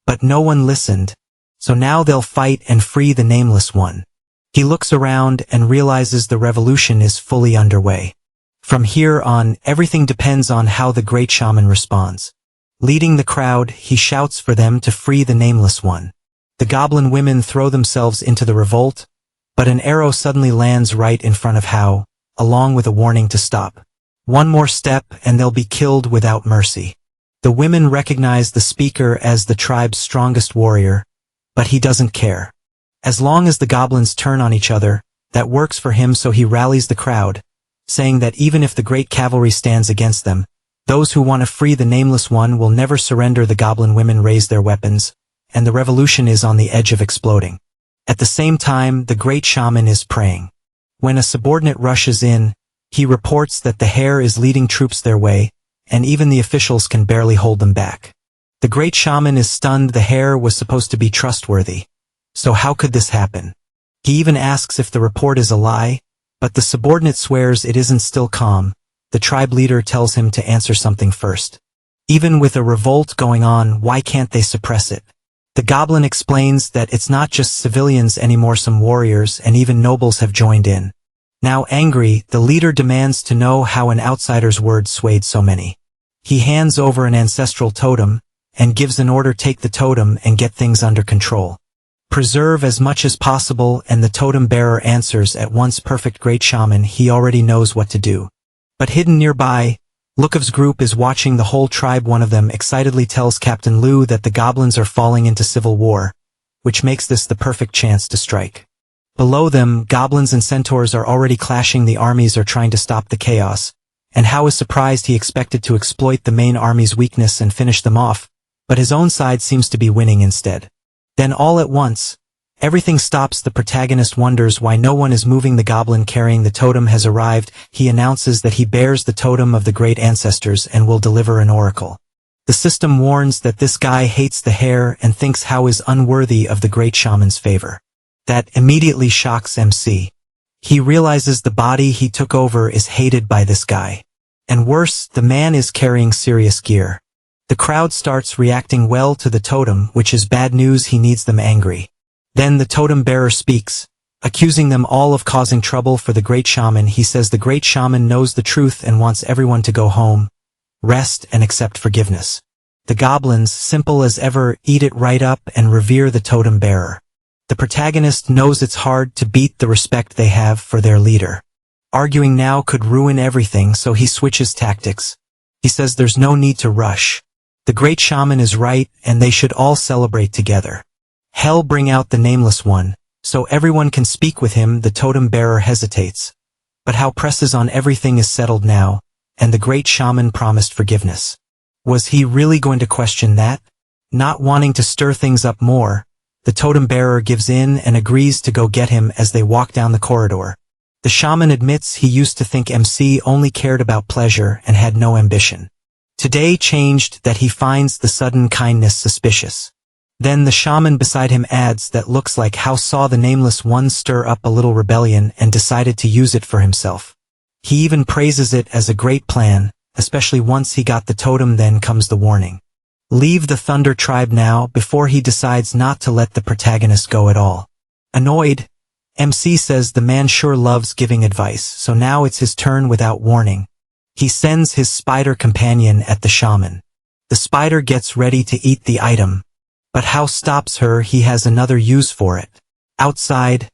Speaker 1: but no one listened, so now they'll fight and free the Nameless One. He looks around and realizes the revolution is fully underway. From here on, everything depends on how the great shaman responds. Leading the crowd, he shouts for them to free the Nameless One. The goblin women throw themselves into the revolt, but an arrow suddenly lands right in front of Hao, along with a warning to stop. One more step and they'll be killed without mercy. The women recognize the speaker as the tribe's strongest warrior, but he doesn't care. As long as the goblins turn on each other, that works for him, so he rallies the crowd, saying that even if the great cavalry stands against them, those who want to free the Nameless One will never surrender. The goblin women raise their weapons, and the revolution is on the edge of exploding. At the same time, the great shaman is praying. When a subordinate rushes in, he reports that the hare is leading troops their way, and even the officials can barely hold them back. The great shaman is stunned. The hare was supposed to be trustworthy, so how could this happen? He even asks if the report is a lie, but the subordinate swears it isn't. Still calm, the tribe leader tells him to answer something first. Even with a revolt going on, why can't they suppress it? The goblin explains that it's not just civilians anymore, some warriors and even nobles have joined in. Now angry, the leader demands to know how an outsider's words swayed so many. He hands over an ancestral totem, and gives an order: take the totem and get things under control. Preserve as much as possible, and the totem bearer answers at once. Perfect great shaman, he already knows what to do. But hidden nearby, Lukov's group is watching the whole tribe. One of them excitedly tells Captain Lu that the goblins are falling into civil war, which makes this the perfect chance to strike. Below them, goblins and centaurs are already clashing. The armies are trying to stop the chaos, and Hao is surprised. He expected to exploit the main army's weakness and finish them off, but his own side seems to be winning instead. Then all at once, everything stops. The protagonist wonders why no one is moving. The goblin carrying the totem has arrived. He announces that he bears the totem of the great ancestors and will deliver an oracle. The system warns that this guy hates the hare and thinks Hao is unworthy of the great shaman's favor. That immediately shocks MC. He realizes the body he took over is hated by this guy. And worse, the man is carrying serious gear. The crowd starts reacting well to the totem, which is bad news. He needs them angry. Then the totem bearer speaks, accusing them all of causing trouble for the great shaman. He says the great shaman knows the truth and wants everyone to go home, rest and accept forgiveness. The goblins, simple as ever, eat it right up and revere the totem bearer. The protagonist knows it's hard to beat the respect they have for their leader. Arguing now could ruin everything, so he switches tactics. He says there's no need to rush. The great shaman is right, and they should all celebrate together. Hell, bring out the Nameless One, so everyone can speak with him. The totem bearer hesitates, but Hao presses on. Everything is settled now, and the great shaman promised forgiveness. Was he really going to question that? Not wanting to stir things up more, the totem bearer gives in and agrees to go get him. As they walk down the corridor, the shaman admits he used to think MC only cared about pleasure and had no ambition. Today changed, that he finds the sudden kindness suspicious. Then the shaman beside him adds that looks like Hao saw the Nameless One stir up a little rebellion and decided to use it for himself. He even praises it as a great plan, especially once he got the totem. Then comes the warning. Leave the Thunder Tribe now, before he decides not to let the protagonist go at all. Annoyed, MC says the man sure loves giving advice, so now it's his turn. Without warning, he sends his spider companion at the shaman. The spider gets ready to eat the item, but Hao stops her. He has another use for it. Outside,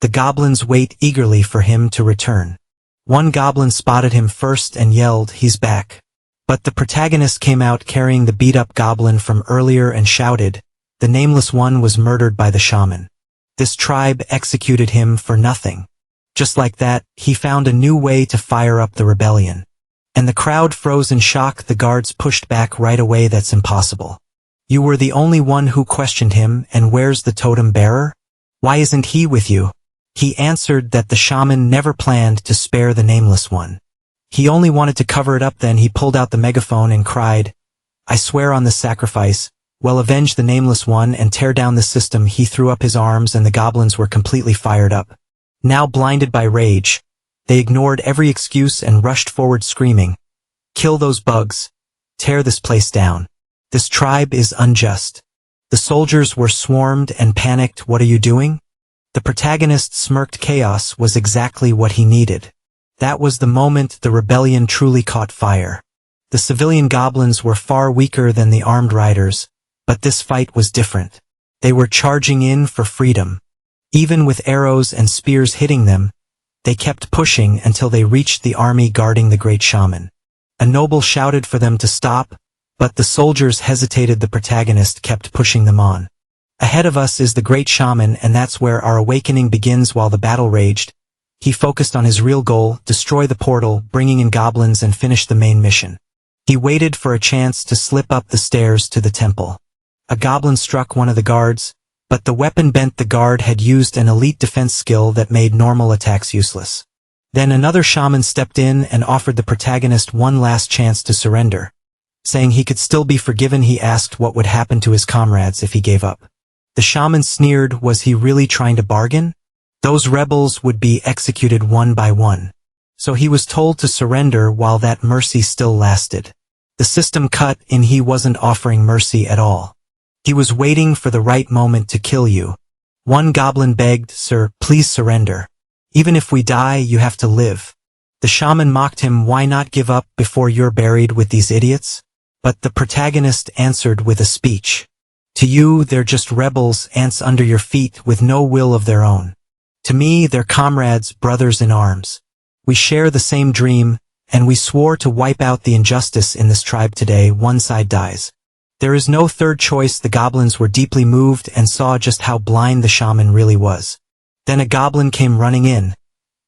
Speaker 1: the goblins wait eagerly for him to return. One goblin spotted him first and yelled, "He's back." But the protagonist came out carrying the beat-up goblin from earlier and shouted, "The Nameless One was murdered by the shaman. This tribe executed him for nothing." Just like that, he found a new way to fire up the rebellion. And the crowd froze in shock. The guards pushed back right away. "That's impossible. You were the only one who questioned him, and where's the totem bearer? Why isn't he with you?" He answered that the shaman never planned to spare the Nameless One. He only wanted to cover it up. Then he pulled out the megaphone and cried, "I swear on this sacrifice, will avenge the Nameless One and tear down the system." He threw up his arms and the goblins were completely fired up. Now blinded by rage, they ignored every excuse and rushed forward screaming, "Kill those bugs, tear this place down. This tribe is unjust. The soldiers were swarmed and panicked. What are you doing? The protagonist smirked. Chaos was exactly what he needed. That was the moment the rebellion truly caught fire. The civilian goblins were far weaker than the armed riders, but this fight was different. They were charging in for freedom. Even with arrows and spears hitting them, they kept pushing until they reached the army guarding the great shaman. A noble shouted for them to stop, but the soldiers hesitated. The protagonist kept pushing them on. Ahead of us is the great shaman, and that's where our awakening begins. While the battle raged, he focused on his real goal: destroy the portal, bringing in goblins and finish the main mission. He waited for a chance to slip up the stairs to the temple. A goblin struck one of the guards, but the weapon bent. The guard had used an elite defense skill that made normal attacks useless. Then another shaman stepped in and offered the protagonist one last chance to surrender. Saying he could still be forgiven, he asked what would happen to his comrades if he gave up. The shaman sneered. Was he really trying to bargain? Those rebels would be executed one by one. So he was told to surrender while that mercy still lasted. The system cut in. He wasn't offering mercy at all. He was waiting for the right moment to kill you. One goblin begged, "Sir, please surrender. Even if we die, you have to live." The shaman mocked him. Why not give up before you're buried with these idiots? But the protagonist answered with a speech. To you, they're just rebels, ants under your feet with no will of their own. To me, they're comrades, brothers in arms. We share the same dream, and we swore to wipe out the injustice in this tribe today. One side dies. There is no third choice. The goblins were deeply moved and saw just how blind the shaman really was. Then a goblin came running in,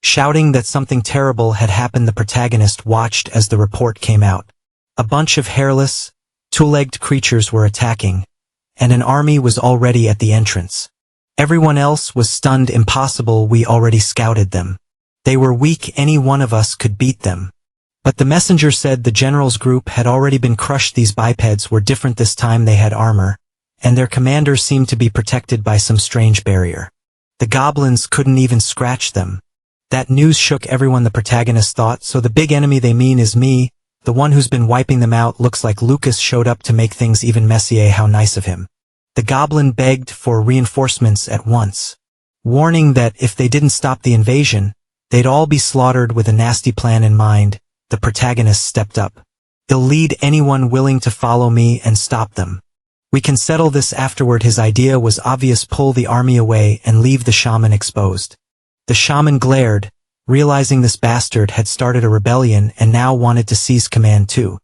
Speaker 1: shouting that something terrible had happened. The protagonist watched as the report came out. A bunch of hairless, two-legged creatures were attacking, and an army was already at the entrance. Everyone else was stunned. Impossible, we already scouted them. They were weak, any one of us could beat them. But the messenger said the general's group had already been crushed. These bipeds were different this time. They had armor, and their commander seemed to be protected by some strange barrier. The goblins couldn't even scratch them. That news shook everyone. The protagonist thought, so the big enemy they mean is me, the one who's been wiping them out. Looks like Lucas showed up to make things even messier. How nice of him. The goblin begged for reinforcements at once, warning that if they didn't stop the invasion, they'd all be slaughtered. With a nasty plan in mind, the protagonist stepped up. I'll lead anyone willing to follow me and stop them. We can settle this afterward. His idea was obvious: pull the army away and leave the shaman exposed. The shaman glared, realizing this bastard had started a rebellion and now wanted to seize command too.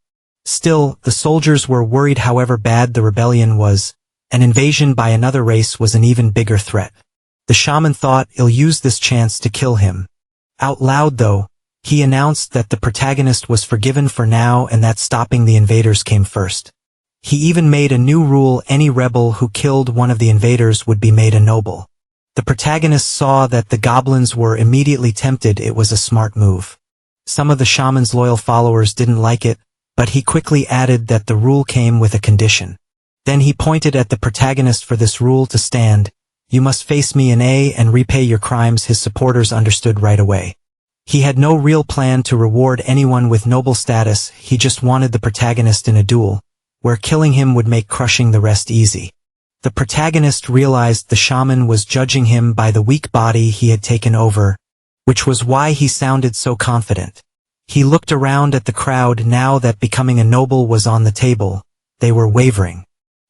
Speaker 1: Still, the soldiers were worried. However bad the rebellion was, an invasion by another race was an even bigger threat. The shaman thought, I'll use this chance to kill him. Out loud though, he announced that the protagonist was forgiven for now and that stopping the invaders came first. He even made a new rule: any rebel who killed one of the invaders would be made a noble. The protagonist saw that the goblins were immediately tempted. It was a smart move. Some of the shaman's loyal followers didn't like it, but he quickly added that the rule came with a condition. Then he pointed at the protagonist. For this rule to stand, you must face me in A and repay your crimes. His supporters understood right away. He had no real plan to reward anyone with noble status. He just wanted the protagonist in a duel, where killing him would make crushing the rest easy. The protagonist realized the shaman was judging him by the weak body he had taken over, which was why he sounded so confident. He looked around at the crowd. Now that becoming a noble was on the table, they were wavering.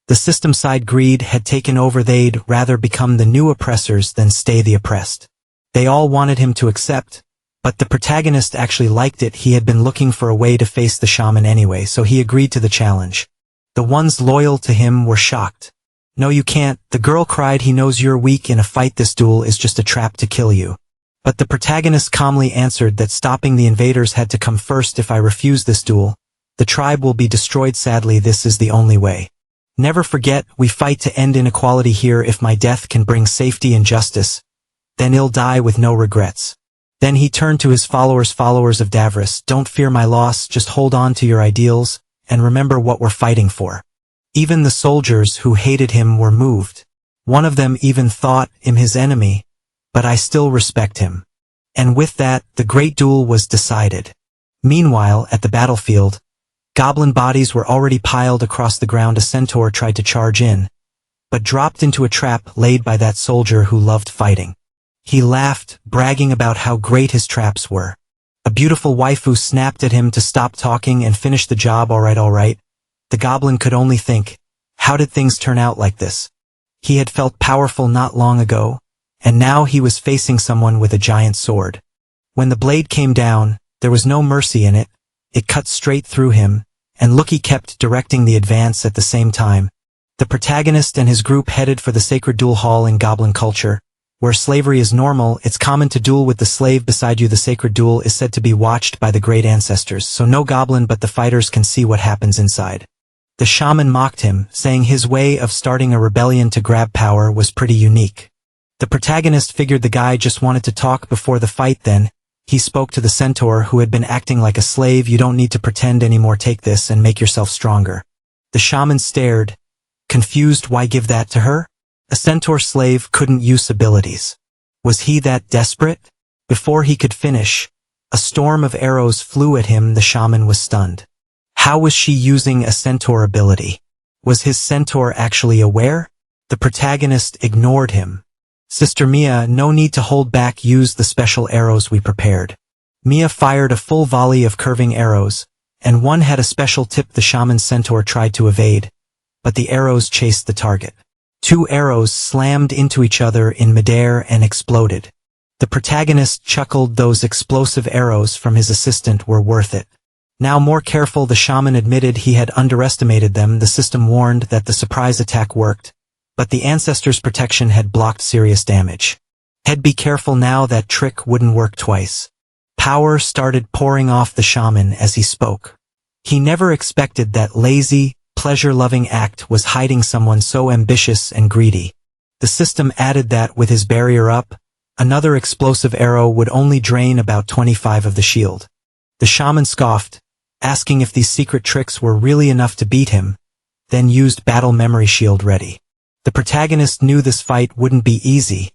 Speaker 1: The system-side greed had taken over. They'd rather become the new oppressors than stay the oppressed. They all wanted him to accept, but the protagonist actually liked it. He had been looking for a way to face the shaman anyway, so he agreed to the challenge. The ones loyal to him were shocked. No, you can't, the girl cried. He knows you're weak in a fight. This duel is just a trap to kill you. But the protagonist calmly answered that stopping the invaders had to come first. If I refuse this duel, the tribe will be destroyed. Sadly, this is the only way. Never forget, we fight to end inequality here. If my death can bring safety and justice, then I'll die with no regrets. Then he turned to his followers of Davros. Don't fear my loss, just hold on to your ideals, and remember what we're fighting for. Even the soldiers who hated him were moved. One of them even thought him his enemy, but I still respect him. And with that, the great duel was decided. Meanwhile, at the battlefield, Goblin bodies were already piled across the ground. A centaur tried to charge in, but dropped into a trap laid by that soldier who loved fighting. He laughed, bragging about how great his traps were. A beautiful waifu snapped at him to stop talking and finish the job. All right. The goblin could only think, how did things turn out like this? He had felt powerful not long ago, and now he was facing someone with a giant sword. When the blade came down, there was no mercy in it. It cut straight through him, and Lucky kept directing the advance at the same time. The protagonist and his group headed for the sacred duel hall. In goblin culture, where slavery is normal, it's common to duel with the slave beside you. The sacred duel is said to be watched by the great ancestors, so no goblin but the fighters can see what happens inside. The shaman mocked him, saying his way of starting a rebellion to grab power was pretty unique. The protagonist figured the guy just wanted to talk before the fight. Then he spoke to the centaur, who had been acting like a slave. You don't need to pretend anymore. Take this and make yourself stronger. The shaman stared, confused. Why give that to her? A centaur slave couldn't use abilities. Was he that desperate? Before he could finish, a storm of arrows flew at him. The shaman was stunned. How was she using a centaur ability? Was his centaur actually aware? The protagonist ignored him. Sister Mia, no need to hold back. Use the special arrows we prepared. Mia fired a full volley of curving arrows, and one had a special tip. The shaman's centaur tried to evade, but the arrows chased the target. 2 arrows slammed into each other in midair and exploded. The protagonist chuckled. Those explosive arrows from his assistant were worth it. Now more careful, the shaman admitted he had underestimated them. The system warned that the surprise attack worked, but the ancestors' protection had blocked serious damage. Head, be careful now, that trick wouldn't work twice. Power started pouring off the shaman as he spoke. He never expected that lazy, pleasure-loving act was hiding someone so ambitious and greedy. The system added that with his barrier up, another explosive arrow would only drain about 25 of the shield. The shaman scoffed, asking if these secret tricks were really enough to beat him, then used battle memory shield ready. The protagonist knew this fight wouldn't be easy,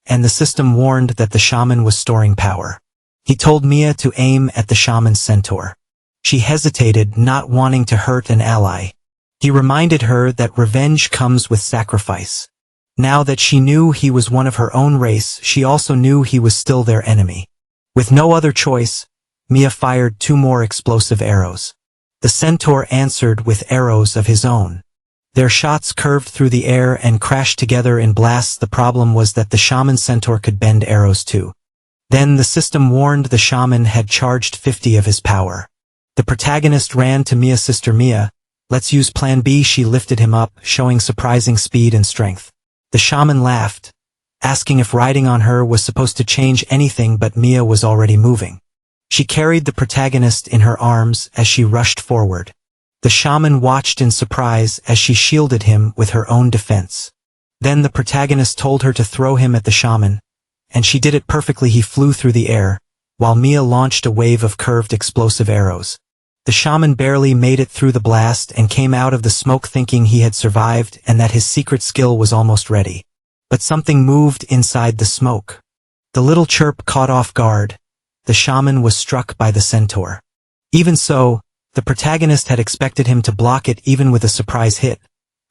Speaker 1: and the system warned that the shaman was storing power. He told Mia to aim at the shaman's centaur. She hesitated, not wanting to hurt an ally. He reminded her that revenge comes with sacrifice. Now that she knew he was one of her own race, she also knew he was still their enemy. With no other choice, Mia fired 2 more explosive arrows. The centaur answered with arrows of his own. Their shots curved through the air and crashed together in blasts. The problem was that the shaman centaur could bend arrows too. Then the system warned the shaman had charged 50 of his power. The protagonist ran to Mia. Sister Mia, let's use plan B. She lifted him up, showing surprising speed and strength. The shaman laughed, asking if riding on her was supposed to change anything, but Mia was already moving. She carried the protagonist in her arms as she rushed forward. The shaman watched in surprise as she shielded him with her own defense. Then the protagonist told her to throw him at the shaman, and she did it perfectly. He flew through the air, while Mia launched a wave of curved explosive arrows. The shaman barely made it through the blast and came out of the smoke thinking he had survived and that his secret skill was almost ready. But something moved inside the smoke. The little chirp caught off guard. The shaman was struck by the centaur. Even so, the protagonist had expected him to block it even with a surprise hit.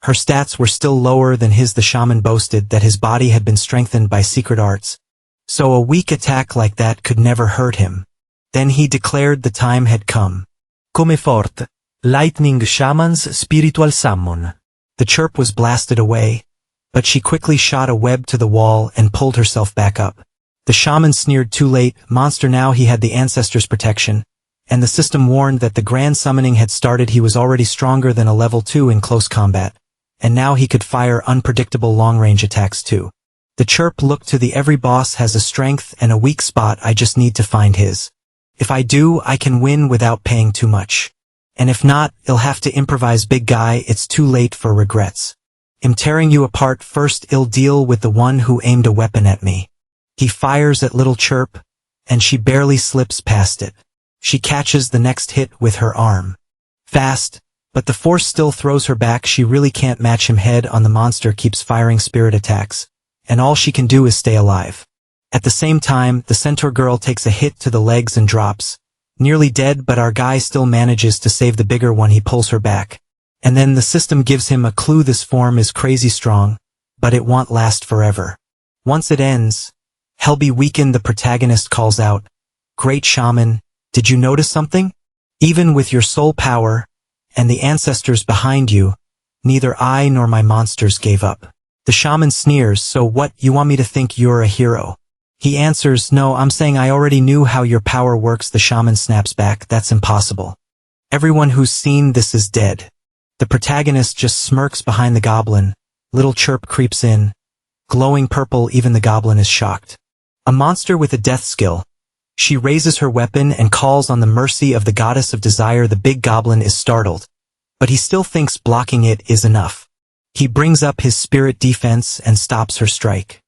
Speaker 1: Her stats were still lower than his. The shaman boasted that his body had been strengthened by secret arts, so a weak attack like that could never hurt him. Then he declared the time had come. Come forte, lightning shaman's spiritual summon. The chirp was blasted away, but she quickly shot a web to the wall and pulled herself back up. The shaman sneered, too late, monster. Now he had the ancestors' protection, and the system warned that the grand summoning had started. He was already stronger than a level 2 in close combat, and now he could fire unpredictable long-range attacks too. The chirp looked to the every boss has a strength and a weak spot. I just need to find his. If I do, I can win without paying too much. And if not, I'll have to improvise. Big guy, it's too late for regrets. I'm tearing you apart first. I'll deal with the one who aimed a weapon at me. He fires at little chirp, and she barely slips past it. She catches the next hit with her arm. Fast, but the force still throws her back. She really can't match him head on. The monster keeps firing spirit attacks, and all she can do is stay alive. At the same time, the centaur girl takes a hit to the legs and drops, Nearly dead, but our guy still manages to save the bigger one. He pulls her back. And then the system gives him a clue. This form is crazy strong, but it won't last forever. Once it ends, hell be weakened. The protagonist calls out, "Great shaman, did you notice something? Even with your soul power, and the ancestors behind you, neither I nor my monsters gave up." The shaman sneers, "So what, you want me to think you're a hero?" He answers, "No, I'm saying I already knew how your power works." The shaman snaps back, "That's impossible. Everyone who's seen this is dead." The protagonist just smirks behind the goblin. Little chirp creeps in. Glowing purple, even the goblin is shocked. A monster with a death skill. She raises her weapon and calls on the mercy of the goddess of desire. The big goblin is startled, but he still thinks blocking it is enough. He brings up his spirit defense and stops her strike.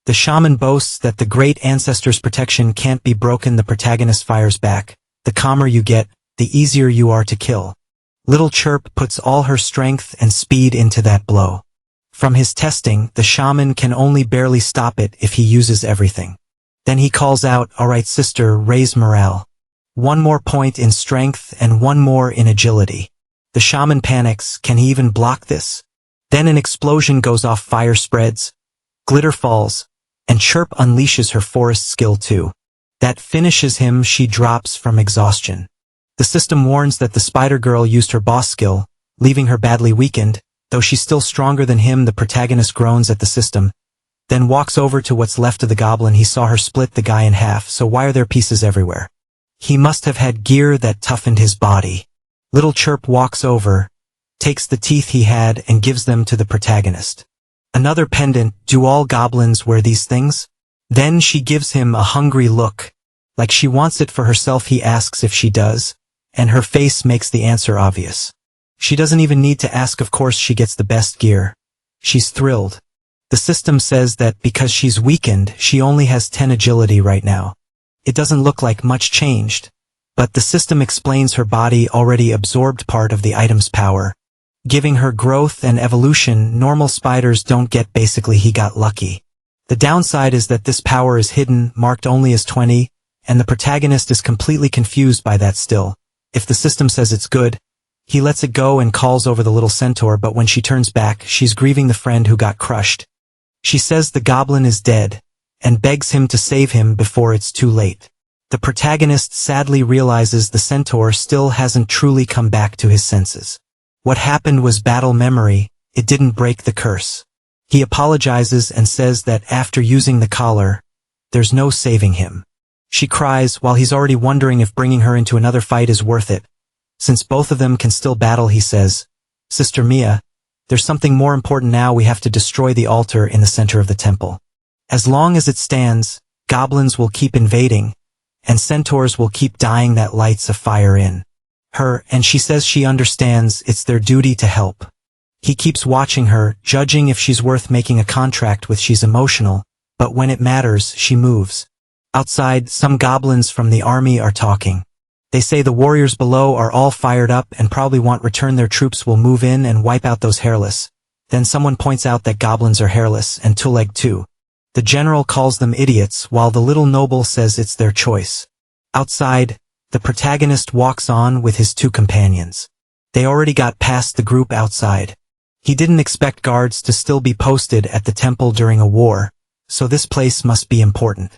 Speaker 1: The shaman boasts that the great ancestors' protection can't be broken. The protagonist fires back. "The calmer you get, the easier you are to kill." Little Chirp puts all her strength and speed into that blow. From his testing, the shaman can only barely stop it if he uses everything. Then he calls out, "All right, sister, raise morale. One more point in strength and one more in agility." The shaman panics. Can he even block this? Then an explosion goes off, fire spreads, glitter falls, and Chirp unleashes her forest skill too. That finishes him. She drops from exhaustion. The system warns that the spider girl used her boss skill, leaving her badly weakened. Though she's still stronger than him, the protagonist groans at the system, then walks over to what's left of the goblin. He saw her split the guy in half, so why are there pieces everywhere? He must have had gear that toughened his body. Little Chirp walks over, takes the teeth he had and gives them to the protagonist. Another pendant. Do all goblins wear these things? Then she gives him a hungry look, like she wants it for herself. He asks if she does, and her face makes the answer obvious. She doesn't even need to ask. Of course she gets the best gear. She's thrilled. The system says that because she's weakened, she only has 10 agility right now. It doesn't look like much changed, but the system explains her body already absorbed part of the item's power, giving her growth and evolution normal spiders don't get. Basically, he got lucky. The downside is that this power is hidden, marked only as 20, and the protagonist is completely confused by that still. If the system says it's good, he lets it go and calls over the little centaur, but when she turns back, she's grieving the friend who got crushed. She says the goblin is dead, and begs him to save him before it's too late. The protagonist sadly realizes the centaur still hasn't truly come back to his senses. What happened was battle memory, it didn't break the curse. He apologizes and says that after using the collar, there's no saving him. She cries while he's already wondering if bringing her into another fight is worth it. Since both of them can still battle, he says, "Sister Mia, there's something more important now. We have to destroy the altar in the center of the temple. As long as it stands, goblins will keep invading, and centaurs will keep dying. That lights a fire in her, and she says she understands it's their duty to help." He keeps watching her, judging if she's worth making a contract with. She's emotional, but when it matters, she moves. Outside, some goblins from the army are talking. They say the warriors below are all fired up and probably want return. Their troops will move in and wipe out those hairless. Then someone points out that goblins are hairless and two-legged too. The general calls them idiots, while the little noble says it's their choice. Outside, the protagonist walks on with his two companions. They already got past the group outside. He didn't expect guards to still be posted at the temple during a war, so this place must be important.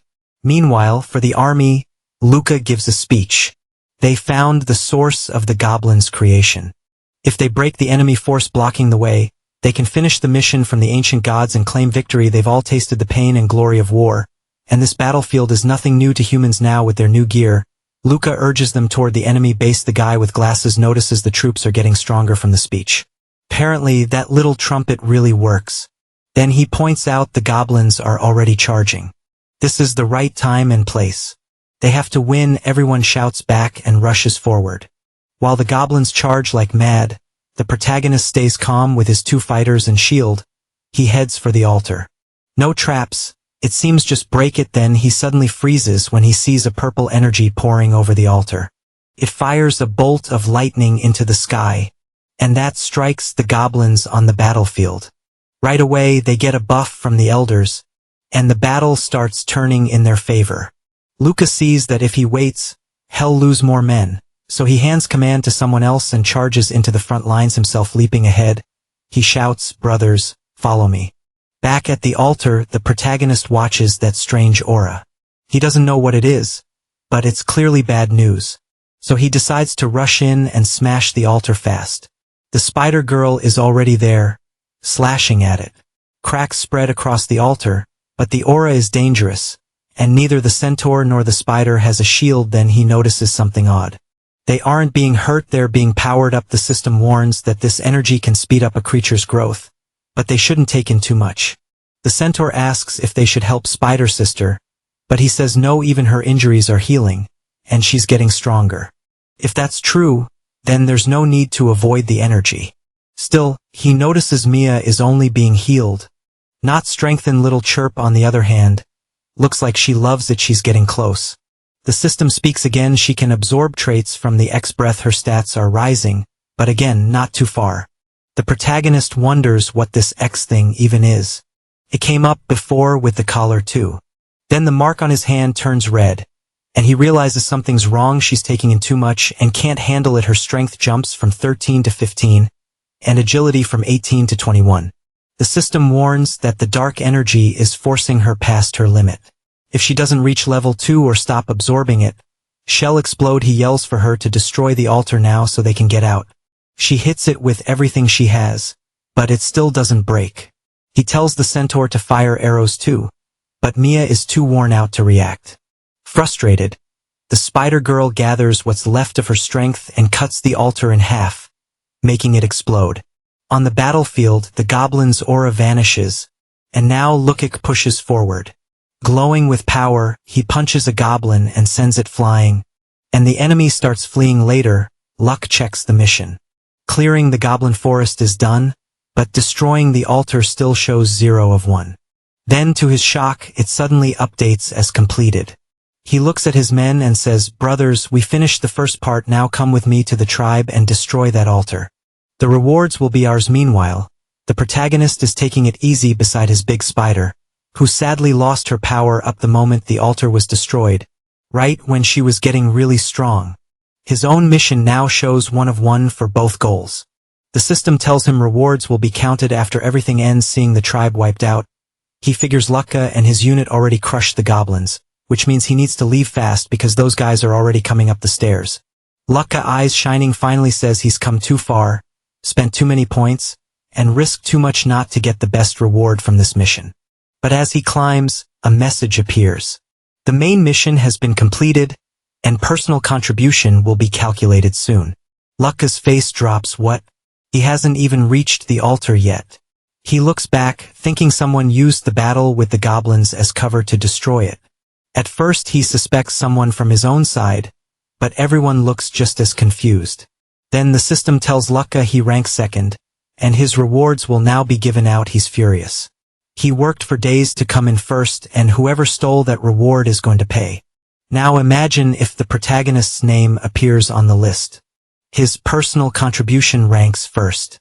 Speaker 1: Meanwhile, for the army, Luca gives a speech. They found the source of the goblins' creation. If they break the enemy force blocking the way, they can finish the mission from the ancient gods and claim victory. They've all tasted the pain and glory of war, and this battlefield is nothing new to humans now with their new gear. Luca urges them toward the enemy base. The guy with glasses notices the troops are getting stronger from the speech. Apparently, that little trumpet really works. Then he points out the goblins are already charging. This is the right time and place. They have to win. Everyone shouts back and rushes forward. While the goblins charge like mad, the protagonist stays calm with his two fighters and shield. He heads for the altar. No traps. It seems just break it. Then he suddenly freezes when he sees a purple energy pouring over the altar. It fires a bolt of lightning into the sky, and that strikes the goblins on the battlefield. Right away they get a buff from the elders, and the battle starts turning in their favor. Luca sees that if he waits, Hell lose more men. So he hands command to someone else and charges into the front lines himself, leaping ahead. He shouts, "Brothers, follow me." Back at the altar, the protagonist watches that strange aura. He doesn't know what it is, but it's clearly bad news. So he decides to rush in and smash the altar fast. The spider girl is already there, slashing at it. Cracks spread across the altar, but the aura is dangerous, and neither the centaur nor the spider has a shield. Then he notices something odd. They aren't being hurt, they're being powered up. The system warns that this energy can speed up a creature's growth, but they shouldn't take in too much. The centaur asks if they should help Spider Sister, but he says no, even her injuries are healing, and she's getting stronger. If that's true, then there's no need to avoid the energy. Still, he notices Mia is only being healed, not strengthened. Little Chirp, on the other hand, looks like she loves it. She's getting close. The system speaks again. She can absorb traits from the X breath. Her stats are rising, but again, not too far. The protagonist wonders what this X thing even is. It came up before with the collar too. Then the mark on his hand turns red, and he realizes something's wrong. She's taking in too much and can't handle it. Her strength jumps from 13 to 15, and agility from 18 to 21. The system warns that the dark energy is forcing her past her limit. If she doesn't reach level 2 or stop absorbing it, she'll explode. He yells for her to destroy the altar now so they can get out. She hits it with everything she has, but it still doesn't break. He tells the centaur to fire arrows too, but Mia is too worn out to react. Frustrated, the spider girl gathers what's left of her strength and cuts the altar in half, making it explode. On the battlefield, the goblin's aura vanishes, and now Lukik pushes forward. Glowing with power, he punches a goblin and sends it flying, and the enemy starts fleeing. Later, Luck checks the mission. Clearing the goblin forest is done, but destroying the altar still shows 0 of 1. Then to his shock, it suddenly updates as completed. He looks at his men and says, "Brothers, we finished the first part, now come with me to the tribe and destroy that altar. The rewards will be ours." Meanwhile, the protagonist is taking it easy beside his big spider, who sadly lost her power up the moment the altar was destroyed, right when she was getting really strong. His own mission now shows 1 of 1 for both goals. The system tells him rewards will be counted after everything ends. Seeing the tribe wiped out, he figures Lucca and his unit already crushed the goblins, which means he needs to leave fast because those guys are already coming up the stairs. Lucca, eyes shining, finally says he's come too far, spent too many points, and risked too much not to get the best reward from this mission. But as he climbs, a message appears. The main mission has been completed, and personal contribution will be calculated soon. Lucca's face drops. What? He hasn't even reached the altar yet. He looks back, thinking someone used the battle with the goblins as cover to destroy it. At first he suspects someone from his own side, but everyone looks just as confused. Then the system tells Lucca he ranks 2nd, and his rewards will now be given out. He's furious. He worked for days to come in first, and whoever stole that reward is going to pay. Now imagine if the protagonist's name appears on the list. His personal contribution ranks 1st.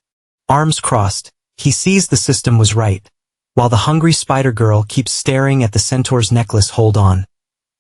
Speaker 1: Arms crossed, he sees the system was right, while the hungry spider girl keeps staring at the centaur's necklace. Hold on.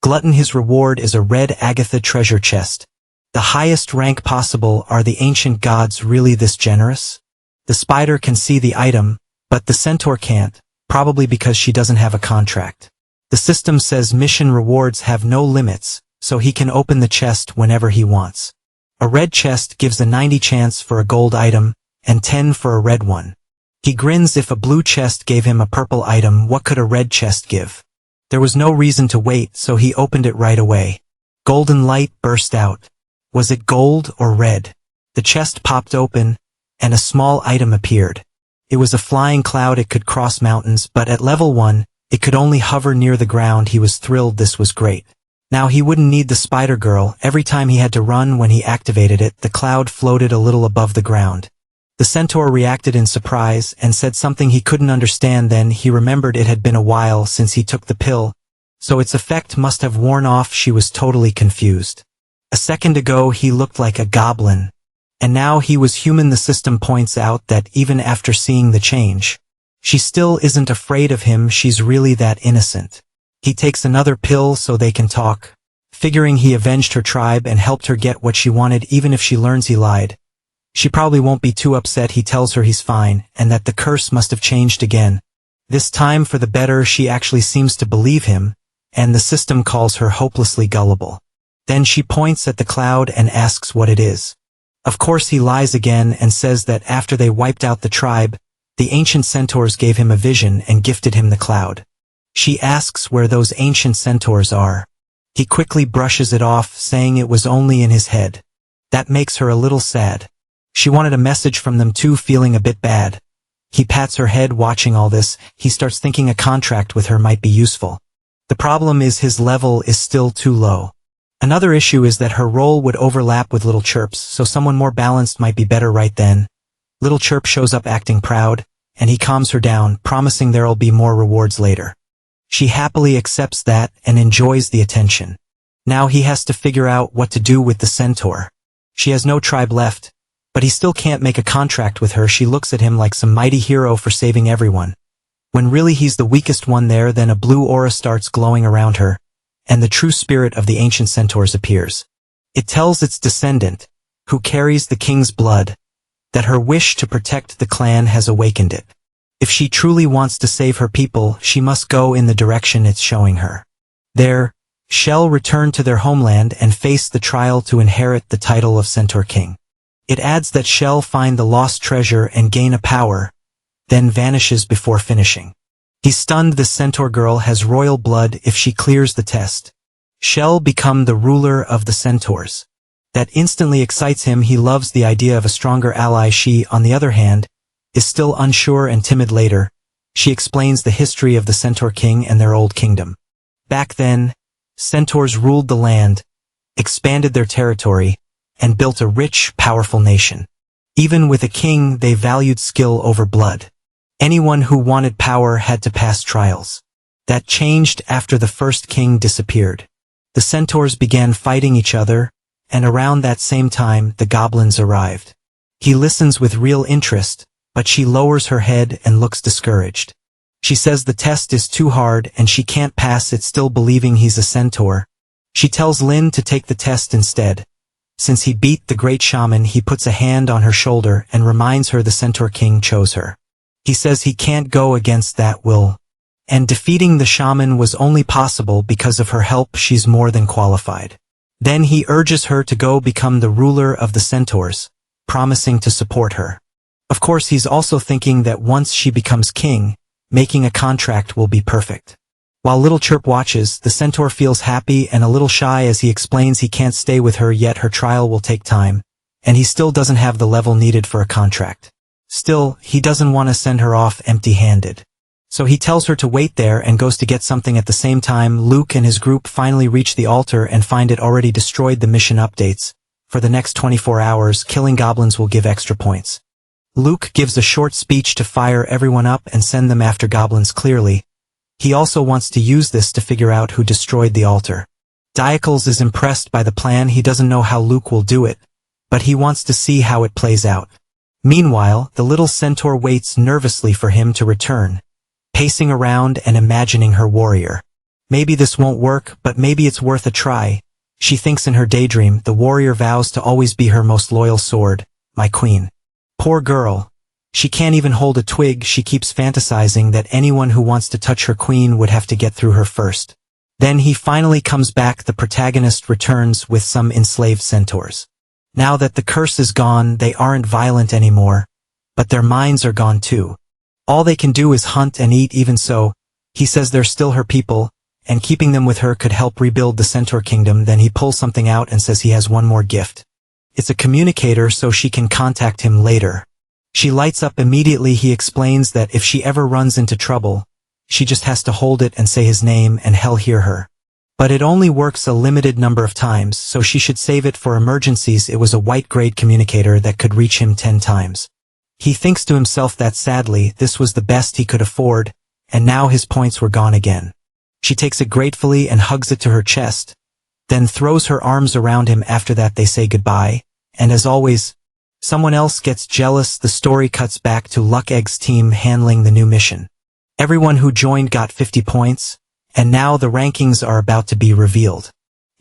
Speaker 1: Glutton, his reward is a red Agatha treasure chest. The highest rank possible. Are the ancient gods really this generous? The spider can see the item, but the centaur can't, probably because she doesn't have a contract. The system says mission rewards have no limits, so he can open the chest whenever he wants. A red chest gives a 90 chance for a gold item, and 10 for a red one. He grins. If a blue chest gave him a purple item, what could a red chest give? There was no reason to wait, so he opened it right away. Golden light burst out. Was it gold or red? The chest popped open, and a small item appeared. It was a flying cloud. It could cross mountains, but at level 1, it could only hover near the ground. He was thrilled. This was great. Now he wouldn't need the spider girl. Every time he had to run when he activated it, the cloud floated a little above the ground. The centaur reacted in surprise and said something he couldn't understand. Then he remembered it had been a while since he took the pill, so its effect must have worn off. She was totally confused. A second ago he looked like a goblin, and now he was human. The system points out that even after seeing the change, she still isn't afraid of him. She's really that innocent. He takes another pill so they can talk. figuring he avenged her tribe and helped her get what she wanted even if she learns he lied. She probably won't be too upset. He tells her he's fine, and that the curse must have changed again. This time for the better. She actually seems to believe him, and the system calls her hopelessly gullible. Then she points at the cloud and asks what it is. Of course he lies again and says that after they wiped out the tribe, the ancient centaurs gave him a vision and gifted him the cloud. She asks where those ancient centaurs are. He quickly brushes it off, saying it was only in his head. That makes her a little sad. She wanted a message from them too, feeling a bit bad. He pats her head. Watching all this, he starts thinking a contract with her might be useful. The problem is his level is still too low. Another issue is that her role would overlap with Little Chirp's, so someone more balanced might be better right then. Little Chirp shows up acting proud, and he calms her down, promising there'll be more rewards later. She happily accepts that and enjoys the attention. Now he has to figure out what to do with the centaur. She has no tribe left, but he still can't make a contract with her. She looks at him like some mighty hero for saving everyone, when really he's the weakest one there. Then a blue aura starts glowing around her, and the true spirit of the ancient centaurs appears. It tells its descendant, who carries the king's blood, that her wish to protect the clan has awakened it. If she truly wants to save her people, she must go in the direction it's showing her. There, Shell return to their homeland and face the trial to inherit the title of Centaur King. It adds that Shell find the lost treasure and gain a power, then vanishes before finishing. He's stunned. The centaur girl has royal blood. If she clears the test, Shell become the ruler of the centaurs. That instantly excites him. He loves the idea of a stronger ally. She, on the other hand, is still unsure and timid. Later, she explains the history of the Centaur King and their old kingdom. Back then, centaurs ruled the land, expanded their territory, and built a rich, powerful nation. Even with a king, they valued skill over blood. Anyone who wanted power had to pass trials. That changed after the first king disappeared. The centaurs began fighting each other, and around that same time the goblins arrived. He listens with real interest, but she lowers her head and looks discouraged. She says the test is too hard and she can't pass it, still believing he's a centaur. She tells Lin to take the test instead. Since he beat the great shaman, he puts a hand on her shoulder and reminds her the Centaur King chose her. He says he can't go against that will, and defeating the shaman was only possible because of her help. She's more than qualified. Then he urges her to go become the ruler of the centaurs, promising to support her. Of course, he's also thinking that once she becomes king, making a contract will be perfect. While Little Chirp watches, the centaur feels happy and a little shy as he explains he can't stay with her yet. Her trial will take time, and he still doesn't have the level needed for a contract. Still, he doesn't want to send her off empty-handed. So he tells her to wait there and goes to get something. At the same time, Luke and his group finally reach the altar and find it already destroyed. The mission updates. For the next 24 hours, killing goblins will give extra points. Luke gives a short speech to fire everyone up and send them after goblins. Clearly, he also wants to use this to figure out who destroyed the altar. Diacles is impressed by the plan. He doesn't know how Luke will do it, but he wants to see how it plays out. Meanwhile, the little centaur waits nervously for him to return, pacing around and imagining her warrior. Maybe this won't work, but maybe it's worth a try. She thinks in her daydream. The warrior vows to always be her most loyal sword, my queen. Poor girl. She can't even hold a twig. She keeps fantasizing that anyone who wants to touch her queen would have to get through her first. Then he finally comes back. The protagonist returns with some enslaved centaurs. Now that the curse is gone, they aren't violent anymore, but their minds are gone too. All they can do is hunt and eat. Even so, he says they're still her people, and keeping them with her could help rebuild the Centaur Kingdom. Then he pulls something out and says he has one more gift. It's a communicator so she can contact him later. She lights up immediately. He explains that if she ever runs into trouble, she just has to hold it and say his name and he'll hear her. But it only works a limited number of times, so she should save it for emergencies. It was a white-grade communicator that could reach him 10 times. He thinks to himself that sadly, this was the best he could afford, and now his points were gone again. She takes it gratefully and hugs it to her chest, then throws her arms around him. After that they say goodbye, and as always, someone else gets jealous. The story cuts back to Luck Egg's team handling the new mission. Everyone who joined got 50 points, and now the rankings are about to be revealed.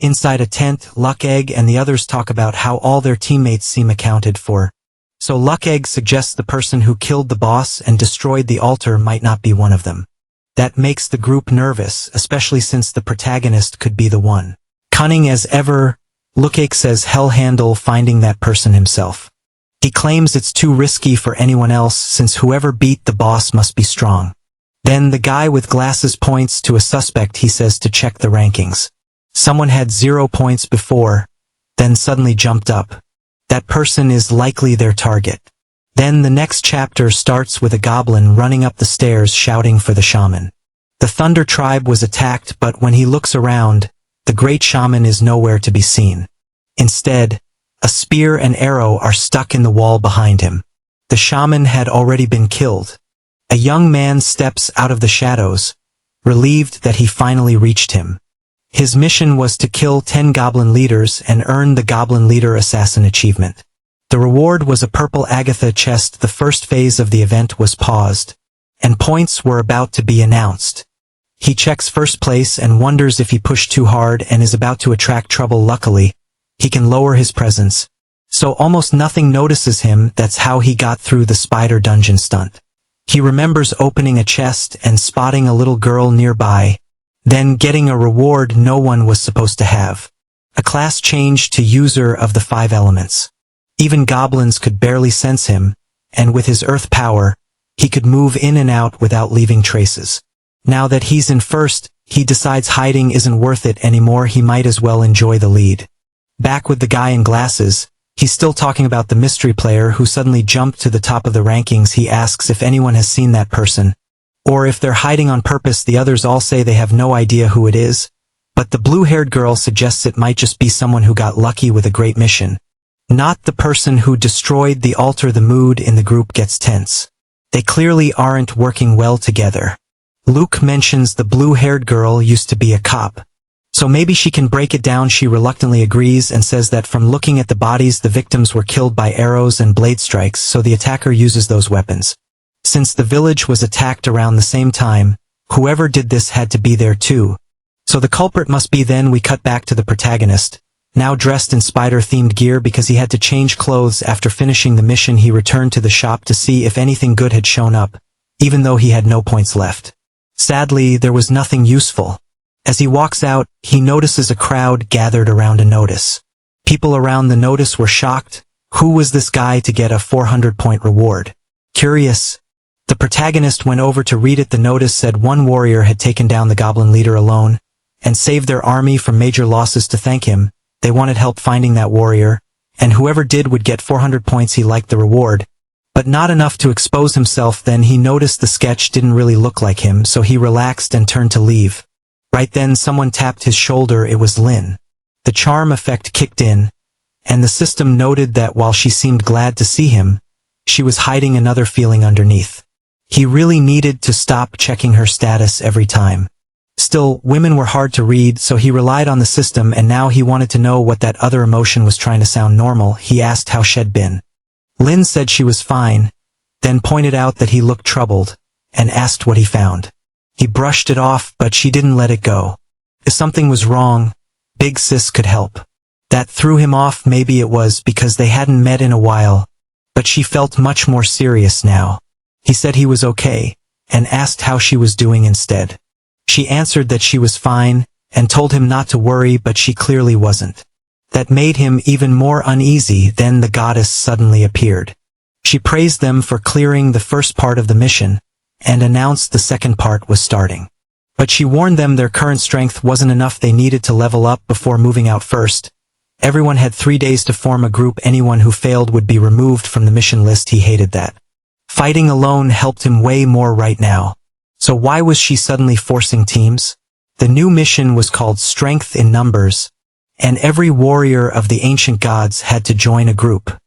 Speaker 1: Inside a tent, Luck Egg and the others talk about how all their teammates seem accounted for. So Luck Egg suggests the person who killed the boss and destroyed the altar might not be one of them. That makes the group nervous, especially since the protagonist could be the one. Cunning as ever, Luck Egg says hell handle finding that person himself. He claims it's too risky for anyone else since whoever beat the boss must be strong. Then the guy with glasses points to a suspect he says to check the rankings. Someone had 0 points before, then suddenly jumped up. That person is likely their target. Then the next chapter starts with a goblin running up the stairs shouting for the shaman. The Thunder Tribe was attacked, but when he looks around, the great shaman is nowhere to be seen. Instead, a spear and arrow are stuck in the wall behind him. The shaman had already been killed. A young man steps out of the shadows, relieved that he finally reached him. His mission was to kill 10 goblin leaders and earn the Goblin Leader Assassin achievement. The reward was a purple Agatha chest. The first phase of the event was paused, and points were about to be announced. He checks first place and wonders if he pushed too hard and is about to attract trouble. Luckily, he can lower his presence, so almost nothing notices him. That's how he got through the spider dungeon stunt. He remembers opening a chest and spotting a little girl nearby, then getting a reward no one was supposed to have. A class change to user of the 5 elements. Even goblins could barely sense him, and with his earth power, he could move in and out without leaving traces. Now that he's in first, he decides hiding isn't worth it anymore. He might as well enjoy the lead. Back with the guy in glasses, he's still talking about the mystery player who suddenly jumped to the top of the rankings. He asks if anyone has seen that person, or if they're hiding on purpose. The others all say they have no idea who it is, but the blue-haired girl suggests it might just be someone who got lucky with a great mission, not the person who destroyed the altar. The mood in the group gets tense. They clearly aren't working well together. Luke mentions the blue-haired girl used to be a cop, so maybe she can break it down. She reluctantly agrees and says that from looking at the bodies, the victims were killed by arrows and blade strikes, so the attacker uses those weapons. Since the village was attacked around the same time, whoever did this had to be there too. So the culprit must be. Then we cut back to the protagonist, now dressed in spider-themed gear because he had to change clothes after finishing the mission. He returned to the shop to see if anything good had shown up, even though he had no points left. Sadly, there was nothing useful. As he walks out, he notices a crowd gathered around a notice. People around the notice were shocked. Who was this guy to get a 400-point reward? Curious, the protagonist went over to read it. The notice said one warrior had taken down the goblin leader alone and saved their army from major losses. To thank him, they wanted help finding that warrior, and whoever did would get 400 points. He liked the reward, but not enough to expose himself. Then he noticed the sketch didn't really look like him, so he relaxed and turned to leave. Right then someone tapped his shoulder. It was Lynn. The charm effect kicked in, and the system noted that while she seemed glad to see him, she was hiding another feeling underneath. He really needed to stop checking her status every time. Still, women were hard to read, so he relied on the system, and now he wanted to know what that other emotion was. Trying to sound normal, he asked how she'd been. Lynn said she was fine, then pointed out that he looked troubled, and asked what he found. He brushed it off, but she didn't let it go. If something was wrong, Big Sis could help. That threw him off. Maybe it was because they hadn't met in a while, but she felt much more serious now. He said he was okay, and asked how she was doing instead. She answered that she was fine, and told him not to worry, but she clearly wasn't. That made him even more uneasy. Then the goddess suddenly appeared. She praised them for clearing the first part of the mission, and announced the second part was starting. But she warned them their current strength wasn't enough. They needed to level up before moving out first. Everyone had 3 days to form a group. Anyone who failed would be removed from the mission list. He hated that. Fighting alone helped him way more right now. So why was she suddenly forcing teams? The new mission was called Strength in Numbers, and every warrior of the ancient gods had to join a group.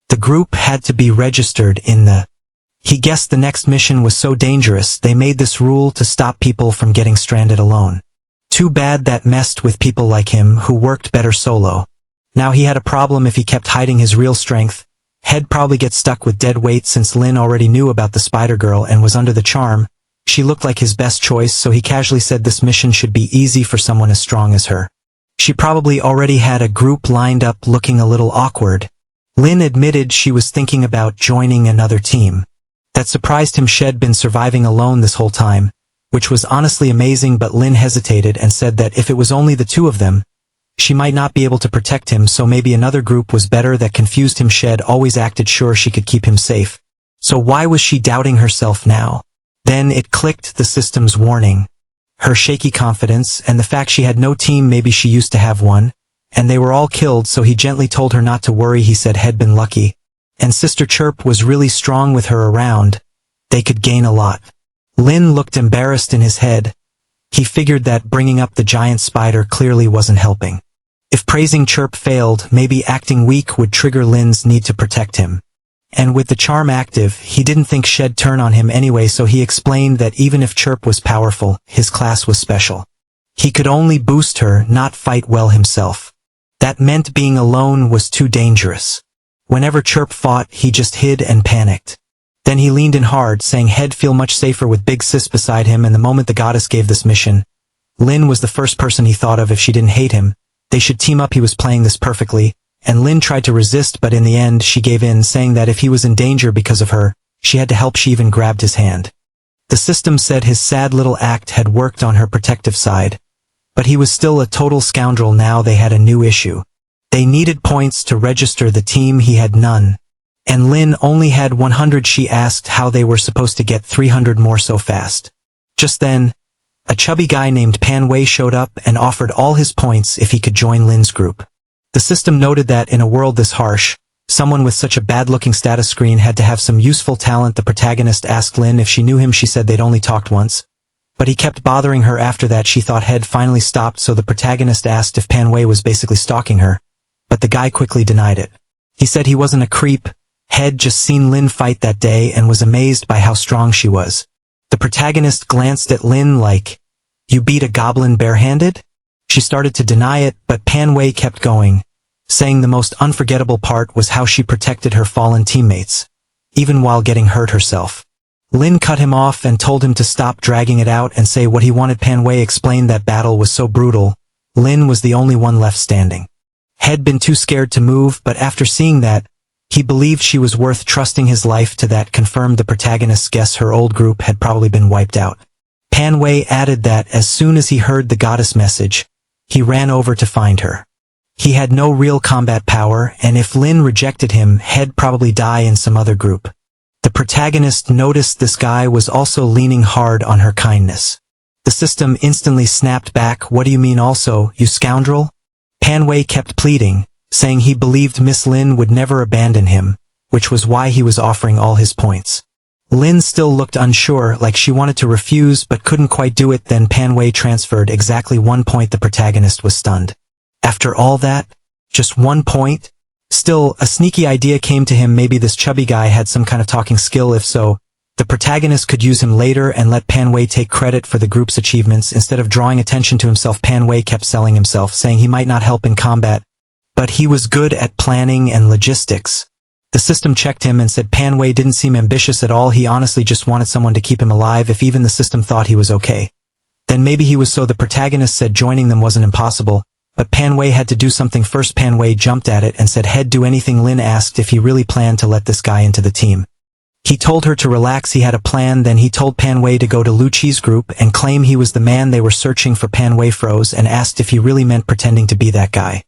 Speaker 1: The group had to be registered in the... He guessed the next mission was so dangerous they made this rule to stop people from getting stranded alone. Too bad that messed with people like him who worked better solo. Now he had a problem. If he kept hiding his real strength, he'd probably get stuck with dead weight. Since Lynn already knew about the spider girl and was under the charm, she looked like his best choice, so he casually said this mission should be easy for someone as strong as her. She probably already had a group lined up looking a little awkward. Lin admitted she was thinking about joining another team. That surprised him. She'd been surviving alone this whole time, which was honestly amazing, but Lin hesitated and said that if it was only the two of them, she might not be able to protect him, so maybe another group was better. That confused him. She'd always acted sure she could keep him safe. So why was she doubting herself now? Then it clicked, the system's warning. Her shaky confidence, and the fact she had no team. Maybe she used to have one, and they were all killed, so he gently told her not to worry. He said he'd been lucky, and Sister Chirp was really strong with her around. They could gain a lot. Lin looked embarrassed in his head. He figured that bringing up the giant spider clearly wasn't helping. If praising Chirp failed, maybe acting weak would trigger Lin's need to protect him. And with the charm active, he didn't think she'd turn on him anyway, so he explained that even if Chirp was powerful, his class was special. He could only boost her, not fight well himself. That meant being alone was too dangerous. Whenever Chirp fought, he just hid and panicked. Then he leaned in hard, saying he'd feel much safer with Big Sis beside him, and the moment the goddess gave this mission, Lin was the first person he thought of if she didn't hate him. They should team up. He was playing this perfectly, and Lin tried to resist, but in the end she gave in, saying that if he was in danger because of her, she had to help. She even grabbed his hand. The system said his sad little act had worked on her protective side, but he was still a total scoundrel. Now they had a new issue. They needed points to register the team. He had none, and Lin only had 100. She asked how they were supposed to get 300 more so fast. Just then, a chubby guy named Pan Wei showed up and offered all his points if he could join Lin's group. The system noted that in a world this harsh, someone with such a bad-looking status screen had to have some useful talent. The protagonist asked Lin if she knew him. She said they'd only talked once, but he kept bothering her. After that, she thought he'd finally stopped, so the protagonist asked if Pan Wei was basically stalking her, but the guy quickly denied it. He said he wasn't a creep, had just seen Lin fight that day and was amazed by how strong she was. The protagonist glanced at Lin like, "You beat a goblin barehanded?" She started to deny it, but Pan Wei kept going, saying the most unforgettable part was how she protected her fallen teammates, even while getting hurt herself. Lin cut him off and told him to stop dragging it out and say what he wanted. Pan Wei explained that battle was so brutal, Lin was the only one left standing. Had been too scared to move, but after seeing that, he believed she was worth trusting his life to. That confirmed the protagonist's guess. Her old group had probably been wiped out. Pan Wei added that as soon as he heard the goddess message, he ran over to find her. He had no real combat power, and if Lin rejected him, he'd probably die in some other group. The protagonist noticed this guy was also leaning hard on her kindness. The system instantly snapped back, "What do you mean also, you scoundrel?" Pan Wei kept pleading, saying he believed Miss Lin would never abandon him, which was why he was offering all his points. Lin still looked unsure, like she wanted to refuse but couldn't quite do it. Then Pan Wei transferred exactly 1 point. The protagonist was stunned. After all that? Just 1 point? Still, a sneaky idea came to him. Maybe this chubby guy had some kind of talking skill. If so, the protagonist could use him later and let Pan Wei take credit for the group's achievements. Instead of drawing attention to himself, Pan Wei kept selling himself, saying he might not help in combat, but he was good at planning and logistics. The system checked him and said Pan Wei didn't seem ambitious at all. He honestly just wanted someone to keep him alive. If even the system thought he was okay, then maybe he was. So the protagonist said joining them wasn't impossible, but Pan Wei had to do something first. Pan Wei jumped at it and said he'd do anything. Lin asked if he really planned to let this guy into the team. He told her to relax, he had a plan. Then he told Pan Wei to go to Lu Chi's group and claim he was the man they were searching for. Pan Wei froze and asked if he really meant pretending to be that guy.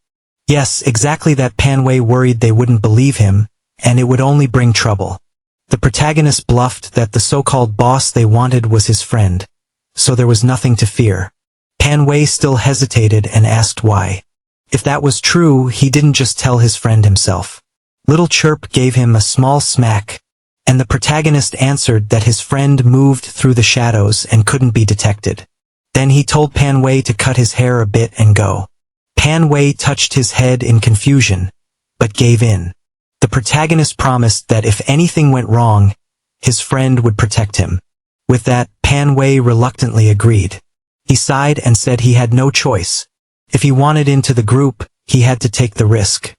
Speaker 1: Yes, exactly that. Pan Wei worried they wouldn't believe him, and it would only bring trouble. The protagonist bluffed that the so-called boss they wanted was his friend, so there was nothing to fear. Pan Wei still hesitated and asked why. If that was true, he didn't just tell his friend himself. Little Chirp gave him a small smack, and the protagonist answered that his friend moved through the shadows and couldn't be detected. Then he told Pan Wei to cut his hair a bit and go. Pan Wei touched his head in confusion, but gave in. The protagonist promised that if anything went wrong, his friend would protect him. With that, Pan Wei reluctantly agreed. He sighed and said he had no choice. If he wanted into the group, he had to take the risk.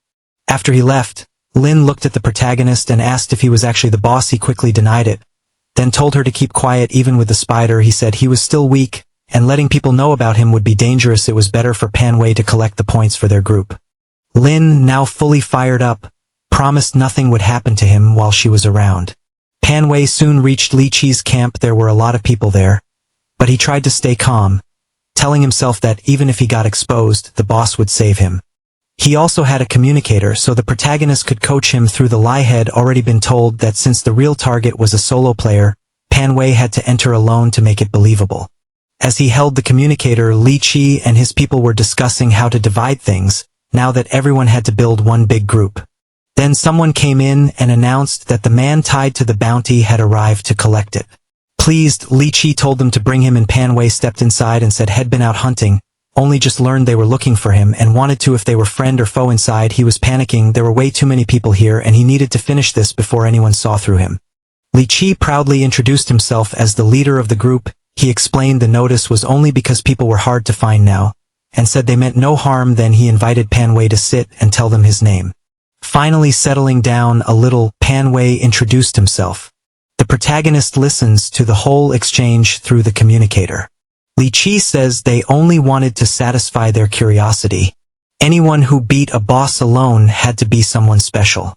Speaker 1: After he left, Lin looked at the protagonist and asked if he was actually the boss. He quickly denied it, then told her to keep quiet. Even with the spider, he said he was still weak, and letting people know about him would be dangerous. It was better for Pan Wei to collect the points for their group. Lin, now fully fired up, promised nothing would happen to him while she was around. Pan Wei soon reached Li Qi's camp. There were a lot of people there, but he tried to stay calm, telling himself that even if he got exposed, the boss would save him. He also had a communicator, so the protagonist could coach him through the lie. Had already been told that since the real target was a solo player, Pan Wei had to enter alone to make it believable. As he held the communicator, Li Qi and his people were discussing how to divide things, now that everyone had to build one big group. Then someone came in and announced that the man tied to the bounty had arrived to collect it. Pleased, Li Qi told them to bring him, and Pan Wei stepped inside and said had been out hunting, only just learned they were looking for him and wanted to if they were friend or foe. Inside he was panicking. There were way too many people here and he needed to finish this before anyone saw through him. Li Qi proudly introduced himself as the leader of the group. He explained the notice was only because people were hard to find now, and said they meant no harm. Then he invited Pan Wei to sit and tell them his name. Finally settling down a little, Pan Wei introduced himself. The protagonist listens to the whole exchange through the communicator. Li Qi says they only wanted to satisfy their curiosity. Anyone who beat a boss alone had to be someone special.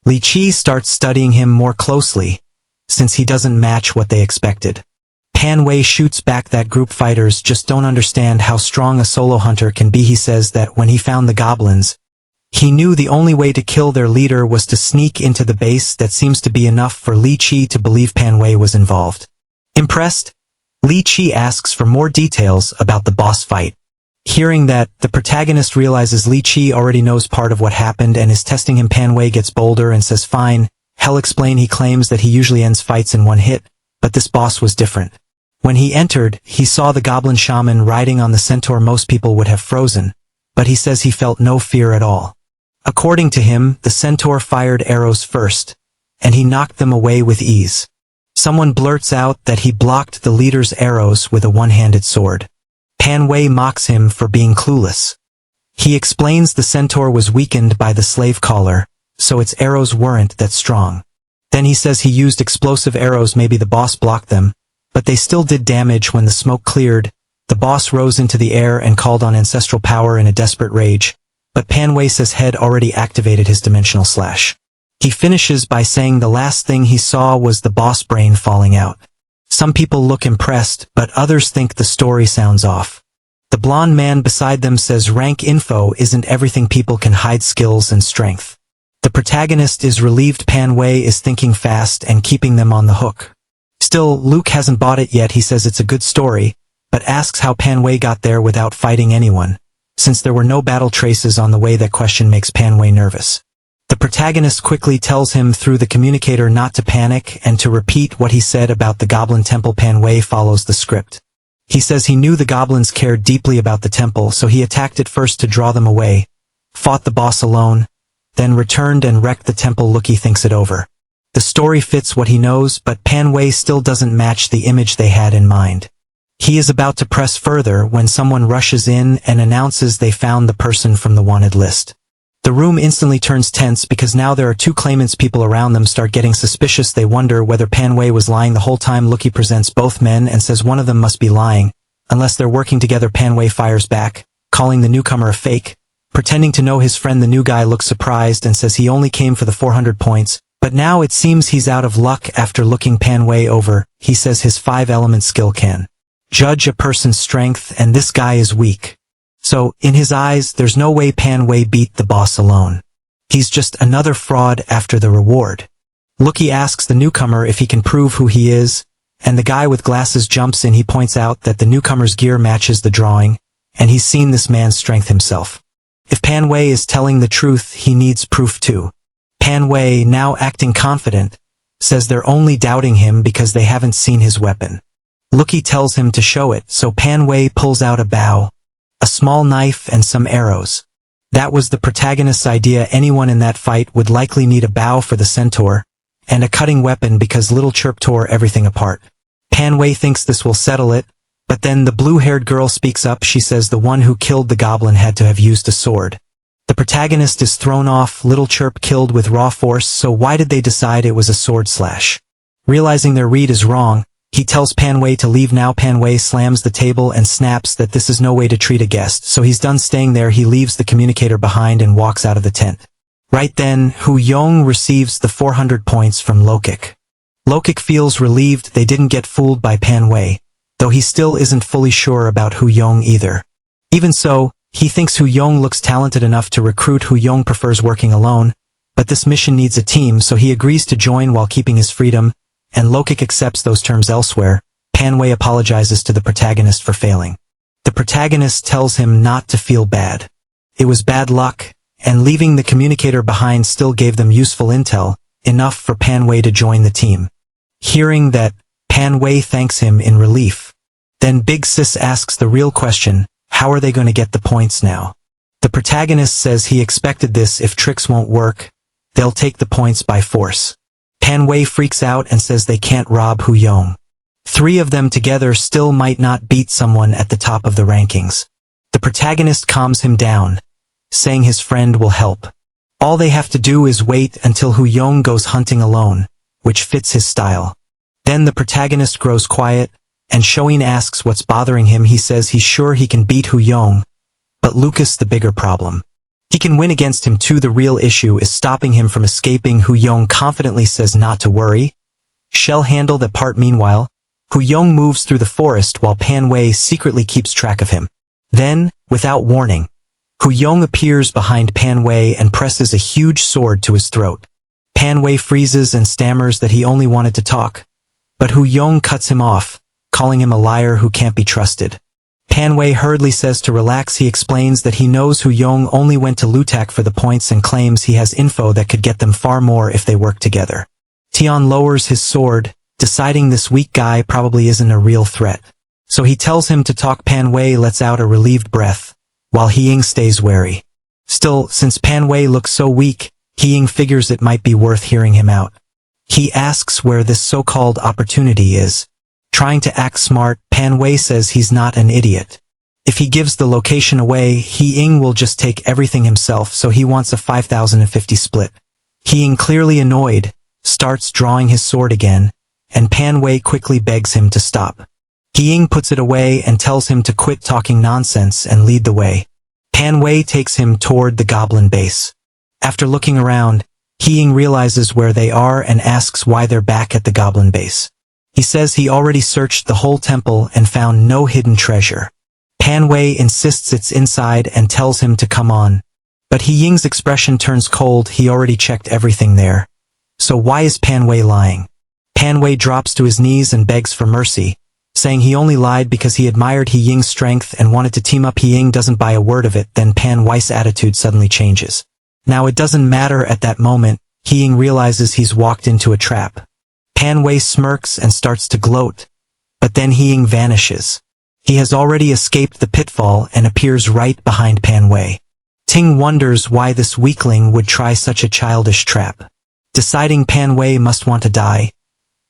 Speaker 1: Li Qi starts studying him more closely, since he doesn't match what they expected. Pan Wei shoots back that group fighters just don't understand how strong a solo hunter can be. He says that when he found the goblins, he knew the only way to kill their leader was to sneak into the base. That seems to be enough for Li Qi to believe Pan Wei was involved. Impressed, Li Qi asks for more details about the boss fight. Hearing that, the protagonist realizes Li Qi already knows part of what happened and is testing him. Pan Wei gets bolder and says fine, he'll explain. He claims that he usually ends fights in one hit, but this boss was different. When he entered, he saw the goblin shaman riding on the centaur. Most people would have frozen, but he says he felt no fear at all. According to him, the centaur fired arrows first, and he knocked them away with ease. Someone blurts out that he blocked the leader's arrows with a one-handed sword. Pan Wei mocks him for being clueless. He explains the centaur was weakened by the slave collar, so its arrows weren't that strong. Then he says he used explosive arrows. Maybe the boss blocked them, but they still did damage. When the smoke cleared, the boss rose into the air and called on ancestral power in a desperate rage, but Pan Wei says had already activated his dimensional slash. He finishes by saying the last thing he saw was the boss brain falling out. Some people look impressed, but others think the story sounds off. The blonde man beside them says rank info isn't everything. People can hide skills and strength. The protagonist is relieved Pan Wei is thinking fast and keeping them on the hook. Still, Luke hasn't bought it yet. He says it's a good story, but asks how Pan Wei got there without fighting anyone, since there were no battle traces on the way. That question makes Pan Wei nervous. The protagonist quickly tells him through the communicator not to panic and to repeat what he said about the goblin temple. Pan Wei follows the script. He says he knew the goblins cared deeply about the temple, so he attacked it first to draw them away, fought the boss alone, then returned and wrecked the temple. Lucky thinks it over. The story fits what he knows, but Pan Wei still doesn't match the image they had in mind. He is about to press further when someone rushes in and announces they found the person from the wanted list. The room instantly turns tense because now there are two claimants. People around them start getting suspicious. They wonder whether Pan Wei was lying the whole time. Lucky presents both men and says one of them must be lying, unless they're working together. Pan Wei fires back, calling the newcomer a fake, pretending to know his friend. The new guy looks surprised and says he only came for the 400 points, but now it seems he's out of luck. After looking Pan Wei over, he says his 5-element skill can judge a person's strength, and this guy is weak. So, in his eyes, there's no way Pan Wei beat the boss alone. He's just another fraud after the reward. Lucky asks the newcomer if he can prove who he is, and the guy with glasses jumps in. He points out that the newcomer's gear matches the drawing, and he's seen this man's strength himself. If Pan Wei is telling the truth, he needs proof too. Pan Wei, now acting confident, says they're only doubting him because they haven't seen his weapon. Lucky tells him to show it, so Pan Wei pulls out a bow, a small knife and some arrows. That was the protagonist's idea. Anyone in that fight would likely need a bow for the centaur, and a cutting weapon because Little Chirp tore everything apart. Pan Wei thinks this will settle it, but then the blue-haired girl speaks up. She says the one who killed the goblin had to have used a sword. The protagonist is thrown off. Little Chirp killed with raw force, so why did they decide it was a sword slash? Realizing their read is wrong, He tells Pan Wei to leave now. Pan Wei slams the table and snaps that this is no way to treat a guest, so he's done staying there. He leaves the communicator behind and walks out of the tent. Right then, Hu Yong receives the 400 points from Lokik. Lokik feels relieved they didn't get fooled by Pan Wei, though he still isn't fully sure about Hu Yong either. Even so, he thinks Hu Yong looks talented enough to recruit. Hu Yong prefers working alone, but this mission needs a team, so he agrees to join while keeping his freedom, and Lokik accepts those terms elsewhere. Pan Wei apologizes to the protagonist for failing. The protagonist tells him not to feel bad. It was bad luck, and leaving the communicator behind still gave them useful intel, enough for Pan Wei to join the team. Hearing that, Pan Wei thanks him in relief. Then Big Sis asks the real question, how are they going to get the points now? The protagonist says he expected this. If tricks won't work, they'll take the points by force. Pan Wei freaks out and says they can't rob Hu Yong. 3 of them together still might not beat someone at the top of the rankings. The protagonist calms him down, saying his friend will help. All they have to do is wait until Hu Yong goes hunting alone, which fits his style. Then the protagonist grows quiet, and Shoin asks what's bothering him. He says he's sure he can beat Hu Yong, but Lucas the bigger problem. He can win against him too. The real issue is stopping him from escaping. Hu Yong confidently says not to worry. She'll handle that part. Meanwhile, Hu Yong moves through the forest while Pan Wei secretly keeps track of him. Then, without warning, Hu Yong appears behind Pan Wei and presses a huge sword to his throat. Pan Wei freezes and stammers that he only wanted to talk, but Hu Yong cuts him off, calling him a liar who can't be trusted. Pan Wei hurriedly says to relax. He explains that he knows Hu Yong only went to Lutak for the points and claims he has info that could get them far more if they work together. Tian lowers his sword, deciding this weak guy probably isn't a real threat. So he tells him to talk. Pan Wei lets out a relieved breath, while He-Ying stays wary. Still, since Pan Wei looks so weak, He-Ying figures it might be worth hearing him out. He asks where this so-called opportunity is. Trying to act smart, Pan Wei says he's not an idiot. If he gives the location away, He-Ying will just take everything himself, so he wants a 5,050 split. He-Ying, clearly annoyed, starts drawing his sword again, and Pan Wei quickly begs him to stop. He-Ying puts it away and tells him to quit talking nonsense and lead the way. Pan Wei takes him toward the goblin base. After looking around, He-Ying realizes where they are and asks why they're back at the goblin base. He says he already searched the whole temple and found no hidden treasure. Pan Wei insists it's inside and tells him to come on. But He-Ying's expression turns cold. He already checked everything there. So why is Pan Wei lying? Pan Wei drops to his knees and begs for mercy, saying he only lied because he admired He-Ying's strength and wanted to team up. He-Ying doesn't buy a word of it. Then Pan Wei's attitude suddenly changes. Now it doesn't matter at that moment. He-Ying realizes he's walked into a trap. Pan Wei smirks and starts to gloat, but then He-Ying vanishes. He has already escaped the pitfall and appears right behind Pan Wei. Ting wonders why this weakling would try such a childish trap. Deciding Pan Wei must want to die,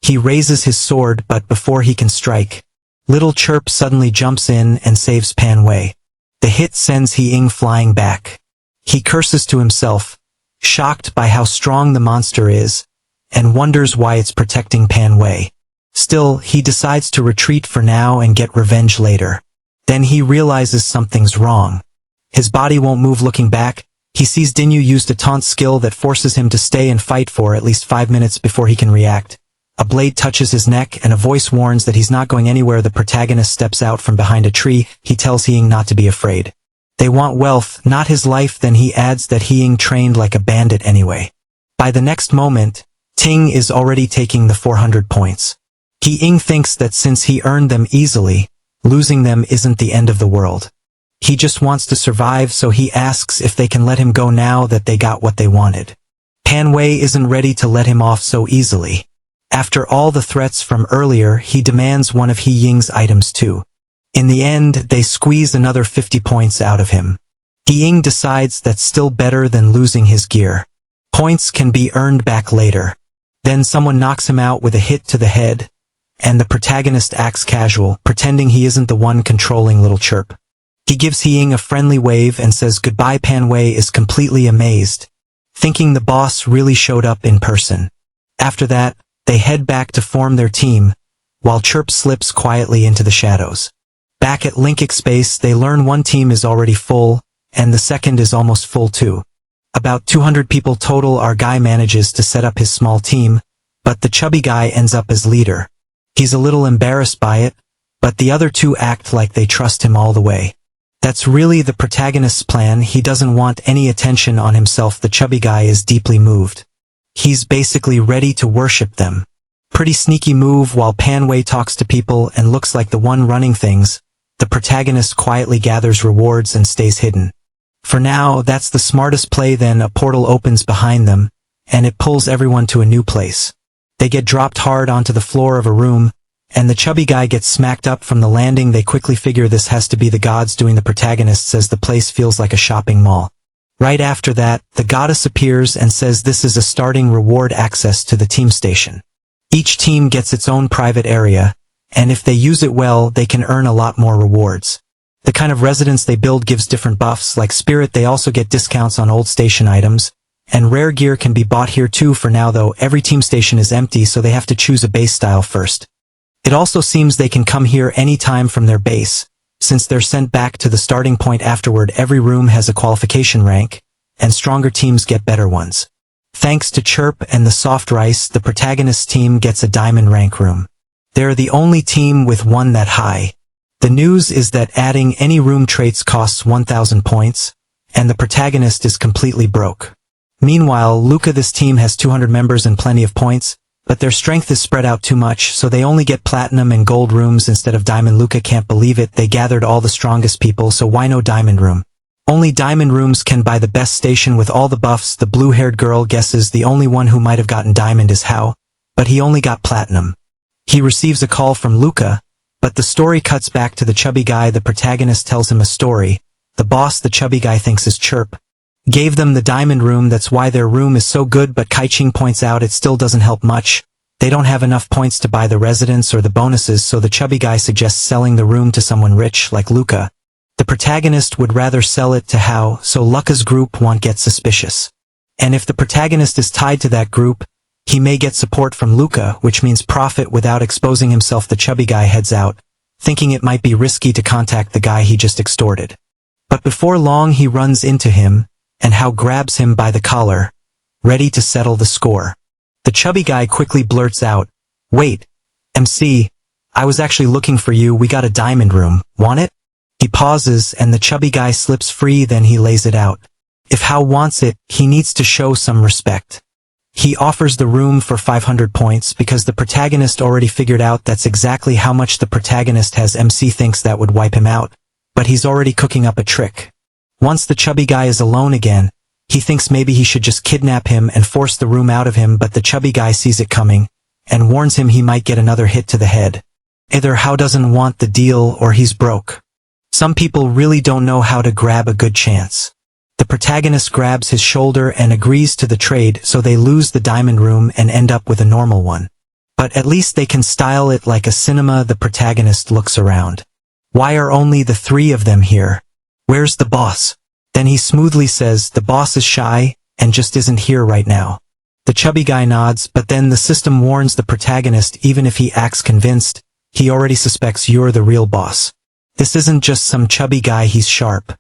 Speaker 1: he raises his sword, but before he can strike, Little Chirp suddenly jumps in and saves Pan Wei. The hit sends He-Ying flying back. He curses to himself, shocked by how strong the monster is, and wonders why it's protecting Pan Wei. Still, he decides to retreat for now and get revenge later. Then he realizes something's wrong. His body won't move. Looking back, he sees Dinyu used a taunt skill that forces him to stay and fight for at least 5 minutes before he can react. A blade touches his neck and a voice warns that he's not going anywhere. The protagonist steps out from behind a tree. He tells He-Ying not to be afraid. They want wealth, not his life. Then he adds that He-Ying trained like a bandit anyway. By the next moment, Ting is already taking the 400 points. He-Ying thinks that since he earned them easily, losing them isn't the end of the world. He just wants to survive, so he asks if they can let him go now that they got what they wanted. Pan Wei isn't ready to let him off so easily. After all the threats from earlier, he demands one of He-Ying's items too. In the end, they squeeze another 50 points out of him. He-Ying decides that's still better than losing his gear. Points can be earned back later. Then someone knocks him out with a hit to the head, and the protagonist acts casual, pretending he isn't the one controlling Little Chirp. He gives He-Ying a friendly wave and says goodbye. Pan Wei is completely amazed, thinking the boss really showed up in person. After that, they head back to form their team, while Chirp slips quietly into the shadows. Back at Linkic Space, they learn one team is already full, and the second is almost full too. About 200 people total. Our guy manages to set up his small team, but the chubby guy ends up as leader. He's a little embarrassed by it, but the other two act like they trust him all the way. That's really the protagonist's plan. He doesn't want any attention on himself. The chubby guy is deeply moved. He's basically ready to worship them. Pretty sneaky move. While Panway talks to people and looks like the one running things, the protagonist quietly gathers rewards and stays hidden. For now, that's the smartest play. Then a portal opens behind them, and it pulls everyone to a new place. They get dropped hard onto the floor of a room, and the chubby guy gets smacked up from the landing. They quickly figure this has to be the gods doing. The protagonist says the place feels like a shopping mall. Right after that, the goddess appears and says this is a starting reward access to the team station. Each team gets its own private area, and if they use it well, they can earn a lot more rewards. The kind of residence they build gives different buffs. Like Spirit, they also get discounts on old station items, and rare gear can be bought here too. For now though, every team station is empty, so they have to choose a base style first. It also seems they can come here any time from their base, since they're sent back to the starting point afterward. Every room has a qualification rank, and stronger teams get better ones. Thanks to Chirp and the soft rice, the protagonist's team gets a diamond rank room. They're the only team with one that high. The news is that adding any room traits costs 1,000 points, and the protagonist is completely broke. Meanwhile, Luca, this team has 200 members and plenty of points, but their strength is spread out too much, so they only get platinum and gold rooms instead of diamond. Luca can't believe it. They gathered all the strongest people, so why no diamond room? Only diamond rooms can buy the best station with all the buffs. The blue-haired girl guesses the only one who might have gotten diamond is Hao, but he only got platinum. He receives a call from Luca, but the story cuts back to the chubby guy. The protagonist tells him a story. The boss, the chubby guy thinks is Chirp, gave them the diamond room. That's why their room is so good, but Kaiching points out it still doesn't help much. They don't have enough points to buy the residence or the bonuses, so the chubby guy suggests selling the room to someone rich like Luca. The protagonist would rather sell it to Hao, so Luca's group won't get suspicious. And if the protagonist is tied to that group, he may get support from Luca, which means profit without exposing himself. The chubby guy heads out, thinking it might be risky to contact the guy he just extorted. But before long he runs into him, and Hao grabs him by the collar, ready to settle the score. The chubby guy quickly blurts out, "Wait, MC, I was actually looking for you. We got a diamond room, want it?" He pauses, and the chubby guy slips free. Then he lays it out. If Hao wants it, he needs to show some respect. He offers the room for 500 points because the protagonist already figured out that's exactly how much the protagonist has. MC thinks that would wipe him out, but he's already cooking up a trick. Once the chubby guy is alone again, he thinks maybe he should just kidnap him and force the room out of him, but the chubby guy sees it coming and warns him he might get another hit to the head. Either Hao doesn't want the deal or he's broke. Some people really don't know how to grab a good chance. The protagonist grabs his shoulder and agrees to the trade, so they lose the diamond room and end up with a normal one. But at least they can style it like a cinema. The protagonist looks around. Why are only the three of them here? Where's the boss? Then he smoothly says the boss is shy and just isn't here right now. The chubby guy nods, but then the system warns the protagonist even if he acts convinced, he already suspects you're the real boss. This isn't just some chubby guy, he's sharp.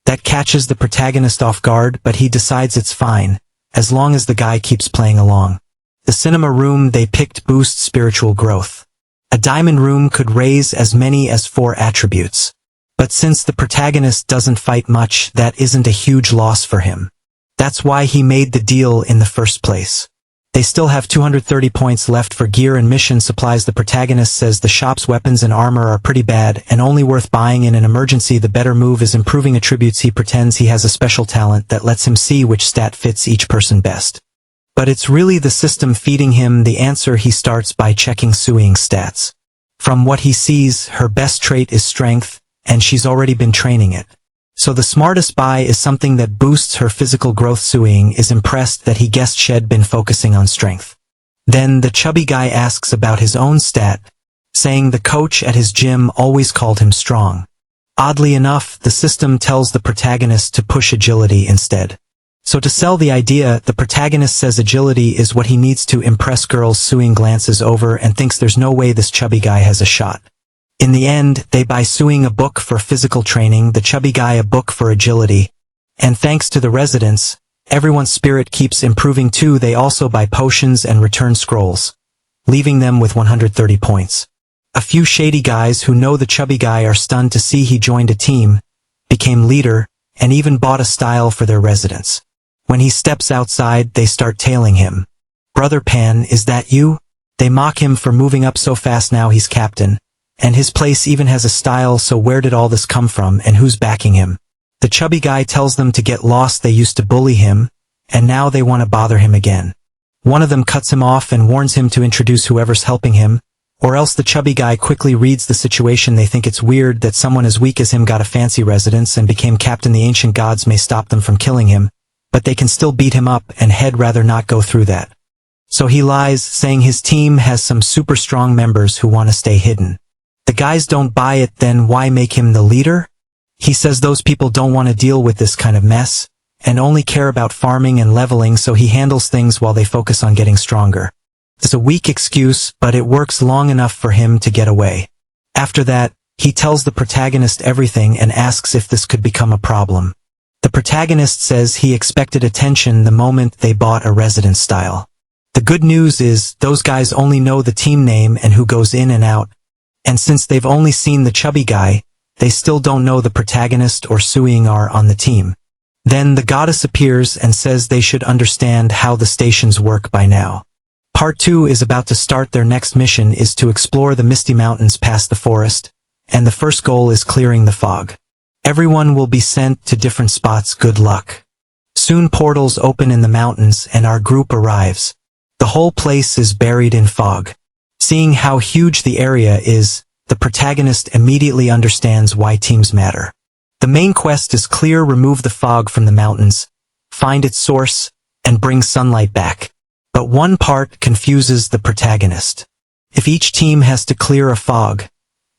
Speaker 1: That catches the protagonist off guard, but he decides it's fine, as long as the guy keeps playing along. The cinema room they picked boosts spiritual growth. A diamond room could raise as many as 4 attributes. But since the protagonist doesn't fight much, that isn't a huge loss for him. That's why he made the deal in the first place. They still have 230 points left for gear and mission supplies. The protagonist says the shop's weapons and armor are pretty bad and only worth buying in an emergency. The better move is improving attributes. He pretends he has a special talent that lets him see which stat fits each person best. But it's really the system feeding him the answer. He starts by checking Suing's stats. From what he sees, her best trait is strength, and she's already been training it. So the smartest buy is something that boosts her physical growth. Suing is impressed that he guessed she'd been focusing on strength. Then the chubby guy asks about his own stat, saying the coach at his gym always called him strong. Oddly enough, the system tells the protagonist to push agility instead. So to sell the idea, the protagonist says agility is what he needs to impress girls. Suing glances over and thinks there's no way this chubby guy has a shot. In the end, they buy Suing a book for physical training, the chubby guy a book for agility. And thanks to the residents, everyone's spirit keeps improving too. They also buy potions and return scrolls, leaving them with 130 points. A few shady guys who know the chubby guy are stunned to see he joined a team, became leader, and even bought a style for their residents. When he steps outside, they start tailing him. "Brother Pan, is that you?" They mock him for moving up so fast. Now he's captain. And his place even has a style, so where did all this come from and who's backing him? The chubby guy tells them to get lost. They used to bully him, and now they want to bother him again. One of them cuts him off and warns him to introduce whoever's helping him, or else the chubby guy quickly reads the situation. They think it's weird that someone as weak as him got a fancy residence and became captain. The ancient gods may stop them from killing him, but they can still beat him up, and he'd rather not go through that. So he lies, saying his team has some super strong members who want to stay hidden. The guys don't buy it. Then why make him the leader? He says those people don't want to deal with this kind of mess, and only care about farming and leveling, so he handles things while they focus on getting stronger. It's a weak excuse, but it works long enough for him to get away. After that, he tells the protagonist everything and asks if this could become a problem. The protagonist says he expected attention the moment they bought a residence style. The good news is, those guys only know the team name and who goes in and out, and since they've only seen the chubby guy, they still don't know the protagonist or Suing are on the team. Then the goddess appears and says they should understand how the stations work by now. Part 2 is about to start. Their next mission is to explore the Misty Mountains past the forest, and the first goal is clearing the fog. Everyone will be sent to different spots. Good luck. Soon portals open in the mountains and our group arrives. The whole place is buried in fog. Seeing how huge the area is, the protagonist immediately understands why teams matter. The main quest is clear, remove the fog from the mountains, find its source, and bring sunlight back. But one part confuses the protagonist. If each team has to clear a fog,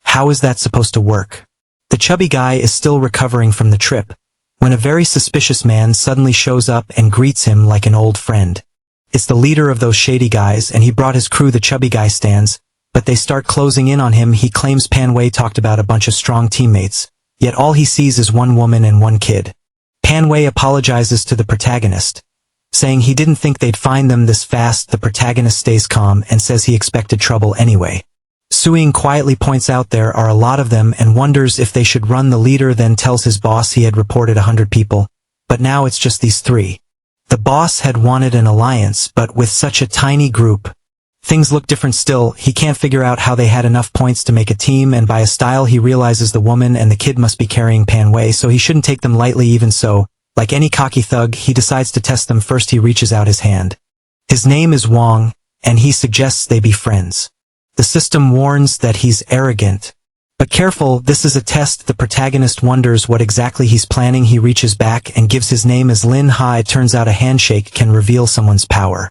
Speaker 1: how is that supposed to work? The chubby guy is still recovering from the trip, when a very suspicious man suddenly shows up and greets him like an old friend. It's the leader of those shady guys, and he brought his crew. The chubby guy stands, but they start closing in on him. He claims Manhwa talked about a bunch of strong teammates, yet all he sees is one woman and one kid. Manhwa apologizes to the protagonist, saying he didn't think they'd find them this fast. The protagonist stays calm and says he expected trouble anyway. Suing quietly points out there are a lot of them and wonders if they should run. The leader then tells his boss he had reported 100 people, but now it's just these 3. The boss had wanted an alliance, but with such a tiny group, things look different still. He can't figure out how they had enough points to make a team, and by a style he realizes the woman and the kid must be carrying Manhwa, so he shouldn't take them lightly. Even so, like any cocky thug, he decides to test them first. He reaches out his hand. His name is Wong, and he suggests they be friends. The system warns that he's arrogant. But careful, this is a test. The protagonist wonders what exactly he's planning. He reaches back and gives his name as Lin Ha. It turns out a handshake can reveal someone's power.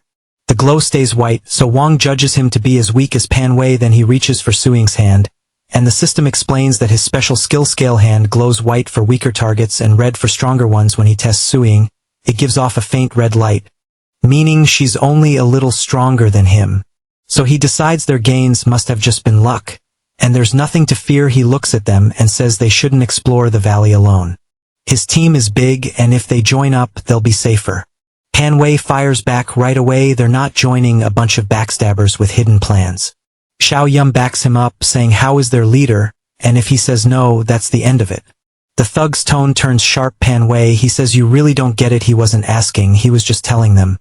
Speaker 1: The glow stays white, so Wong judges him to be as weak as Manhwa. Then he reaches for Suing's hand, and the system explains that his special skill scale hand glows white for weaker targets and red for stronger ones. When he tests Suing, it gives off a faint red light, meaning she's only a little stronger than him. So he decides their gains must have just been luck, and there's nothing to fear. He looks at them and says they shouldn't explore the valley alone. His team is big, and if they join up, they'll be safer. Manhwa fires back right away. They're not joining a bunch of backstabbers with hidden plans. Xiao Yum backs him up, saying how is their leader, and if he says no, that's the end of it. The thug's tone turns sharp. Manhwa, he says you really don't get it. He wasn't asking, he was just telling them.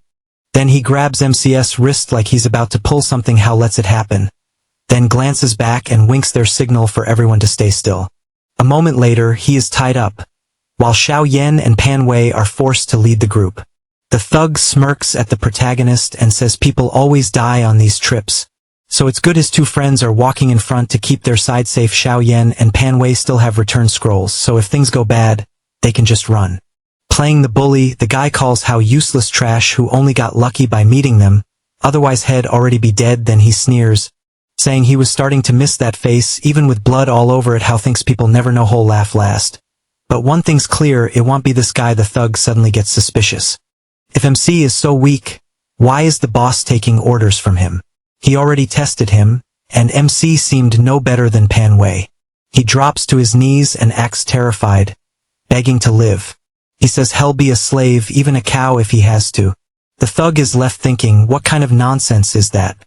Speaker 1: Then he grabs MC's wrist like he's about to pull something. How lets it happen? Then glances back and winks their signal for everyone to stay still. A moment later, he is tied up, while Xiao Yan and Manhwa are forced to lead the group. The thug smirks at the protagonist and says people always die on these trips, so it's good his 2 friends are walking in front to keep their side safe. Xiao Yan and Manhwa still have return scrolls, so if things go bad, they can just run. Playing the bully, the guy calls how useless trash who only got lucky by meeting them, otherwise he'd already be dead. Then he sneers, saying he was starting to miss that face, even with blood all over it. How thinks people never know. Whole laugh last. But one thing's clear, it won't be this guy. The thug suddenly gets suspicious. If MC is so weak, why is the boss taking orders from him? He already tested him, and MC seemed no better than Manhwa. He drops to his knees and acts terrified, begging to live. He says he'll be a slave, even a cow if he has to. The thug is left thinking, what kind of nonsense is that?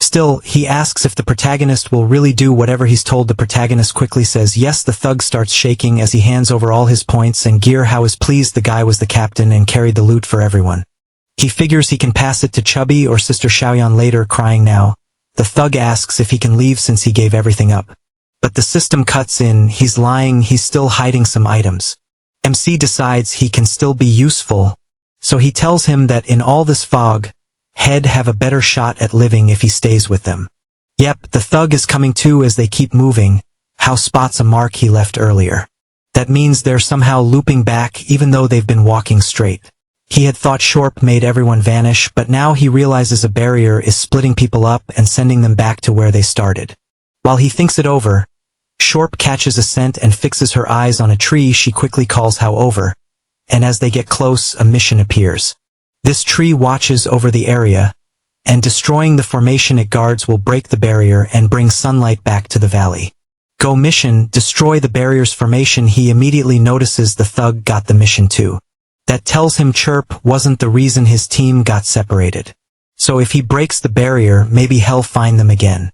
Speaker 1: Still, he asks if the protagonist will really do whatever he's told. The protagonist quickly says yes. The thug starts shaking as he hands over all his points and gear. How is pleased the guy was the captain and carried the loot for everyone. He figures he can pass it to Chubby or Sister Xiaoyan later. Crying now, the thug asks if he can leave since he gave everything up. But the system cuts in. He's lying, he's still hiding some items. MC decides he can still be useful, so he tells him that in all this fog, he'd have a better shot at living if he stays with them. Yep, the thug is coming too as they keep moving. How spots a mark he left earlier. That means they're somehow looping back even though they've been walking straight. He had thought Shorp made everyone vanish, but now he realizes a barrier is splitting people up and sending them back to where they started. While he thinks it over, Shorp catches a scent and fixes her eyes on a tree. She quickly calls How over, and as they get close, a mission appears. This tree watches over the area, and destroying the formation it guards will break the barrier and bring sunlight back to the valley. Go mission, destroy the barrier's formation. He immediately notices the thug got the mission too. That tells him Chirp wasn't the reason his team got separated. So if he breaks the barrier, maybe he'll find them again.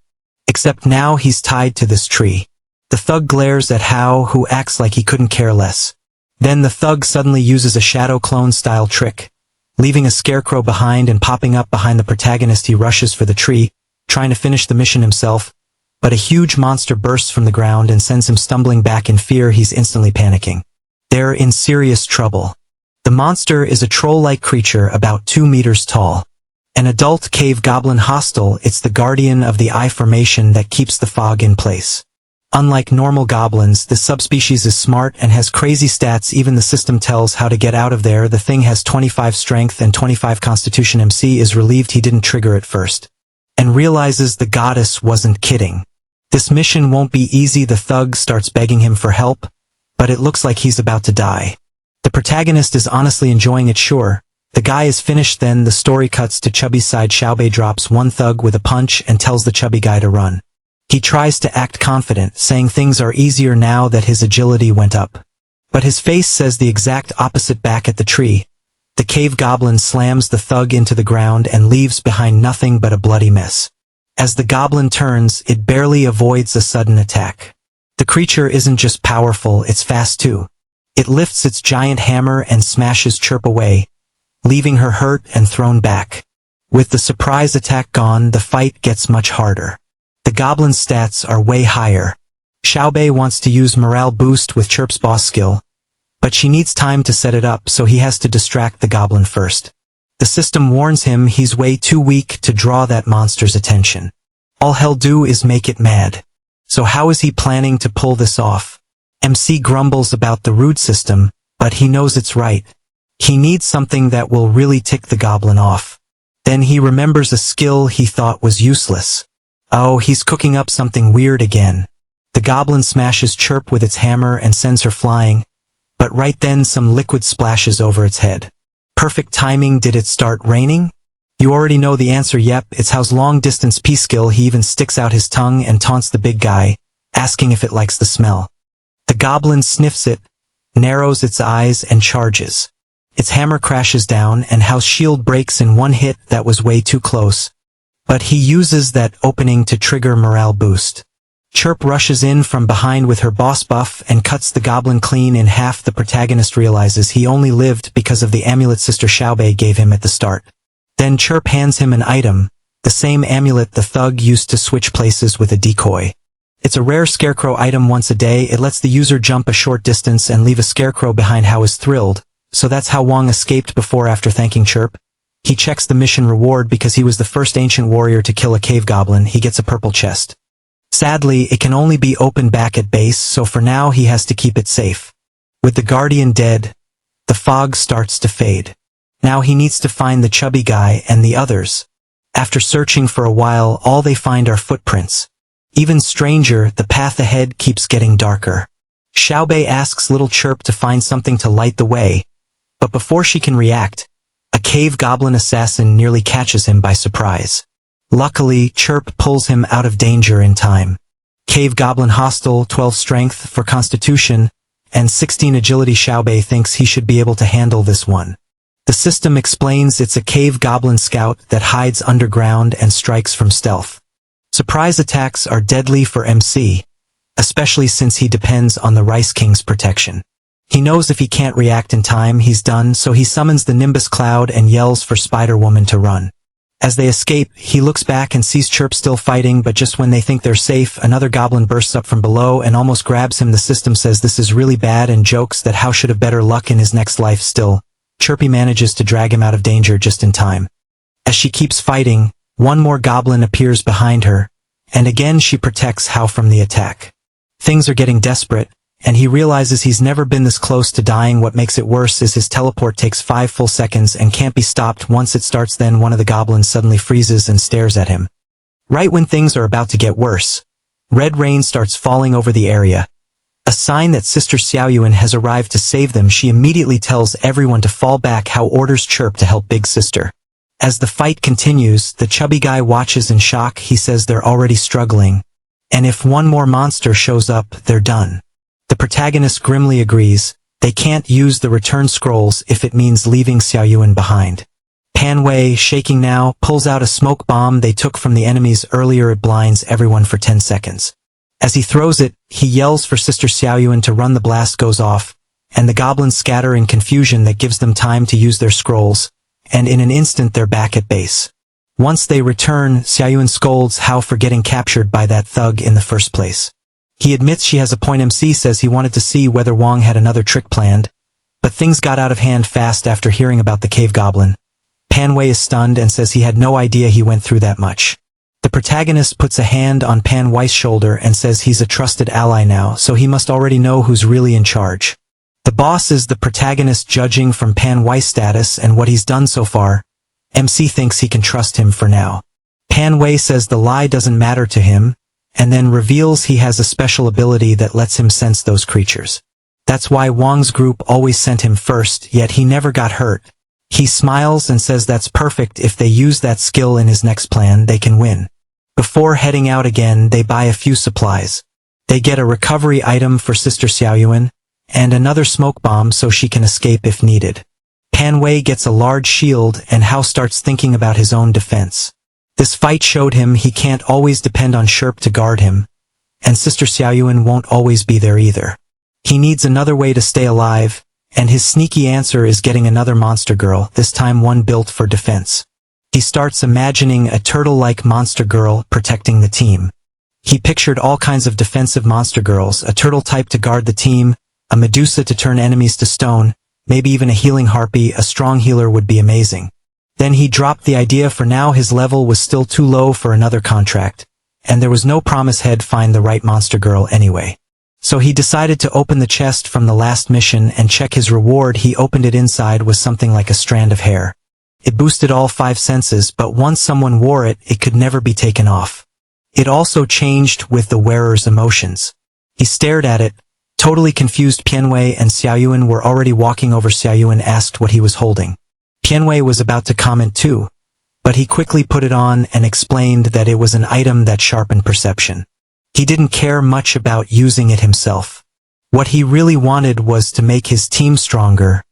Speaker 1: Except now he's tied to this tree. The thug glares at Hao, who acts like he couldn't care less. Then the thug suddenly uses a shadow clone style trick, leaving a scarecrow behind and popping up behind the protagonist. He rushes for the tree, trying to finish the mission himself, but a huge monster bursts from the ground and sends him stumbling back in fear. He's instantly panicking. They're in serious trouble. The monster is a troll-like creature about 2 meters tall. An adult cave goblin hostile. It's the guardian of the eye formation that keeps the fog in place. Unlike normal goblins, this subspecies is smart and has crazy stats. Even the system tells how to get out of there. The thing has 25 strength and 25 constitution. MC is relieved he didn't trigger it first, and realizes the goddess wasn't kidding. This mission won't be easy. The thug starts begging him for help, but it looks like he's about to die. The protagonist is honestly enjoying it. Sure, the guy is finished. Then the story cuts to Chubby's side. Xiaobei drops one thug with a punch and tells the chubby guy to run. He tries to act confident, saying things are easier now that his agility went up. But his face says the exact opposite. Back at the tree, the cave goblin slams the thug into the ground and leaves behind nothing but a bloody mess. As the goblin turns, it barely avoids a sudden attack. The creature isn't just powerful, it's fast too. It lifts its giant hammer and smashes Chirp away, leaving her hurt and thrown back. With the surprise attack gone, the fight gets much harder. The goblin's stats are way higher. Xiaobei wants to use morale boost with Chirp's boss skill, but she needs time to set it up, so he has to distract the goblin first. The system warns him he's way too weak to draw that monster's attention. All he'll do is make it mad. So how is he planning to pull this off? MC grumbles about the rude system, but he knows it's right. He needs something that will really tick the goblin off. Then he remembers a skill he thought was useless. Oh, he's cooking up something weird again. The goblin smashes Chirp with its hammer and sends her flying, but right then some liquid splashes over its head. Perfect timing. Did it start raining? You already know the answer. Yep, it's Hao's long-distance P skill. He even sticks out his tongue and taunts the big guy, asking if it likes the smell. The goblin sniffs it, narrows its eyes and charges. Its hammer crashes down and Hao's shield breaks in one hit. That was way too close. But he uses that opening to trigger morale boost. Chirp rushes in from behind with her boss buff and cuts the goblin clean in half. The protagonist realizes he only lived because of the amulet Sister Xiaobei gave him at the start. Then Chirp hands him an item, the same amulet the thug used to switch places with a decoy. It's a rare scarecrow item. Once a day, it lets the user jump a short distance and leave a scarecrow behind. Hao is thrilled, so that's how Wang escaped before. After thanking Chirp, he checks the mission reward. Because he was the first ancient warrior to kill a cave goblin, he gets a purple chest. Sadly, it can only be opened back at base, so for now he has to keep it safe. With the guardian dead, the fog starts to fade. Now he needs to find the chubby guy and the others. After searching for a while, all they find are footprints. Even stranger, the path ahead keeps getting darker. Xiaobei asks little Chirp to find something to light the way, but before she can react, a cave goblin assassin nearly catches him by surprise. Luckily, Chirp pulls him out of danger in time. Cave goblin hostile, 12 strength for constitution, and 16 agility. Xiaobei thinks he should be able to handle this one. The system explains it's a cave goblin scout that hides underground and strikes from stealth. Surprise attacks are deadly for MC, especially since he depends on the Rice King's protection. He knows if he can't react in time, he's done, so he summons the Nimbus Cloud and yells for Spider-Woman to run. As they escape, he looks back and sees Chirp still fighting, but just when they think they're safe, another goblin bursts up from below and almost grabs him. The system says this is really bad and jokes that how should have better luck in his next life. Still, Chirpy manages to drag him out of danger just in time. As she keeps fighting, one more goblin appears behind her, and again she protects Hao from the attack. Things are getting desperate, and he realizes he's never been this close to dying. What makes it worse is his teleport takes 5 full seconds and can't be stopped once it starts. Then one of the goblins suddenly freezes and stares at him. Right when things are about to get worse, red rain starts falling over the area. A sign that Sister Xiaoyuan has arrived to save them. She immediately tells everyone to fall back. Hao orders Chirp to help Big Sister. As the fight continues, the chubby guy watches in shock. He says they're already struggling, and if one more monster shows up, they're done. The protagonist grimly agrees. They can't use the return scrolls if it means leaving Xiaoyuan behind. Pan Wei, shaking now, pulls out a smoke bomb they took from the enemies earlier. It blinds everyone for 10 seconds. As he throws it, he yells for Sister Xiaoyuan to run. The blast goes off, and the goblins scatter in confusion that gives them time to use their scrolls, and in an instant they're back at base. Once they return, Xiaoyuan scolds Hao for getting captured by that thug in the first place. He admits she has a point. MC says he wanted to see whether Wang had another trick planned, but things got out of hand fast after hearing about the cave goblin. Pan Wei is stunned and says he had no idea he went through that much. The protagonist puts a hand on Pan Wei's shoulder and says he's a trusted ally now, so he must already know who's really in charge. The boss is the protagonist. Judging from Pan Wei's status and what he's done so far, MC thinks he can trust him for now. Pan Wei says the lie doesn't matter to him, and then reveals he has a special ability that lets him sense those creatures. That's why Wang's group always sent him first, yet he never got hurt. He smiles and says that's perfect. If they use that skill in his next plan, they can win. Before heading out again, they buy a few supplies. They get a recovery item for Sister Xiaoyuan, and another smoke bomb so she can escape if needed. Pan Wei gets a large shield, and Hao starts thinking about his own defense. This fight showed him he can't always depend on Chirp to guard him, and Sister Xiaoyuan won't always be there either. He needs another way to stay alive, and his sneaky answer is getting another monster girl, this time one built for defense. He starts imagining a turtle-like monster girl protecting the team. He pictured all kinds of defensive monster girls, a turtle type to guard the team, a Medusa to turn enemies to stone, maybe even a healing harpy. A strong healer would be amazing. Then he dropped the idea. For now his level was still too low for another contract, and there was no promise he'd find the right monster girl anyway. So he decided to open the chest from the last mission and check his reward. He opened it. Inside was something like a strand of hair. It boosted all 5 senses, but once someone wore it, it could never be taken off. It also changed with the wearer's emotions. He stared at it, totally confused. Pianwei and Xiaoyuan were already walking over. Xiaoyuan asked what he was holding. Pianwei was about to comment too, but he quickly put it on and explained that it was an item that sharpened perception. He didn't care much about using it himself. What he really wanted was to make his team stronger,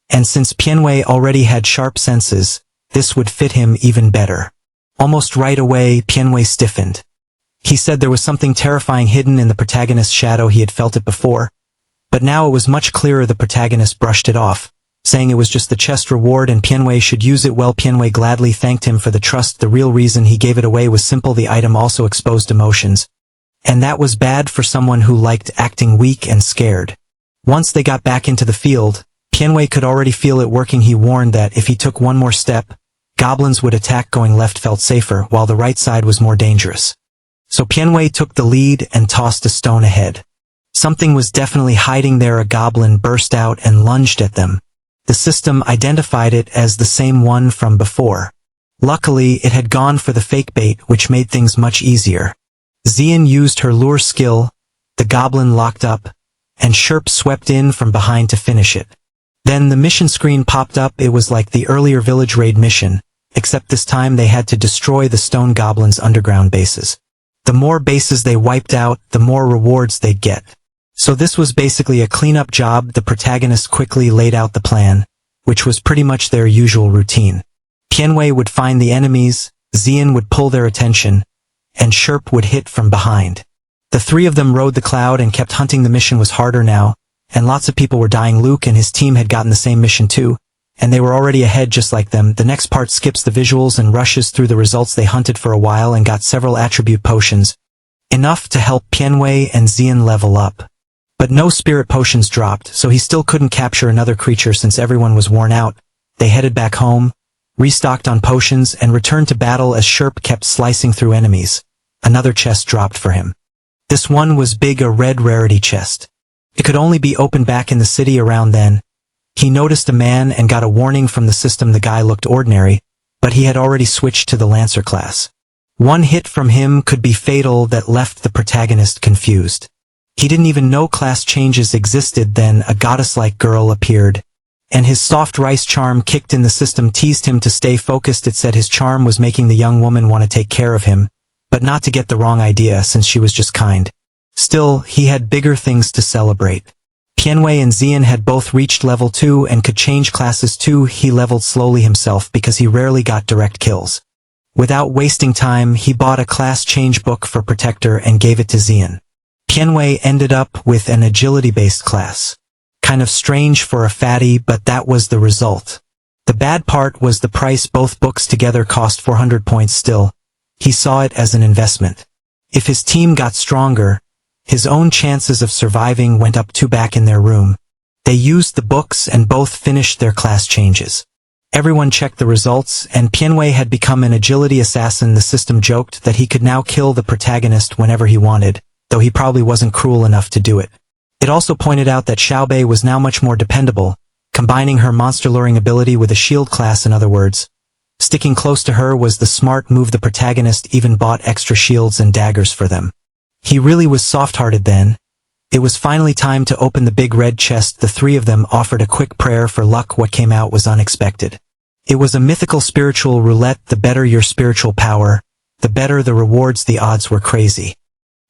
Speaker 1: and since Pianwei already had sharp senses, this would fit him even better. Almost right away, Pianwei stiffened. He said there was something terrifying hidden in the protagonist's shadow. He had felt it before, but now it was much clearer. The protagonist brushed it off, saying it was just the chest reward and Pianwei should use it well. Pianwei gladly thanked him for the trust. The real reason he gave it away was simple. The item also exposed emotions, and that was bad for someone who liked acting weak and scared. Once they got back into the field, Pianwei could already feel it working. He warned that if he took one more step, goblins would attack. Going left felt safer, while the right side was more dangerous. So Pianwei took the lead and tossed a stone ahead. Something was definitely hiding there. A goblin burst out and lunged at them. The system identified it as the same one from before. Luckily, it had gone for the fake bait, which made things much easier. Xian used her lure skill, the goblin locked up, and Sherp swept in from behind to finish it. Then the mission screen popped up. It was like the earlier village raid mission, except this time they had to destroy the stone goblins' underground bases. The more bases they wiped out, the more rewards they'd get. So this was basically a cleanup job. The protagonist quickly laid out the plan, which was pretty much their usual routine. Pianwei would find the enemies, Xian would pull their attention, and Sherp would hit from behind. The three of them rode the cloud and kept hunting. The mission was harder now, and lots of people were dying. Luke and his team had gotten the same mission too, and they were already ahead just like them. The next part skips the visuals and rushes through the results. They hunted for a while and got several attribute potions, enough to help Pianwei and Xian level up. But no spirit potions dropped, so he still couldn't capture another creature since everyone was worn out. They headed back home, restocked on potions, and returned to battle as Sherp kept slicing through enemies. Another chest dropped for him. This one was big, a red rarity chest. It could only be opened back in the city. Around then, he noticed a man and got a warning from the system. The guy looked ordinary, but he had already switched to the Lancer class. One hit from him could be fatal. That left the protagonist confused. He didn't even know class changes existed. Then a goddess-like girl appeared, and his soft rice charm kicked in. The system teased him to stay focused. It said his charm was making the young woman want to take care of him, but not to get the wrong idea since she was just kind. Still, he had bigger things to celebrate. Pianwei and Xian had both reached level 2 and could change classes too. He leveled slowly himself because he rarely got direct kills. Without wasting time, he bought a class change book for Protector and gave it to Xian. Pianwei ended up with an agility-based class. Kind of strange for a fatty, but that was the result. The bad part was the price. Both books together cost 400 points. Still, he saw it as an investment. If his team got stronger, his own chances of surviving went up too. Back in their room, they used the books and both finished their class changes. Everyone checked the results, and Pianwei had become an agility assassin. The system joked that he could now kill the protagonist whenever he wanted, though he probably wasn't cruel enough to do it. It also pointed out that Xiaobei was now much more dependable, combining her monster luring ability with a shield class. In other words, sticking close to her was the smart move. The protagonist even bought extra shields and daggers for them. He really was soft-hearted then. It was finally time to open the big red chest. The three of them offered a quick prayer for luck. What came out was unexpected. It was a mythical spiritual roulette. The better your spiritual power, the better the rewards. The odds were crazy.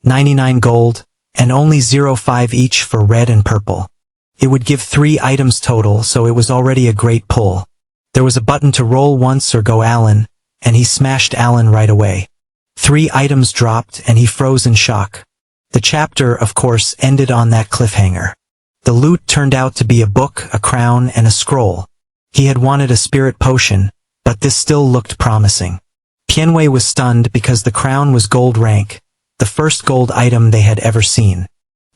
Speaker 1: 99 gold, and only 0.5 each for red and purple. It would give 3 items total, so it was already a great pull. There was a button to roll once or go Alan, and he smashed Alan right away. 3 items dropped and he froze in shock. The chapter, of course, ended on that cliffhanger. The loot turned out to be a book, a crown, and a scroll. He had wanted a spirit potion, but this still looked promising. Pianwei was stunned because the crown was gold rank, the first gold item they had ever seen.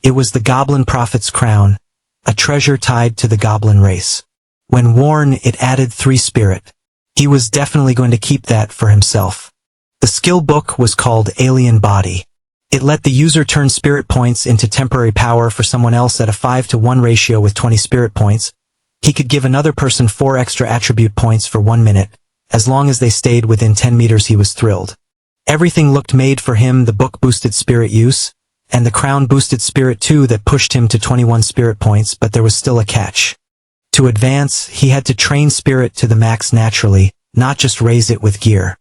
Speaker 1: It was the Goblin Prophet's crown, a treasure tied to the goblin race. When worn, it added 3 spirit. He was definitely going to keep that for himself. The skill book was called Alien Body. It let the user turn spirit points into temporary power for someone else at a 5-to-1 ratio with 20 spirit points. He could give another person 4 extra attribute points for 1 minute. As long as they stayed within 10 meters, he was thrilled. Everything looked made for him. The book boosted spirit use, and the crown boosted spirit too. That pushed him to 21 spirit points, but there was still a catch. To advance, he had to train spirit to the max naturally, not just raise it with gear.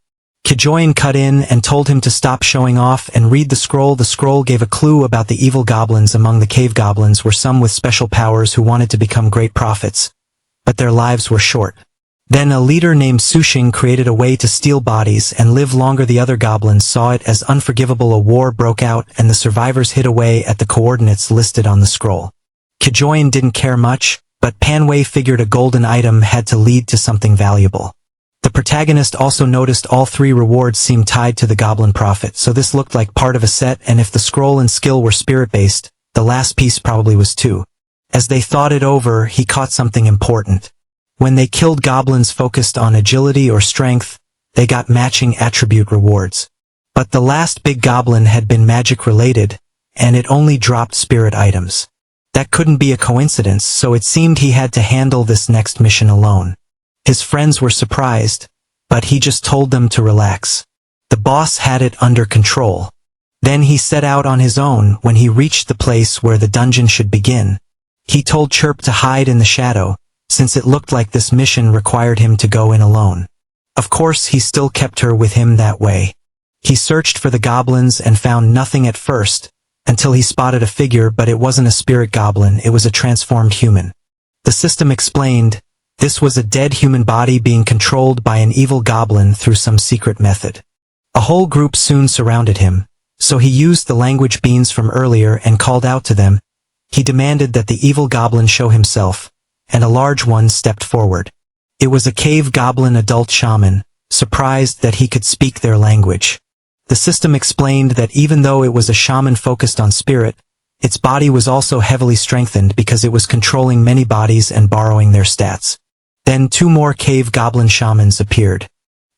Speaker 1: Kijoyan cut in and told him to stop showing off and read the scroll. The scroll gave a clue about the evil goblins. Among the cave goblins were some with special powers who wanted to become great prophets, but their lives were short. Then a leader named Sushing created a way to steal bodies and live longer. The other goblins saw it as unforgivable. A war broke out and the survivors hid away at the coordinates listed on the scroll. Kijoyan didn't care much, but Pianwei figured a golden item had to lead to something valuable. The protagonist also noticed all 3 rewards seemed tied to the Goblin Prophet, so this looked like part of a set, and if the scroll and skill were spirit-based, the last piece probably was too. As they thought it over, he caught something important. When they killed goblins focused on agility or strength, they got matching attribute rewards. But the last big goblin had been magic-related, and it only dropped spirit items. That couldn't be a coincidence, so it seemed he had to handle this next mission alone. His friends were surprised, but he just told them to relax. The boss had it under control. Then he set out on his own. When he reached the place where the dungeon should begin, he told Chirp to hide in the shadow, since it looked like this mission required him to go in alone. Of course, he still kept her with him that way. He searched for the goblins and found nothing at first, until he spotted a figure, but it wasn't a spirit goblin, it was a transformed human. The system explained, this was a dead human body being controlled by an evil goblin through some secret method. A whole group soon surrounded him, so he used the language beans from earlier and called out to them. He demanded that the evil goblin show himself, and a large one stepped forward. It was a cave goblin adult shaman, surprised that he could speak their language. The system explained that even though it was a shaman focused on spirit, its body was also heavily strengthened because it was controlling many bodies and borrowing their stats. Then 2 more cave goblin shamans appeared.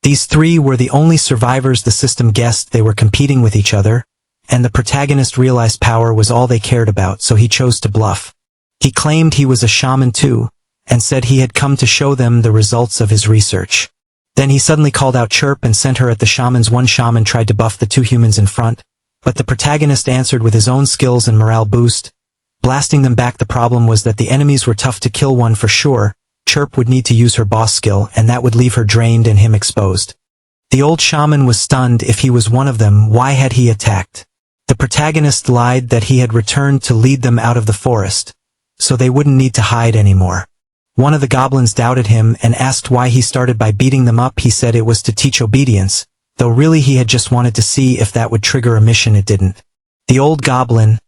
Speaker 1: These 3 were the only survivors. The system guessed they were competing with each other, and the protagonist realized power was all they cared about, so he chose to bluff. He claimed he was a shaman too, and said he had come to show them the results of his research. Then he suddenly called out Chirp and sent her at the shamans. One shaman tried to buff the 2 humans in front, but the protagonist answered with his own skills and morale boost, blasting them back. The problem was that the enemies were tough to kill. One for sure, Chirp would need to use her boss skill, and that would leave her drained and him exposed. The old shaman was stunned. If he was one of them, why had he attacked? The protagonist lied that he had returned to lead them out of the forest, so they wouldn't need to hide anymore. One of the goblins doubted him and asked why he started by beating them up. He said it was to teach obedience, though really he had just wanted to see if that would trigger a mission. It didn't. The old goblin,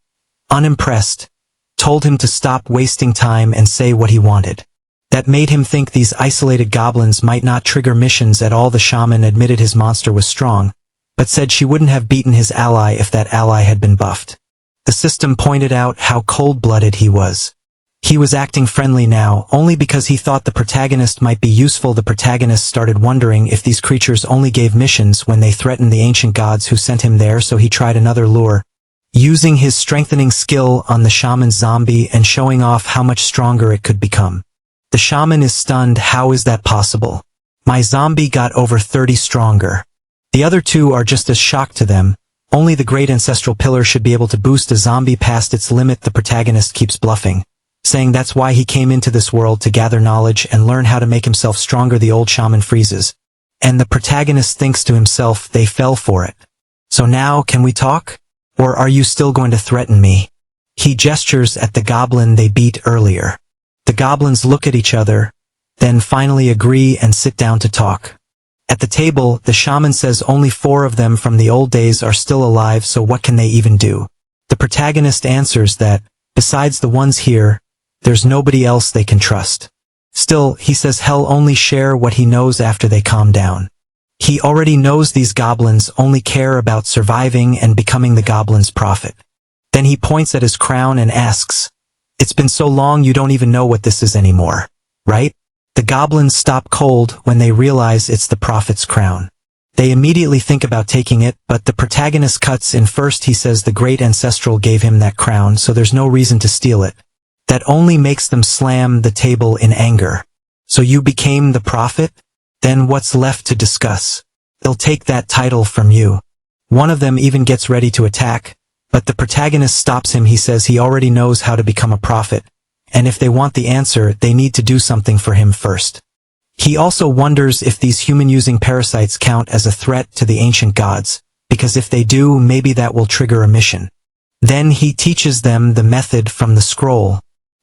Speaker 1: unimpressed, told him to stop wasting time and say what he wanted. That made him think these isolated goblins might not trigger missions at all. The shaman admitted his monster was strong, but said she wouldn't have beaten his ally if that ally had been buffed. The system pointed out how cold-blooded he was. He was acting friendly now, only because he thought the protagonist might be useful. The protagonist started wondering if these creatures only gave missions when they threatened the ancient gods who sent him there, so he tried another lure, using his strengthening skill on the shaman's zombie and showing off how much stronger it could become. The shaman is stunned. How is that possible? My zombie got over 30 stronger. The other 2 are just as shocked to them. Only the great ancestral pillar should be able to boost a zombie past its limit. The protagonist keeps bluffing, saying that's why he came into this world, to gather knowledge and learn how to make himself stronger. The old shaman freezes, and the protagonist thinks to himself, they fell for it. So now, can we talk? Or are you still going to threaten me? He gestures at the goblin they beat earlier. The goblins look at each other, then finally agree and sit down to talk. At the table, the shaman says only 4 of them from the old days are still alive, so what can they even do? The protagonist answers that, besides the ones here, there's nobody else they can trust. Still, he says he'll only share what he knows after they calm down. He already knows these goblins only care about surviving and becoming the goblin's prophet. Then he points at his crown and asks, it's been so long you don't even know what this is anymore, right? The goblins stop cold when they realize it's the prophet's crown. They immediately think about taking it, but the protagonist cuts in first. He says the great ancestral gave him that crown, so there's no reason to steal it. That only makes them slam the table in anger. So you became the prophet? Then what's left to discuss? They'll take that title from you. One of them even gets ready to attack, but the protagonist stops him. He says he already knows how to become a prophet, and if they want the answer, they need to do something for him first. He also wonders if these human-using parasites count as a threat to the ancient gods, because if they do, maybe that will trigger a mission. Then he teaches them the method from the scroll,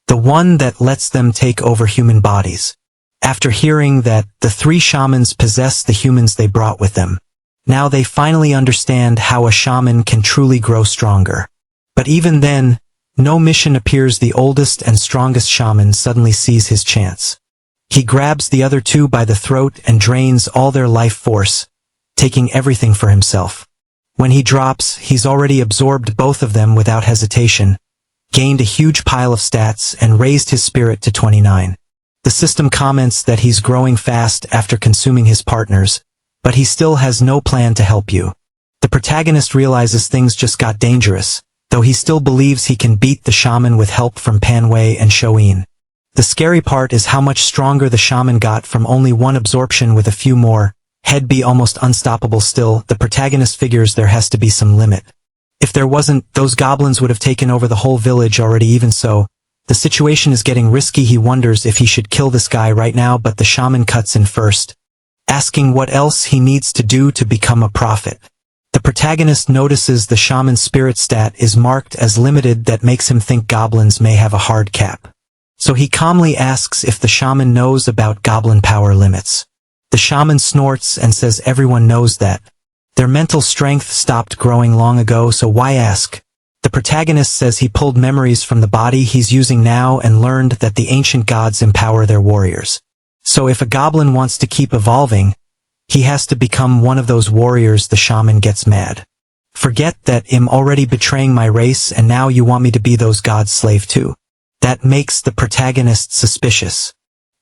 Speaker 1: the one that lets them take over human bodies. After hearing that, the 3 shamans possess the humans they brought with them. Now they finally understand how a shaman can truly grow stronger. But even then, no mission appears. The oldest and strongest shaman suddenly sees his chance. He grabs the other 2 by the throat and drains all their life force, taking everything for himself. When he drops, he's already absorbed both of them without hesitation, gained a huge pile of stats, and raised his spirit to 29. The system comments that he's growing fast after consuming his partners, but he still has no plan to help you. The protagonist realizes things just got dangerous, though he still believes he can beat the shaman with help from Manhwa and Shoin. The scary part is how much stronger the shaman got from only 1 absorption. With a few more, he'd be almost unstoppable. Still, the protagonist figures there has to be some limit. If there wasn't, those goblins would have taken over the whole village already. Even so, the situation is getting risky. He wonders if he should kill this guy right now, but the shaman cuts in first, asking what else he needs to do to become a prophet. The protagonist notices the shaman's spirit stat is marked as limited. That makes him think goblins may have a hard cap. So he calmly asks if the shaman knows about goblin power limits. The shaman snorts and says everyone knows that. Their mental strength stopped growing long ago, so why ask? The protagonist says he pulled memories from the body he's using now and learned that the ancient gods empower their warriors. So if a goblin wants to keep evolving, he has to become one of those warriors. The shaman gets mad. Forget that, I'm already betraying my race and now you want me to be those gods' slave too. That makes the protagonist suspicious.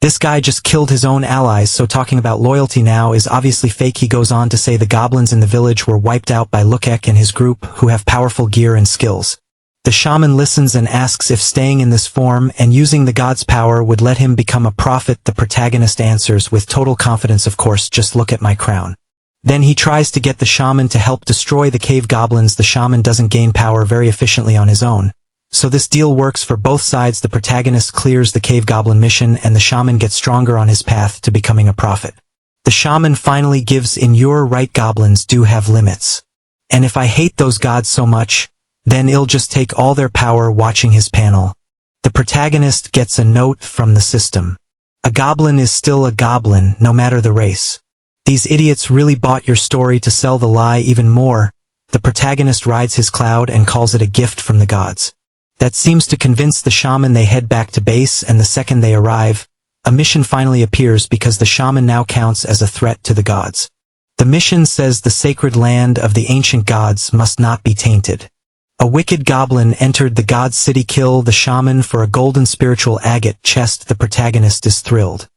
Speaker 1: This guy just killed his own allies, so talking about loyalty now is obviously fake. He goes on to say the goblins in the village were wiped out by Lukek and his group, who have powerful gear and skills. The shaman listens and asks if staying in this form and using the god's power would let him become a prophet. The protagonist answers with total confidence, of course, just look at my crown. Then he tries to get the shaman to help destroy the cave goblins. The shaman doesn't gain power very efficiently on his own, so this deal works for both sides. The protagonist clears the cave goblin mission and the shaman gets stronger on his path to becoming a prophet. The shaman finally gives in. You're right, goblins do have limits. And if I hate those gods so much, then I'll just take all their power. Watching his panel, the protagonist gets a note from the system. A goblin is still a goblin, no matter the race. These idiots really bought your story to sell the lie even more. The protagonist rides his cloud and calls it a gift from the gods. That seems to convince the shaman. They head back to base, and the second they arrive, a mission finally appears because the shaman now counts as a threat to the gods. The mission says the sacred land of the ancient gods must not be tainted. A wicked goblin entered the god's city. Kill the shaman for a golden spiritual agate chest. The protagonist is thrilled.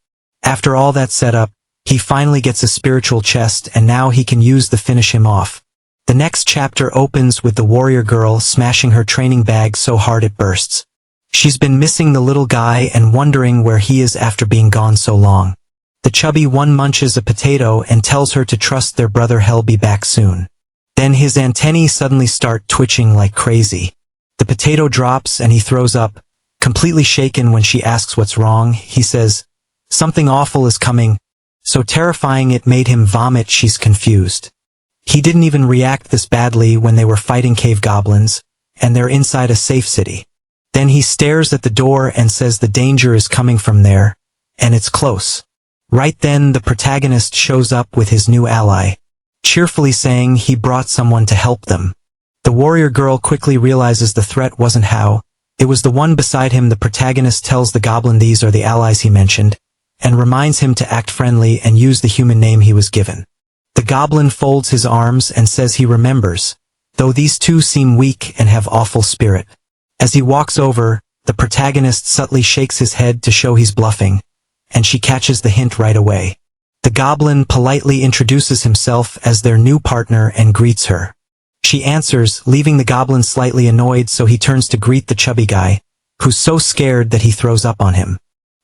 Speaker 1: After all that setup, he finally gets a spiritual chest and now he can use the finish him off. The next chapter opens with the warrior girl smashing her training bag so hard it bursts. She's been missing the little guy and wondering where he is after being gone so long. The chubby one munches a potato and tells her to trust their brother. He'll be back soon. Then his antennae suddenly start twitching like crazy. The potato drops and he throws up, completely shaken. When she asks what's wrong, he says, something awful is coming, so terrifying it made him vomit. She's confused. He didn't even react this badly when they were fighting cave goblins, and they're inside a safe city. Then he stares at the door and says the danger is coming from there, and it's close. Right then the protagonist shows up with his new ally, cheerfully saying he brought someone to help them. The warrior girl quickly realizes the threat wasn't How, it was the one beside him. The protagonist tells the goblin these are the allies he mentioned, and reminds him to act friendly and use the human name he was given. The goblin folds his arms and says he remembers, though these two seem weak and have awful spirit. As he walks over, the protagonist subtly shakes his head to show he's bluffing, and she catches the hint right away. The goblin politely introduces himself as their new partner and greets her. She answers, leaving the goblin slightly annoyed, so he turns to greet the chubby guy, who's so scared that he throws up on him.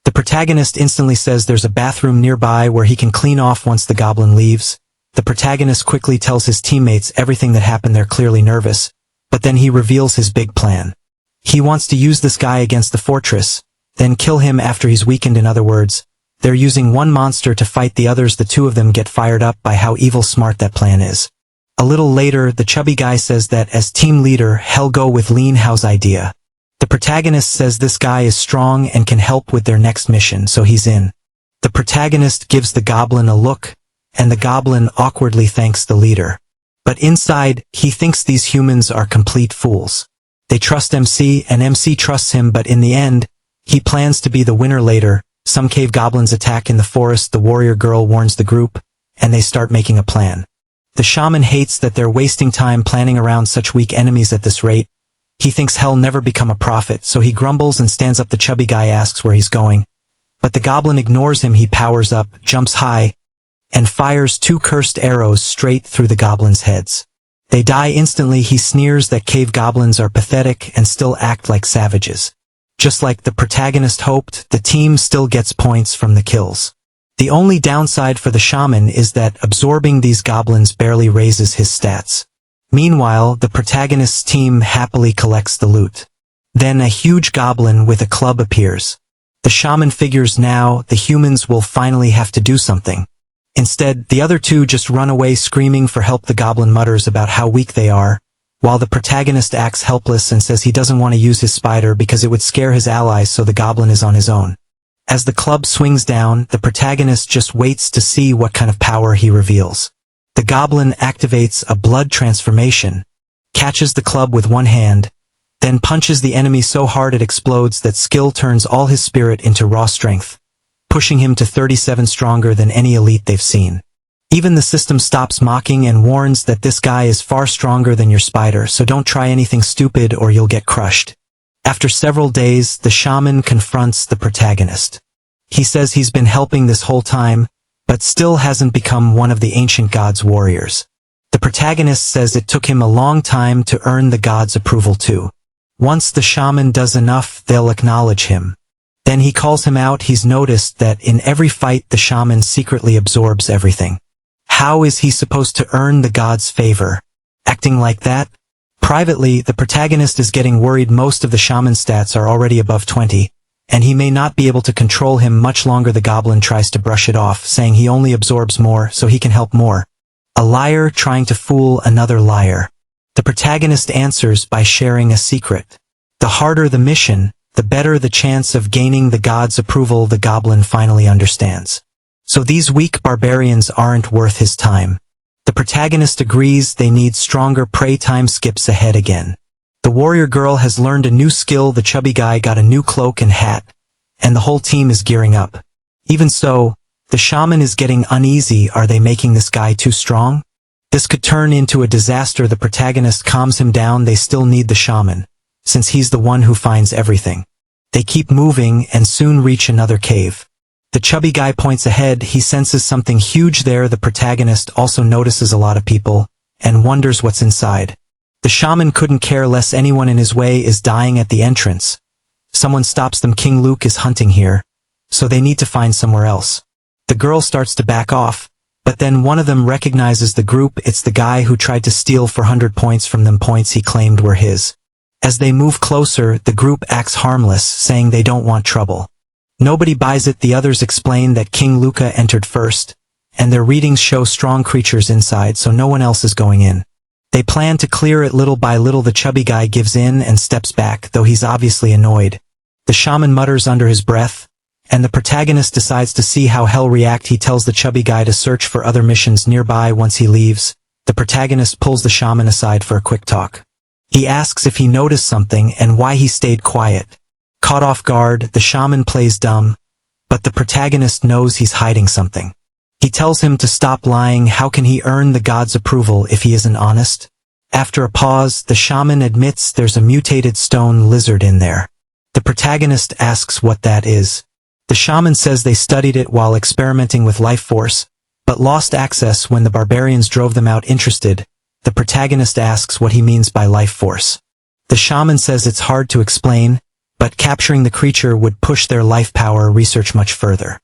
Speaker 1: The protagonist instantly says there's a bathroom nearby where he can clean off once the goblin leaves. The protagonist quickly tells his teammates everything that happened. They're clearly nervous, but then he reveals his big plan. He wants to use this guy against the fortress, then kill him after he's weakened. In other words, they're using one monster to fight the others. The two of them get fired up by how evil smart that plan is. A little later, the chubby guy says that as team leader, he'll go with Lean Hao's idea. The protagonist says this guy is strong and can help with their next mission, so he's in. The protagonist gives the goblin a look, and the goblin awkwardly thanks the leader. But inside, he thinks these humans are complete fools. They trust MC, and MC trusts him, but in the end, he plans to be the winner. Later, some cave goblins attack in the forest. The warrior girl warns the group, and they start making a plan. The shaman hates that they're wasting time planning around such weak enemies at this rate. He thinks he'll never become a prophet, so he grumbles and stands up. The chubby guy asks where he's going, but the goblin ignores him. He powers up, jumps high, and fires 2 cursed arrows straight through the goblins' heads. They die instantly. He sneers that cave goblins are pathetic and still act like savages. Just like the protagonist hoped, the team still gets points from the kills. The only downside for the shaman is that absorbing these goblins barely raises his stats. Meanwhile, the protagonist's team happily collects the loot. Then a huge goblin with a club appears. The shaman figures now the humans will finally have to do something. Instead, the other two just run away screaming for help. The goblin mutters about how weak they are, while the protagonist acts helpless and says he doesn't want to use his spider because it would scare his allies, so the goblin is on his own. As the club swings down, the protagonist just waits to see what kind of power he reveals. The goblin activates a blood transformation, catches the club with one hand, then punches the enemy so hard it explodes. That skill turns all his spirit into raw strength, pushing him to 37 stronger than any elite they've seen. Even the system stops mocking and warns that this guy is far stronger than your spider, so don't try anything stupid or you'll get crushed. After several days, the shaman confronts the protagonist. He says he's been helping this whole time, but still hasn't become one of the ancient gods' warriors. The protagonist says it took him a long time to earn the gods' approval too. Once the shaman does enough, they'll acknowledge him. Then he calls him out. He's noticed that in every fight the shaman secretly absorbs everything. How is he supposed to earn the gods' favor? Acting like that? Privately, the protagonist is getting worried. Most of the shaman's stats are already above 20, and he may not be able to control him much longer. The goblin tries to brush it off, saying he only absorbs more so he can help more. A liar trying to fool another liar. The protagonist answers by sharing a secret. The harder the mission, the better the chance of gaining the gods' approval. The goblin finally understands. So these weak barbarians aren't worth his time. The protagonist agrees they need stronger prey. Time skips ahead again. The warrior girl has learned a new skill. The chubby guy got a new cloak and hat, and the whole team is gearing up. Even so, the shaman is getting uneasy. Are they making this guy too strong? This could turn into a disaster. The protagonist calms him down. They still need the shaman, since he's the one who finds everything. They keep moving and soon reach another cave. The chubby guy points ahead. He senses something huge there. The protagonist also notices a lot of people and wonders what's inside. The shaman couldn't care less. Anyone in his way is dying at the entrance. Someone stops them. King Luke is hunting here, so they need to find somewhere else. The girl starts to back off, but then one of them recognizes the group. It's the guy who tried to steal 400 points from them, points he claimed were his. As they move closer, the group acts harmless, saying they don't want trouble. Nobody buys it. The others explain that King Luca entered first, and their readings show strong creatures inside, so no one else is going in. They plan to clear it little by little. The chubby guy gives in and steps back, though he's obviously annoyed. The shaman mutters under his breath, and the protagonist decides to see how hell react. He tells the chubby guy to search for other missions nearby. Once he leaves, the protagonist pulls the shaman aside for a quick talk. He asks if he noticed something and why he stayed quiet. Caught off guard, the shaman plays dumb, but the protagonist knows he's hiding something. He tells him to stop lying. How can he earn the gods' approval if he isn't honest? After a pause, the shaman admits there's a mutated stone lizard in there. The protagonist asks what that is. The shaman says they studied it while experimenting with life force, but lost access when the barbarians drove them out. Interested, the protagonist asks what he means by life force. The shaman says it's hard to explain, but capturing the creature would push their life power research much further.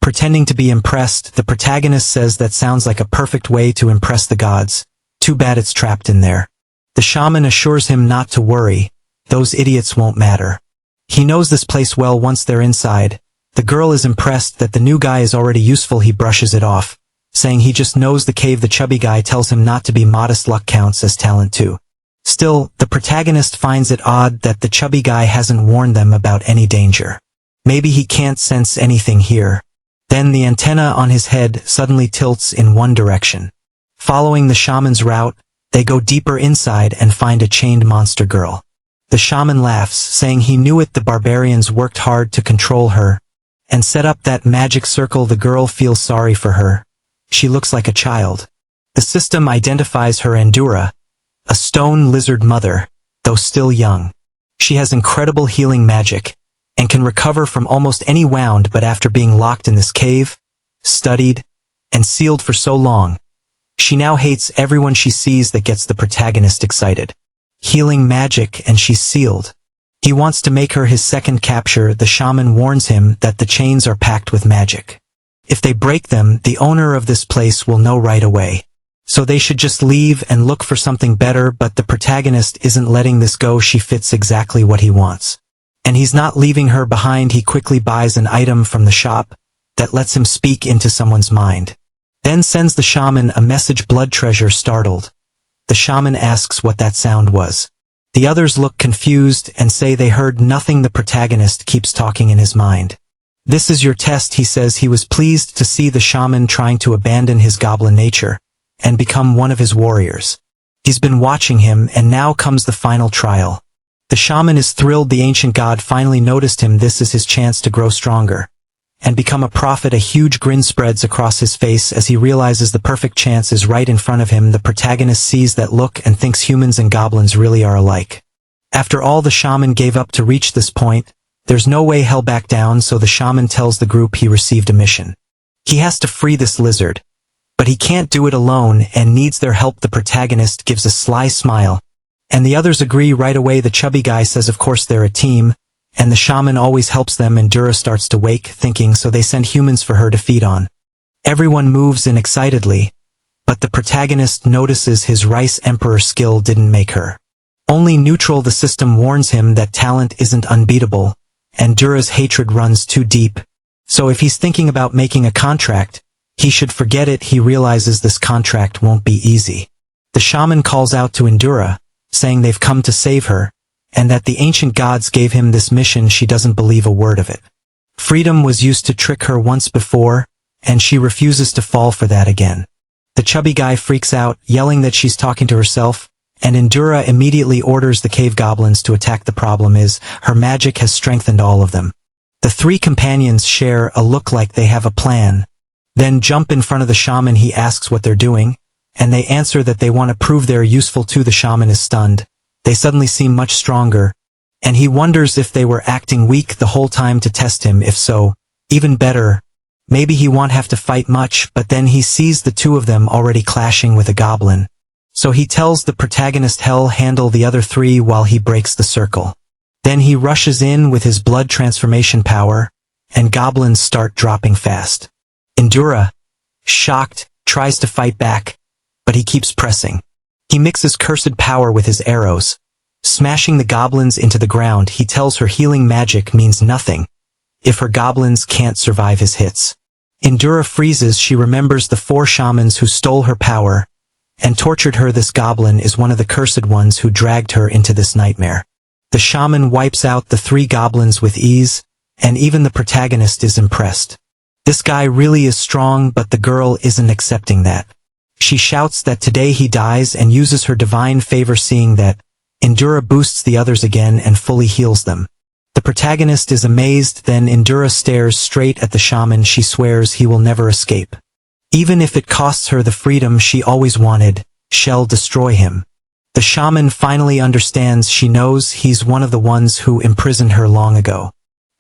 Speaker 1: Pretending to be impressed, the protagonist says that sounds like a perfect way to impress the gods. Too bad it's trapped in there. The shaman assures him not to worry, those idiots won't matter. He knows this place well. Once they're inside, the girl is impressed that the new guy is already useful. He brushes it off, saying he just knows the cave. The chubby guy tells him not to be modest. Luck counts as talent too. Still, the protagonist finds it odd that the chubby guy hasn't warned them about any danger. Maybe he can't sense anything here. Then the antenna on his head suddenly tilts in one direction. Following the shaman's route, they go deeper inside and find a chained monster girl. The shaman laughs, saying he knew it. The barbarians worked hard to control her and set up that magic circle. The girl feels sorry for her. She looks like a child. The system identifies her Andura, a stone lizard mother, though still young. She has incredible healing magic, and can recover from almost any wound. But after being locked in this cave, studied, and sealed for so long, she now hates everyone she sees. That gets the protagonist excited. Healing magic and she's sealed. He wants to make her his second capture. The shaman warns him that the chains are packed with magic. If they break them, the owner of this place will know right away. So they should just leave and look for something better, but the protagonist isn't letting this go. She fits exactly what he wants. And he's not leaving her behind. He quickly buys an item from the shop that lets him speak into someone's mind. Then sends the shaman a message. Blood treasure. Startled, the shaman asks what that sound was. The others look confused and say they heard nothing. The protagonist keeps talking in his mind. This is your test, he says. He was pleased to see the shaman trying to abandon his goblin nature and become one of his warriors. He's been watching him, and now comes the final trial. The shaman is thrilled. The ancient god finally noticed him. This is his chance to grow stronger and become a prophet. A huge grin spreads across his face as he realizes the perfect chance is right in front of him. The protagonist sees that look and thinks humans and goblins really are alike. After all the shaman gave up to reach this point, there's no way he'll back down, so the shaman tells the group he received a mission. He has to free this lizard, but he can't do it alone and needs their help. The protagonist gives a sly smile, and the others agree right away. The chubby guy says of course they're a team, and the shaman always helps them. And Dura starts to wake, thinking, so they send humans for her to feed on. Everyone moves in excitedly, but the protagonist notices his rice emperor skill didn't make her only neutral. The system warns him that talent isn't unbeatable, and Dura's hatred runs too deep. So if he's thinking about making a contract, he should forget it. He realizes this contract won't be easy. The shaman calls out to Indura, saying they've come to save her, and that the ancient gods gave him this mission. She doesn't believe a word of it. Freedom was used to trick her once before, and she refuses to fall for that again. The chubby guy freaks out, yelling that she's talking to herself, and Indura immediately orders the cave goblins to attack. The problem is, her magic has strengthened all of them. The three companions share a look like they have a plan, then jump in front of the shaman. He asks what they're doing, and they answer that they want to prove they're useful too. The shaman is stunned. They suddenly seem much stronger, and he wonders if they were acting weak the whole time to test him. If so, even better, maybe he won't have to fight much. But then he sees the two of them already clashing with a goblin. So he tells the protagonist he'll handle the other three while he breaks the circle. Then he rushes in with his blood transformation power, and goblins start dropping fast. Indura, shocked, tries to fight back, but he keeps pressing. He mixes cursed power with his arrows, smashing the goblins into the ground. He tells her healing magic means nothing if her goblins can't survive his hits. Indura freezes. She remembers the 4 shamans who stole her power and tortured her. This goblin is one of the cursed ones who dragged her into this nightmare. The shaman wipes out the 3 goblins with ease, and even the protagonist is impressed. This guy really is strong, but the girl isn't accepting that. She shouts that today he dies and uses her divine favor. Seeing that, Indura boosts the others again and fully heals them. The protagonist is amazed. Then Indura stares straight at the shaman. She swears he will never escape. Even if it costs her the freedom she always wanted, she'll destroy him. The shaman finally understands. She knows he's one of the ones who imprisoned her long ago.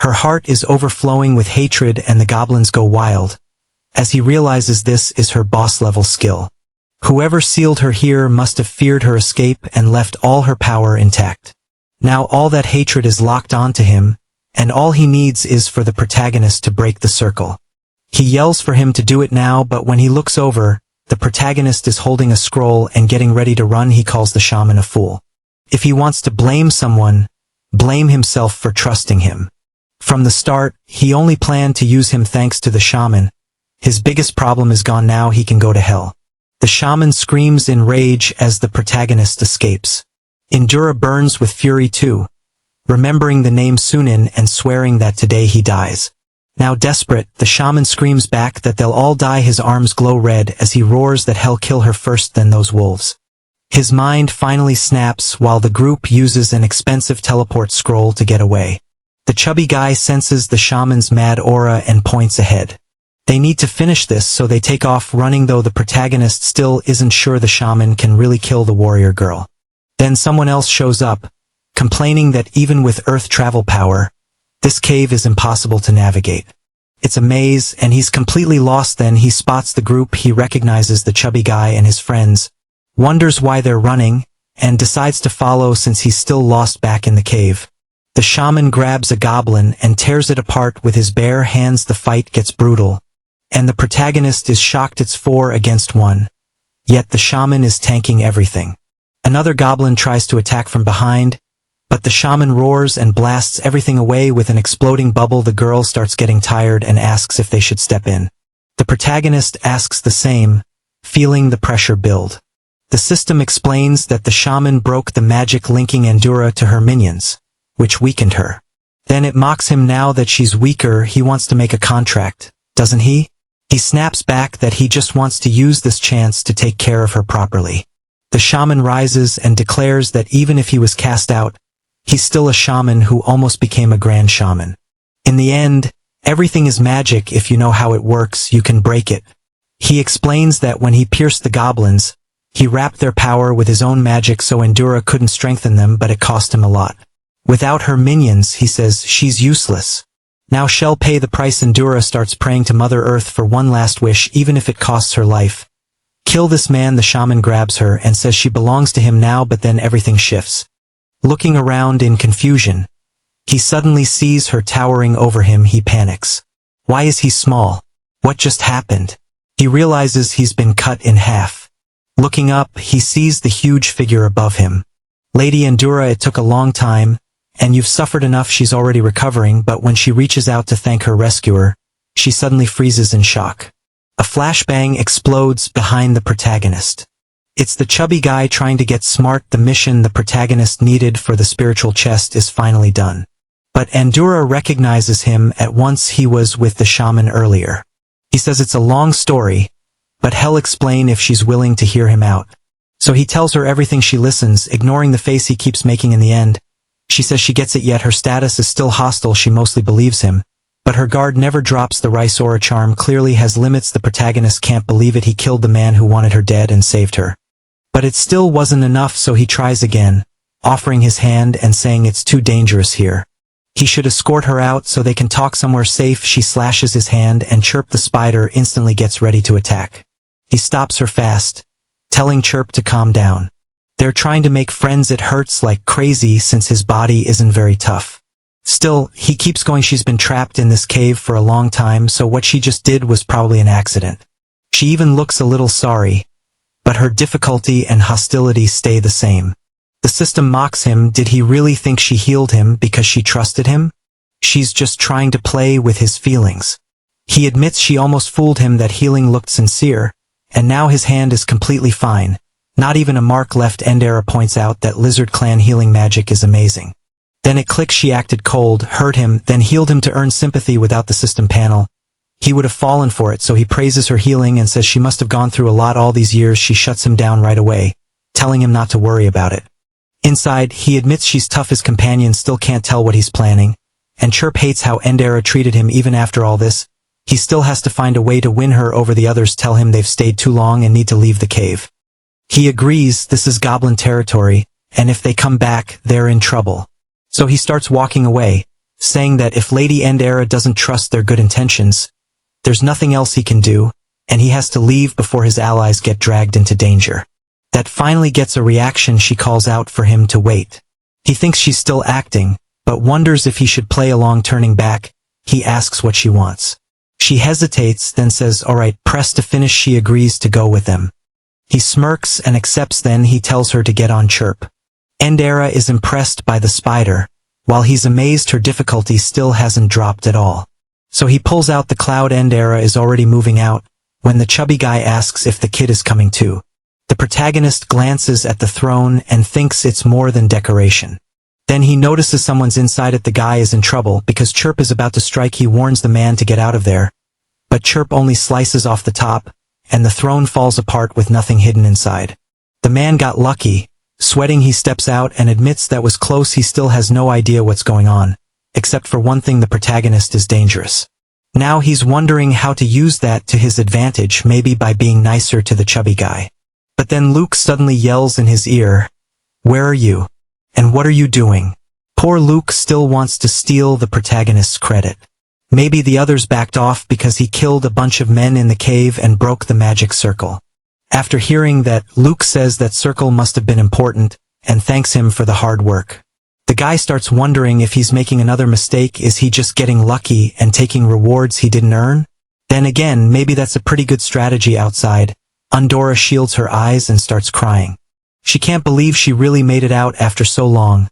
Speaker 1: Her heart is overflowing with hatred, and the goblins go wild as he realizes this is her boss-level skill. Whoever sealed her here must have feared her escape and left all her power intact. Now all that hatred is locked onto him, and all he needs is for the protagonist to break the circle. He yells for him to do it now, but when he looks over, the protagonist is holding a scroll and getting ready to run. He calls the shaman a fool. If he wants to blame someone, blame himself for trusting him. From the start, he only planned to use him. Thanks to the shaman, his biggest problem is gone. Now he can go to hell. The shaman screams in rage as the protagonist escapes. Indura burns with fury too, remembering the name Sunin and swearing that today he dies. Now desperate, the shaman screams back that they'll all die. His arms glow red as he roars that he'll kill her first, then those wolves. His mind finally snaps while the group uses an expensive teleport scroll to get away. The chubby guy senses the shaman's mad aura and points ahead. They need to finish this, so they take off running, though the protagonist still isn't sure the shaman can really kill the warrior girl. Then someone else shows up, complaining that even with earth travel power, this cave is impossible to navigate. It's a maze, and he's completely lost. Then he spots the group. He recognizes the chubby guy and his friends, wonders why they're running, and decides to follow since he's still lost back in the cave. The shaman grabs a goblin and tears it apart with his bare hands. The fight gets brutal, and the protagonist is shocked. It's 4 against 1. yet the shaman is tanking everything. Another goblin tries to attack from behind, but the shaman roars and blasts everything away with an exploding bubble. The girl starts getting tired and asks if they should step in. The protagonist asks the same, feeling the pressure build. The system explains that the shaman broke the magic linking Endura to her minions, which weakened her. Then it mocks him now that she's weaker. He wants to make a contract, doesn't he? He snaps back that he just wants to use this chance to take care of her properly. The shaman rises and declares that even if he was cast out, he's still a shaman who almost became a grand shaman. In the end, everything is magic. If you know how it works, you can break it. He explains that when he pierced the goblins, he wrapped their power with his own magic so Endura couldn't strengthen them, but it cost him a lot. Without her minions, he says, she's useless. Now she'll pay the price. Endura starts praying to Mother Earth for one last wish, even if it costs her life. Kill this man. The shaman grabs her and says she belongs to him now, but then everything shifts. Looking around in confusion, he suddenly sees her towering over him. He panics. Why is he small? What just happened? He realizes he's been cut in half. Looking up, he sees the huge figure above him. Lady Endura, it took a long time, and you've suffered enough. She's already recovering, but when she reaches out to thank her rescuer, she suddenly freezes in shock. A flashbang explodes behind the protagonist. It's the chubby guy trying to get smart. The mission the protagonist needed for the spiritual chest is finally done. But Endura recognizes him at once. He was with the shaman earlier. He says it's a long story, but he'll explain if she's willing to hear him out. So he tells her everything. She listens, ignoring the face he keeps making. In the end, she says she gets it, yet her status is still hostile. She mostly believes him, but her guard never drops. The rice aura charm clearly has limits. The protagonist can't believe it. He killed the man who wanted her dead and saved her. But it still wasn't enough, so he tries again, offering his hand and saying it's too dangerous here. He should escort her out so they can talk somewhere safe. She slashes his hand and Chirp the spider instantly gets ready to attack. He stops her fast, telling Chirp to calm down. They're trying to make friends. It hurts like crazy since his body isn't very tough. Still, he keeps going. She's been trapped in this cave for a long time, so what she just did was probably an accident. She even looks a little sorry, but her difficulty and hostility stay the same. The system mocks him. Did he really think she healed him because she trusted him? She's just trying to play with his feelings. He admits she almost fooled him, that healing looked sincere, and now his hand is completely fine. Not even a mark left. Endera points out that Lizard Clan healing magic is amazing. Then it clicks. She acted cold, hurt him, then healed him to earn sympathy. Without the system panel, he would have fallen for it, so he praises her healing and says she must have gone through a lot all these years. She shuts him down right away, telling him not to worry about it. Inside, he admits she's tough. His companion still can't tell what he's planning, and Chirp hates how Endera treated him. Even after all this, he still has to find a way to win her over. The others tell him they've stayed too long and need to leave the cave. He agrees. This is goblin territory, and if they come back, they're in trouble. So he starts walking away, saying that if Lady Endera doesn't trust their good intentions, there's nothing else he can do, and he has to leave before his allies get dragged into danger. That finally gets a reaction. She calls out for him to wait. He thinks she's still acting, but wonders if he should play along. Turning back, he asks what she wants. She hesitates, then says, "Alright," pressed to finish. She agrees to go with them. He smirks and accepts. Then he tells her to get on Chirp. Endera is impressed by the spider, while he's amazed her difficulty still hasn't dropped at all. So he pulls out the cloud. Endera is already moving out, when the chubby guy asks if the kid is coming too. The protagonist glances at the throne and thinks it's more than decoration. Then he notices someone's inside it. The guy is in trouble because Chirp is about to strike. He warns the man to get out of there, but Chirp only slices off the top, and the throne falls apart with nothing hidden inside. The man got lucky. Sweating, he steps out and admits that was close. He still has no idea what's going on, except for one thing: the protagonist is dangerous. Now he's wondering how to use that to his advantage, maybe by being nicer to the chubby guy. But then Luke suddenly yells in his ear, "Where are you? And what are you doing?" Poor Luke still wants to steal the protagonist's credit. Maybe the others backed off because he killed a bunch of men in the cave and broke the magic circle. After hearing that, Luke says that circle must have been important, and thanks him for the hard work. The guy starts wondering if he's making another mistake. Is he just getting lucky and taking rewards he didn't earn? Then again, maybe that's a pretty good strategy outside, Andorra shields her eyes and starts crying. She can't believe she really made it out after so long.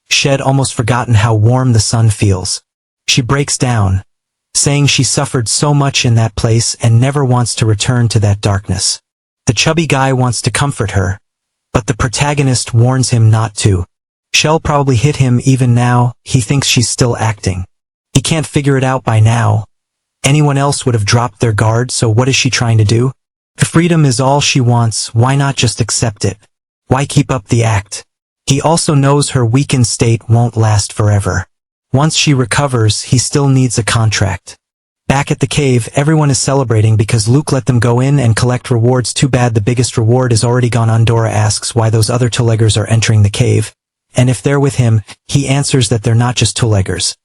Speaker 1: She'd almost forgotten how warm the sun feels. She breaks down, saying she suffered so much in that place and never wants to return to that darkness. The chubby guy wants to comfort her, but the protagonist warns him not to. She'll probably hit him even now. He thinks she's still acting. He can't figure it out by now. Anyone else would have dropped their guard, so what is she trying to do? If freedom is all she wants, why not just accept it? Why keep up the act? He also knows her weakened state won't last forever. Once she recovers, he still needs a contract. Back at the cave, everyone is celebrating because Luke let them go in and collect rewards. Too bad the biggest reward is already gone. Andorra asks why those other two-leggers are entering the cave, and if they're with him, he answers that they're not just two-leggers.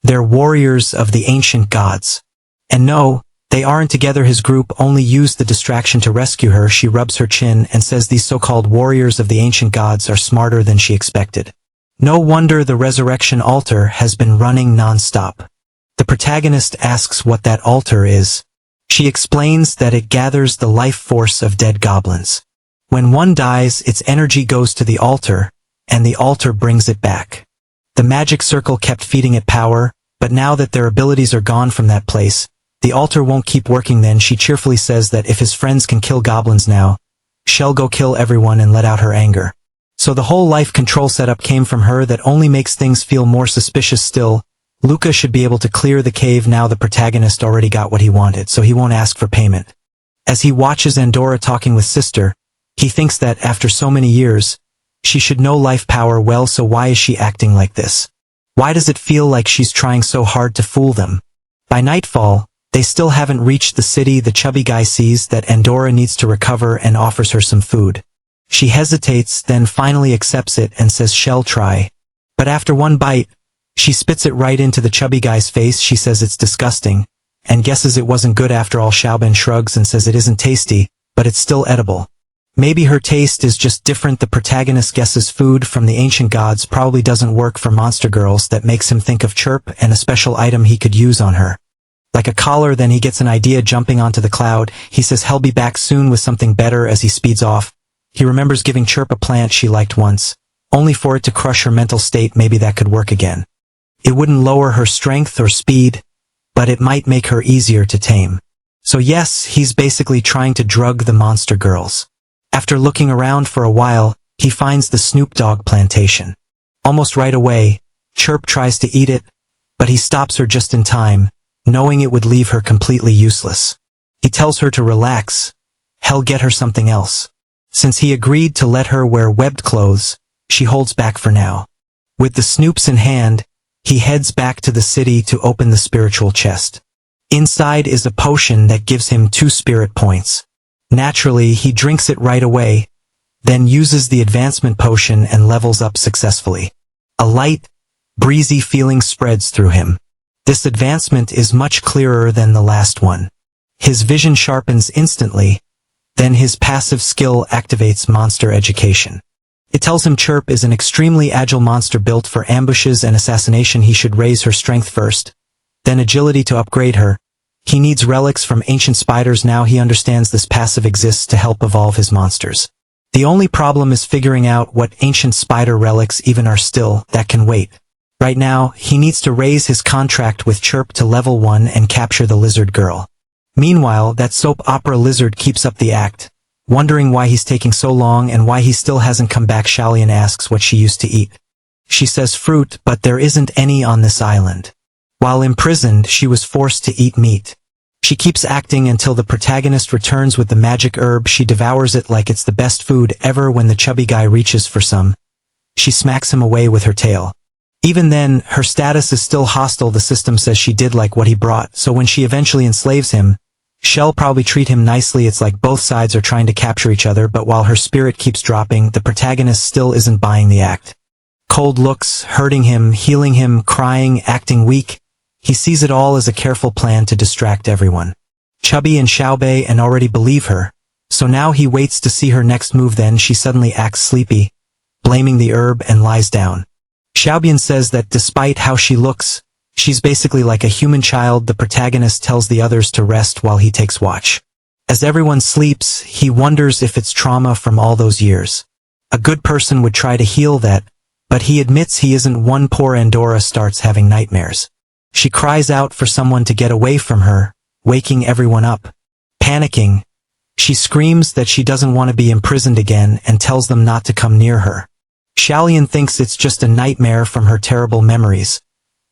Speaker 1: They're warriors of the ancient gods. And no, they aren't together. His group only used the distraction to rescue her. She rubs her chin and says these so-called warriors of the ancient gods are smarter than she expected. No wonder the resurrection altar has been running non-stop. The protagonist asks what that altar is. She explains that it gathers the life force of dead goblins. When one dies, its energy goes to the altar, and the altar brings it back. The magic circle kept feeding it power, but now that their abilities are gone from that place, the altar won't keep working. Then she cheerfully says that if his friends can kill goblins now, she'll go kill everyone and let out her anger. So the whole life control setup came from her. That only makes things feel more suspicious still. Luca should be able to clear the cave now. The protagonist already got what he wanted, so he won't ask for payment. As he watches Andorra talking with Sister, he thinks that after so many years, she should know life power well, so why is she acting like this? Why does it feel like she's trying so hard to fool them? By nightfall, they still haven't reached the city. The chubby guy sees that Andorra needs to recover and offers her some food. She hesitates, then finally accepts it and says she'll try. But after one bite, she spits it right into the chubby guy's face. She says it's disgusting, and guesses it wasn't good after all. Xiaobin shrugs and says it isn't tasty, but it's still edible. Maybe her taste is just different. The protagonist guesses food from the ancient gods probably doesn't work for monster girls. That makes him think of Chirp and a special item he could use on her. Like a collar. Then he gets an idea. Jumping onto the cloud, he says he'll be back soon with something better. As he speeds off, he remembers giving Chirp a plant she liked once, only for it to crush her mental state. Maybe that could work again. It wouldn't lower her strength or speed, but it might make her easier to tame. So yes, he's basically trying to drug the monster girls. After looking around for a while, he finds the Snoop Dogg plantation. Almost right away, Chirp tries to eat it, but he stops her just in time, knowing it would leave her completely useless. He tells her to relax. He'll get her something else. Since he agreed to let her wear webbed clothes, she holds back for now. With the Snoops in hand, he heads back to the city to open the spiritual chest. Inside is a potion that gives him 2 spirit points. Naturally, he drinks it right away, then uses the advancement potion and levels up successfully. A light, breezy feeling spreads through him. This advancement is much clearer than the last one. His vision sharpens instantly, then his passive skill activates monster education. It tells him Chirp is an extremely agile monster built for ambushes and assassination. He should raise her strength first, then agility to upgrade her. He needs relics from ancient spiders. Now he understands this passive exists to help evolve his monsters. The only problem is figuring out what ancient spider relics even are. Still, that can wait. Right now, he needs to raise his contract with Chirp to level 1 and capture the lizard girl. Meanwhile, that soap opera lizard keeps up the act, wondering why he's taking so long and why he still hasn't come back. Xiaolian asks what she used to eat. She says fruit, but there isn't any on this island. While imprisoned, she was forced to eat meat. She keeps acting until the protagonist returns with the magic herb. She devours it like it's the best food ever. When the chubby guy reaches for some, she smacks him away with her tail. Even then, her status is still hostile. The system says she did like what he brought, so when she eventually enslaves him, she'll probably treat him nicely. It's like both sides are trying to capture each other, but while her spirit keeps dropping, the protagonist still isn't buying the act. Cold looks, hurting him, healing him, crying, acting weak. He sees it all as a careful plan to distract everyone. Chubby and Xiaobei and already believe her, so now he waits to see her next move. Then she suddenly acts sleepy, blaming the herb, and lies down. Xiaobian says that despite how she looks, she's basically like a human child. The protagonist tells the others to rest while he takes watch. As everyone sleeps, he wonders if it's trauma from all those years. A good person would try to heal that, but he admits he isn't one. Poor Andorra starts having nightmares. She cries out for someone to get away from her, waking everyone up. Panicking, she screams that she doesn't want to be imprisoned again and tells them not to come near her. Xiaolian thinks it's just a nightmare from her terrible memories,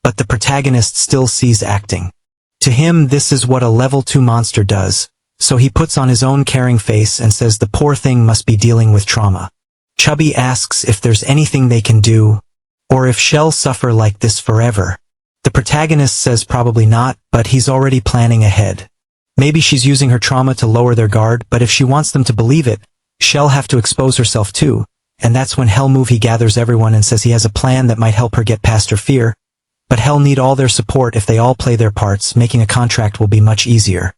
Speaker 1: but the protagonist still sees acting. To him, this is what a level 2 monster does, so he puts on his own caring face and says the poor thing must be dealing with trauma. Chubby asks if there's anything they can do, or if she'll suffer like this forever. The protagonist says probably not, but he's already planning ahead. Maybe she's using her trauma to lower their guard, but if she wants them to believe it, she'll have to expose herself too, and that's when he gathers everyone and says he has a plan that might help her get past her fear, but Hell need all their support if they all play their parts. Making a contract will be much easier.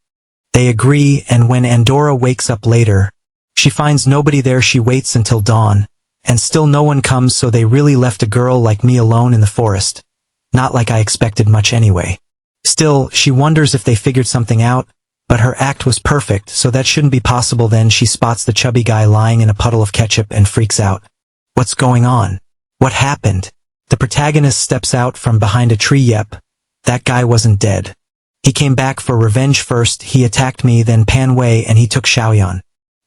Speaker 1: They agree, and when Andorra wakes up later, she finds nobody there. She waits until dawn, and still no one comes, so they really left a girl like me alone in the forest. Not like I expected much anyway. Still, she wonders if they figured something out, but her act was perfect, so that shouldn't be possible. Then she spots the chubby guy lying in a puddle of ketchup and freaks out. What's going on? What happened? The protagonist steps out from behind a tree. Yep, that guy wasn't dead. He came back for revenge. First, he attacked me, then Pan Wei, and he took Xiaoyan.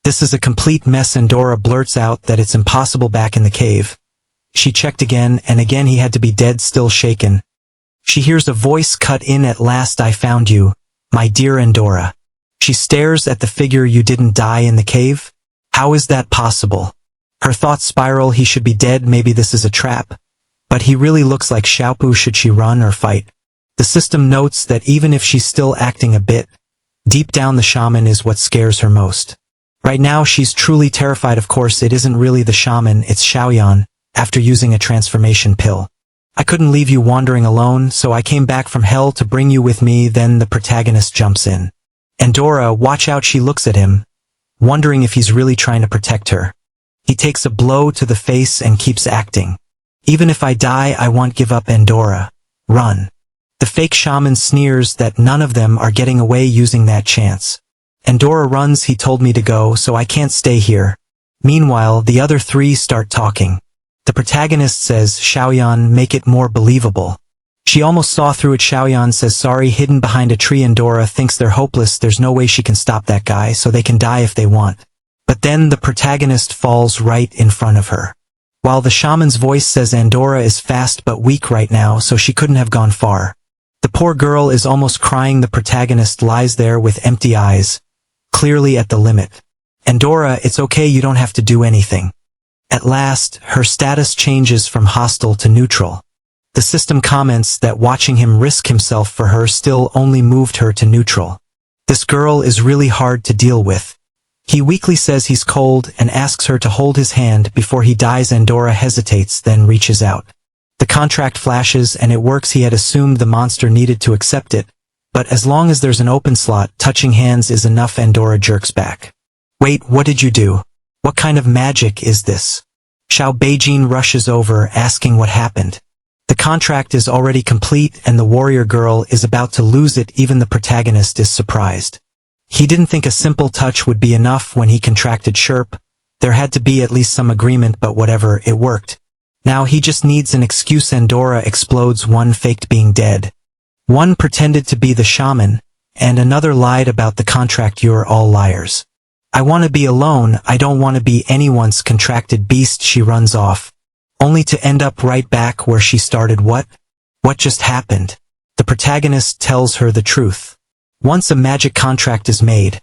Speaker 1: This is a complete mess. Andorra blurts out that it's impossible back in the cave. She checked again, and again he had to be dead. Still shaken, she hears a voice cut in. At last I found you, my dear Andorra. She stares at the figure. You didn't die in the cave? How is that possible? Her thoughts spiral. He should be dead. Maybe this is a trap. But he really looks like Xiaopu. Should she run or fight? The system notes that even if she's still acting a bit, deep down the shaman is what scares her most. Right now she's truly terrified. Of course it isn't really the shaman, it's Xiaoyan, after using a transformation pill. I couldn't leave you wandering alone, so I came back from hell to bring you with me. Then the protagonist jumps in. Andorra, watch out. She looks at him, wondering if he's really trying to protect her. He takes a blow to the face and keeps acting. Even if I die, I won't give up. Andorra, run. The fake shaman sneers that none of them are getting away using that chance. Andorra runs. He told me to go, so I can't stay here. Meanwhile, the other three start talking. The protagonist says, Xiaoyan, make it more believable. She almost saw through it. Xiaoyan says sorry, hidden behind a tree. Andorra thinks they're hopeless. There's no way she can stop that guy, so they can die if they want. But then the protagonist falls right in front of her. While the shaman's voice says Andorra is fast but weak right now, so she couldn't have gone far. The poor girl is almost crying. The protagonist lies there with empty eyes, clearly at the limit. Andorra, it's okay, you don't have to do anything. At last, her status changes from hostile to neutral. The system comments that watching him risk himself for her still only moved her to neutral. This girl is really hard to deal with. He weakly says he's cold and asks her to hold his hand before he dies. Andorra hesitates, then reaches out. The contract flashes and it works. He had assumed the monster needed to accept it, but as long as there's an open slot, touching hands is enough. Andorra jerks back. Wait, what did you do? What kind of magic is this? Xiao Beijing rushes over, asking what happened. The contract is already complete and the warrior girl is about to lose it. Even the protagonist is surprised. He didn't think a simple touch would be enough when he contracted Sherp. There had to be at least some agreement, but whatever, it worked. Now he just needs an excuse. Andorra explodes. One faked being dead. One pretended to be the shaman, and another lied about the contract. You're all liars. I want to be alone. I don't want to be anyone's contracted beast. She runs off, only to end up right back where she started. What just happened? The protagonist tells her the truth. Once a magic contract is made,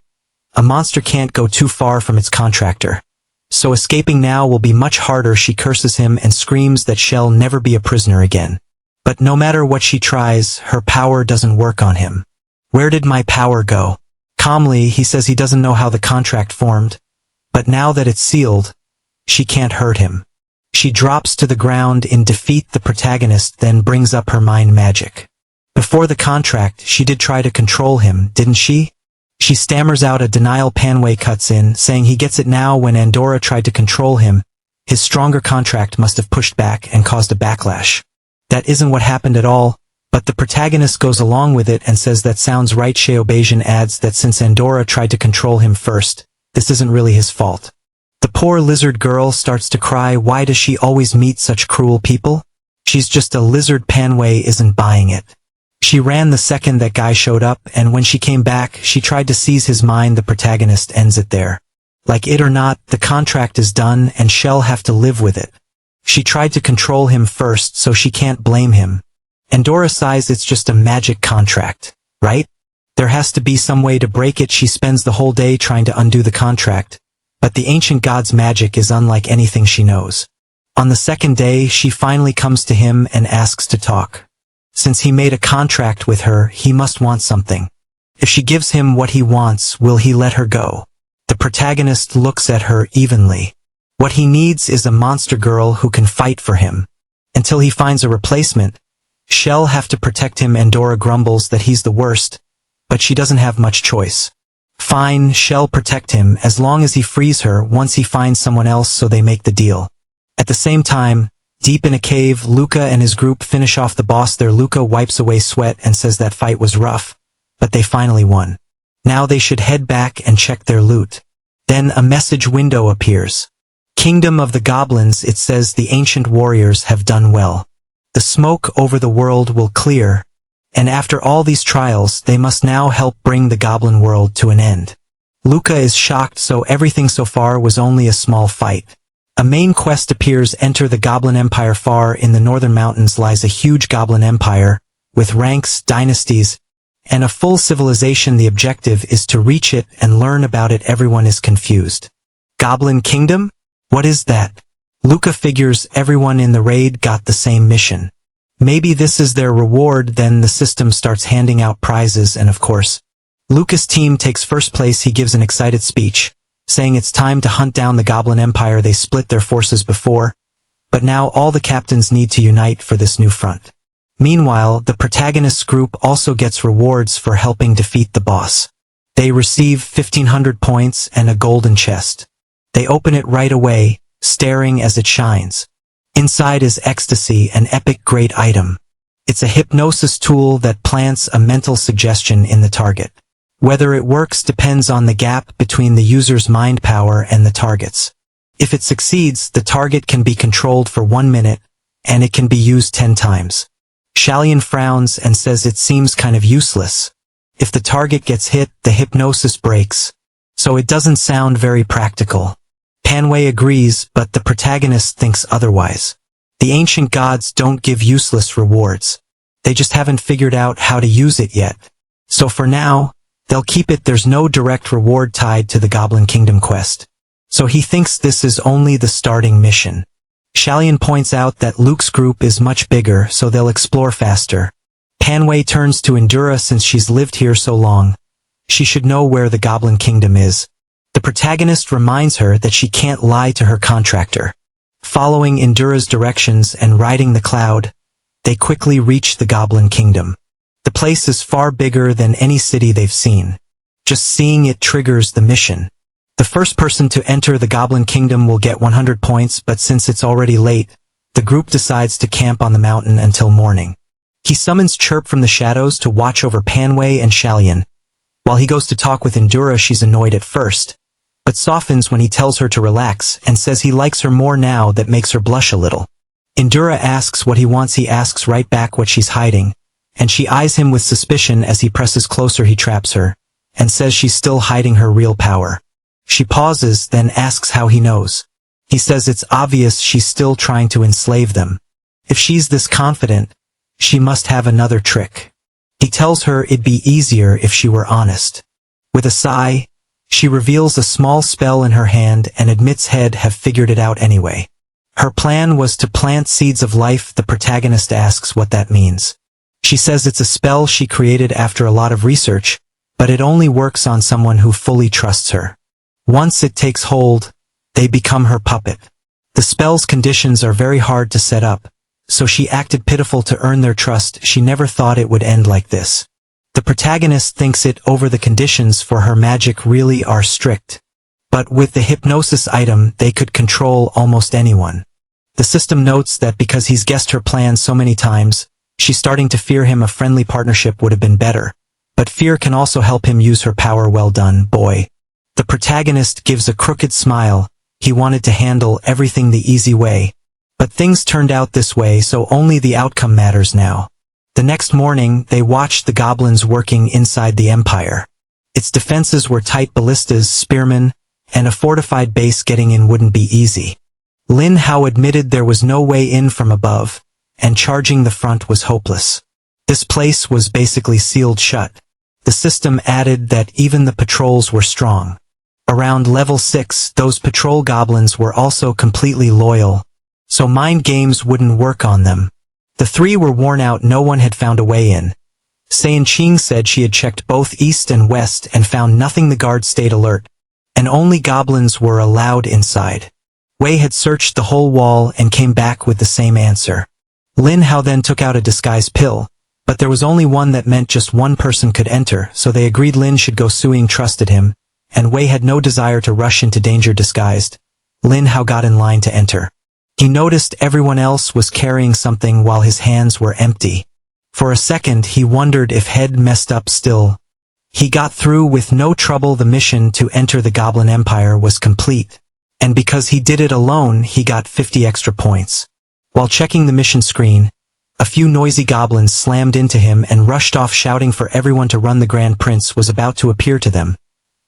Speaker 1: a monster can't go too far from its contractor. So escaping now will be much harder. She curses him and screams that she'll never be a prisoner again. But no matter what she tries, her power doesn't work on him. Where did my power go? Calmly, he says he doesn't know how the contract formed, but now that it's sealed, she can't hurt him. She drops to the ground in defeat. The protagonist then brings up her mind magic. Before the contract, she did try to control him, didn't she? She stammers out a denial. Panway cuts in, saying he gets it now. When Andorra tried to control him, his stronger contract must have pushed back and caused a backlash. That isn't what happened at all, But the protagonist goes along with it and says that sounds right. Sheobajan adds that since Andorra tried to control him first, this isn't really his fault. The poor lizard girl starts to cry. Why does she always meet such cruel people? She's just a lizard. Manhwa isn't buying it. She ran the second that guy showed up, and when she came back, she tried to seize his mind. The protagonist ends it there. Like it or not, the contract is done and she'll have to live with it. She tried to control him first, so she can't blame him. Andorra sighs. It's just a magic contract, right? There has to be some way to break it. She spends the whole day trying to undo the contract, but the ancient god's magic is unlike anything she knows. On the second day, she finally comes to him and asks to talk. Since he made a contract with her, he must want something. If she gives him what he wants, will he let her go? The protagonist looks at her evenly. What he needs is a monster girl who can fight for him. Until he finds a replacement, she'll have to protect him. Andorra grumbles that he's the worst, but she doesn't have much choice. Fine, she'll protect him as long as he frees her once he finds someone else, so they make the deal. At the same time, deep in a cave, Luca and his group finish off the boss there. Luca wipes away sweat and says that fight was rough, but they finally won. Now they should head back and check their loot. Then a message window appears. Kingdom of the Goblins, it says the ancient warriors have done well. The smoke over the world will clear, and after all these trials, they must now help bring the goblin world to an end. Luca is shocked, so everything so far was only a small fight. A main quest appears. Enter the Goblin Empire. Far in the northern mountains lies a huge goblin empire, with ranks, dynasties, and a full civilization. The objective is to reach it and learn about it. Everyone is confused. Goblin Kingdom? What is that? Luca figures everyone in the raid got the same mission. Maybe this is their reward. Then the system starts handing out prizes, and of course, Luca's team takes first place. He gives an excited speech, saying it's time to hunt down the Goblin Empire. They split their forces before, but now all the captains need to unite for this new front. Meanwhile, the protagonist's group also gets rewards for helping defeat the boss. They receive 1,500 points and a golden chest. They open it right away, staring as it shines. Inside is ecstasy, an epic great item. It's a hypnosis tool that plants a mental suggestion in the target. Whether it works depends on the gap between the user's mind power and the target's. If it succeeds, the target can be controlled for 1 minute, and it can be used 10 times. Shalian frowns and says it seems kind of useless. If the target gets hit, the hypnosis breaks, so it doesn't sound very practical. Manhwa agrees, but the protagonist thinks otherwise. The ancient gods don't give useless rewards. They just haven't figured out how to use it yet. So for now, they'll keep it. There's no direct reward tied to the Goblin Kingdom quest. So he thinks this is only the starting mission. Shalian points out that Luke's group is much bigger, so they'll explore faster. Manhwa turns to Andorra. Since she's lived here so long, she should know where the Goblin Kingdom is. The protagonist reminds her that she can't lie to her contractor. Following Andorra's directions and riding the cloud, they quickly reach the Goblin Kingdom. The place is far bigger than any city they've seen. Just seeing it triggers the mission. The first person to enter the Goblin Kingdom will get 100 points, but since it's already late, the group decides to camp on the mountain until morning. He summons Chirp from the shadows to watch over Manhwa and Shalian. While he goes to talk with Andorra, she's annoyed at first, but softens when he tells her to relax and says he likes her more now. That makes her blush a little. Andorra asks what he wants. He asks right back what she's hiding, and she eyes him with suspicion. As he presses closer, he traps her, and says she's still hiding her real power. She pauses, then asks how he knows. He says it's obvious she's still trying to enslave them. If she's this confident, she must have another trick. He tells her it'd be easier if she were honest. With a sigh, she reveals a small spell in her hand and admits he'd have figured it out anyway. Her plan was to plant seeds of life. The protagonist asks what that means. She says it's a spell she created after a lot of research, but it only works on someone who fully trusts her. Once it takes hold, they become her puppet. The spell's conditions are very hard to set up, so she acted pitiful to earn their trust. She never thought it would end like this. The protagonist thinks it over. The conditions for her magic really are strict. But with the hypnosis item, they could control almost anyone. The system notes that because he's guessed her plan so many times, She's starting to fear him. A friendly partnership would have been better. But fear can also help him use her power. Well done, boy. The protagonist gives a crooked smile. He wanted to handle everything the easy way. But things turned out this way, so only the outcome matters now. The next morning, they watched the goblins working inside the empire. Its defenses were tight. Ballistas, spearmen, and a fortified base. Getting in wouldn't be easy. Lin Hao admitted there was no way in from above, and charging the front was hopeless. This place was basically sealed shut. The system added that even the patrols were strong. Around level 6, those patrol goblins were also completely loyal, so mind games wouldn't work on them. The three were worn out. No one had found a way in. Sayan Qing said she had checked both east and west and found nothing. The guards stayed alert, and only goblins were allowed inside. Wei had searched the whole wall and came back with the same answer. Lin Hao then took out a disguise pill, but there was only one that meant just one person could enter, so they agreed Lin should go. Suing trusted him, and Wei had no desire to rush into danger disguised. Lin Hao got in line to enter. He noticed everyone else was carrying something while his hands were empty. For a second he wondered if he'd messed up. Still, he got through with no trouble. The mission to enter the Goblin Empire was complete, and because he did it alone he got 50 extra points. While checking the mission screen, a few noisy goblins slammed into him and rushed off shouting for everyone to run. The Grand Prince was about to appear to them.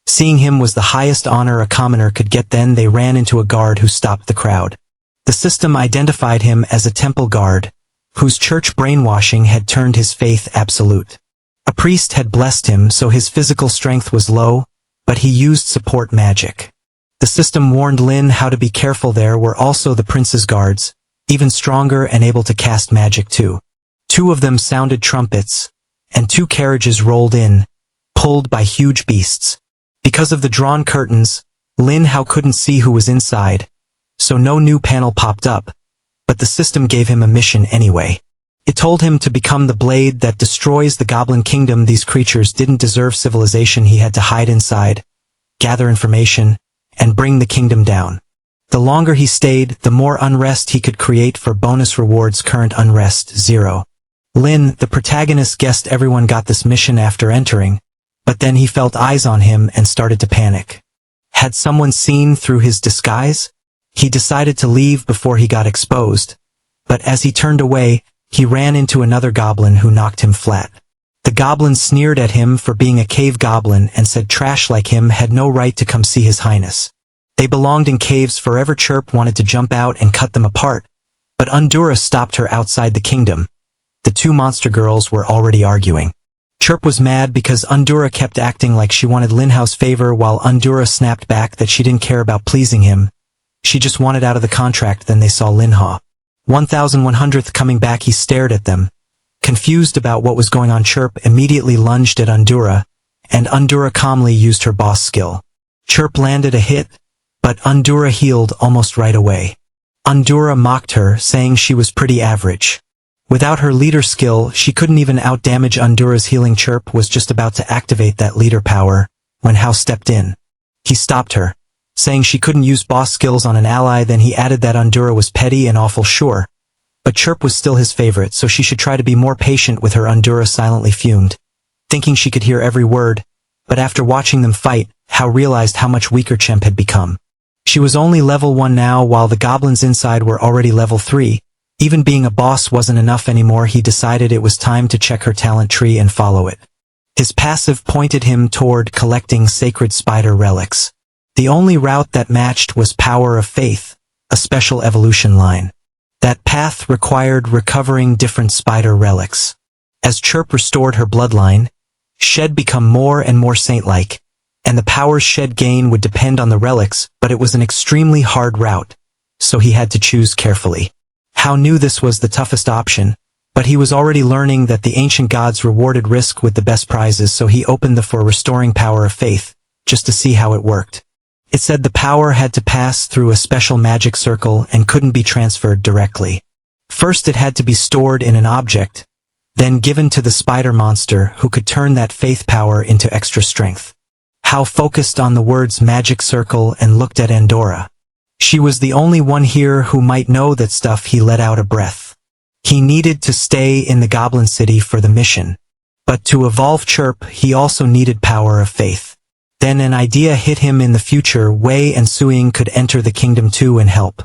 Speaker 1: Seeing him was the highest honor a commoner could get. Then they ran into a guard who stopped the crowd. The system identified him as a temple guard, whose church brainwashing had turned his faith absolute. A priest had blessed him, so his physical strength was low, but he used support magic. The system warned Lin Hao to be careful. There were also the prince's guards, even stronger and able to cast magic too. Two of them sounded trumpets, and 2 carriages rolled in, pulled by huge beasts. Because of the drawn curtains, Lin Hao couldn't see who was inside, so no new panel popped up, but the system gave him a mission anyway. It told him to become the blade that destroys the Goblin Kingdom. These creatures didn't deserve civilization. He had to hide inside, gather information, and bring the kingdom down. The longer he stayed, the more unrest he could create. For bonus rewards, current unrest 0. Lin, the protagonist, guessed everyone got this mission after entering, but then he felt eyes on him and started to panic. Had someone seen through his disguise? He decided to leave before he got exposed, but as he turned away, he ran into another goblin who knocked him flat. The goblin sneered at him for being a cave goblin and said trash like him had no right to come see his highness. They belonged in caves forever. Chirp wanted to jump out and cut them apart, but Undura stopped her outside the kingdom. The 2 monster girls were already arguing. Chirp was mad because Undura kept acting like she wanted Lin Hao's favor, while Undura snapped back that she didn't care about pleasing him. She just wanted out of the contract. Then they saw Lin Hao. 1100th coming back. He stared at them, confused about what was going on. Chirp immediately lunged at Undura, and Undura calmly used her boss skill. Chirp landed a hit, but Undura healed almost right away. Undura mocked her, saying she was pretty average. Without her leader skill, she couldn't even outdamage Undura's healing. Chirp was just about to activate that leader power when Hao stepped in. He stopped her, saying she couldn't use boss skills on an ally. Then he added that Undura was petty and awful, sure, but Chirp was still his favorite, so she should try to be more patient with her. Undura silently fumed, thinking she could hear every word, but after watching them fight, Hao realized how much weaker Chimp had become. She was only level 1 now, while the goblins inside were already level 3. Even being a boss wasn't enough anymore. He decided it was time to check her talent tree and follow it. His passive pointed him toward collecting sacred spider relics. The only route that matched was Power of Faith, a special evolution line. That path required recovering different spider relics. As Chirp restored her bloodline, she'd become more and more saint-like, and the powers she'd gain would depend on the relics, but it was an extremely hard route, so he had to choose carefully. Hao knew this was the toughest option, but he was already learning that the ancient gods rewarded risk with the best prizes, so he opened the for restoring Power of Faith, just to see how it worked. It said the power had to pass through a special magic circle and couldn't be transferred directly. First it had to be stored in an object, then given to the spider monster who could turn that faith power into extra strength. Hao focused on the words magic circle and looked at Andorra. She was the only one here who might know that stuff. He let out a breath. He needed to stay in the Goblin City for the mission. But to evolve Chirp, he also needed power of faith. Then an idea hit him in the future. Wei and Suing could enter the kingdom too and help.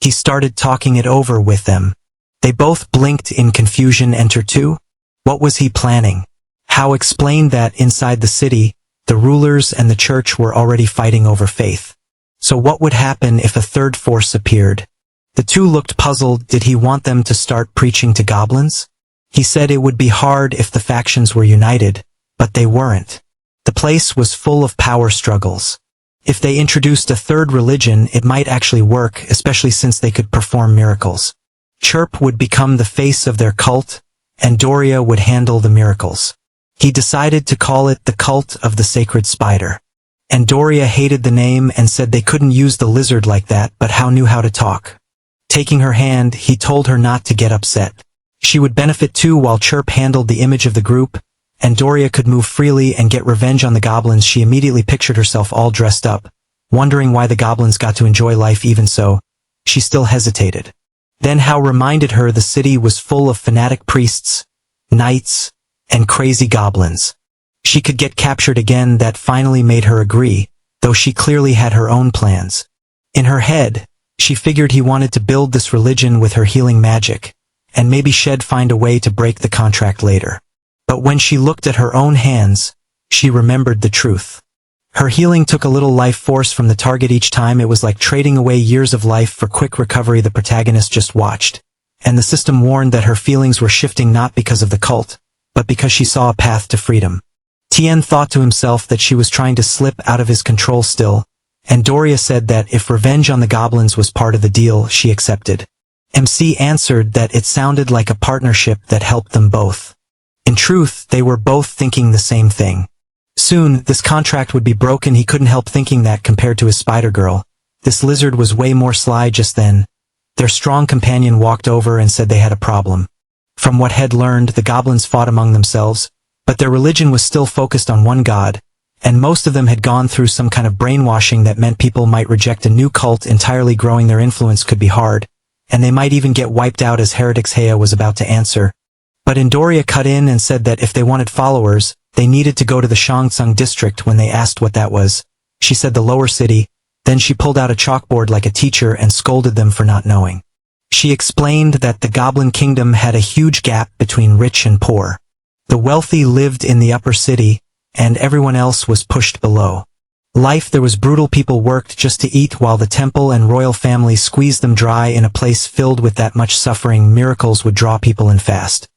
Speaker 1: He started talking it over with them. They both blinked in confusion. Enter too? What was he planning? How explained that inside the city, the rulers and the church were already fighting over faith? So what would happen if a third force appeared? The two looked puzzled. Did he want them to start preaching to goblins? He said it would be hard if the factions were united, but they weren't. The place was full of power struggles. If they introduced a third religion, it might actually work, especially since they could perform miracles. Chirp would become the face of their cult, and Doria would handle the miracles. He decided to call it the Cult of the Sacred Spider. And Doria hated the name and said they couldn't use the lizard like that, but How knew how to talk. Taking her hand, he told her not to get upset. She would benefit too while Chirp handled the image of the group, and Doria could move freely and get revenge on the goblins. She immediately pictured herself all dressed up, wondering why the goblins got to enjoy life. Even so, she still hesitated. Then How reminded her the city was full of fanatic priests, knights, and crazy goblins. She could get captured again. That finally made her agree, though she clearly had her own plans. In her head, she figured he wanted to build this religion with her healing magic, and maybe she'd find a way to break the contract later. But when she looked at her own hands, she remembered the truth. Her healing took a little life force from the target each time. It was like trading away years of life for quick recovery. The protagonist just watched, and the system warned that her feelings were shifting not because of the cult, but because she saw a path to freedom. Tien thought to himself that she was trying to slip out of his control still, and Doria said that if revenge on the goblins was part of the deal, she accepted. MC answered that it sounded like a partnership that helped them both. In truth, they were both thinking the same thing. Soon, this contract would be broken. He couldn't help thinking that compared to his spider girl, this lizard was way more sly. Just then, their strong companion walked over and said they had a problem. From what Head learned, the goblins fought among themselves, but their religion was still focused on one god, and most of them had gone through some kind of brainwashing that meant people might reject a new cult entirely. Growing their influence could be hard, and they might even get wiped out as heretics. Hea was about to answer, but Doria cut in and said that if they wanted followers, they needed to go to the Shangtsung district. When they asked what that was, she said the lower city. Then she pulled out a chalkboard like a teacher and scolded them for not knowing. She explained that the Goblin Kingdom had a huge gap between rich and poor. The wealthy lived in the upper city, and everyone else was pushed below. Life there was brutal. People worked just to eat while the temple and royal family squeezed them dry. In a place filled with that much suffering, miracles would draw people in fast.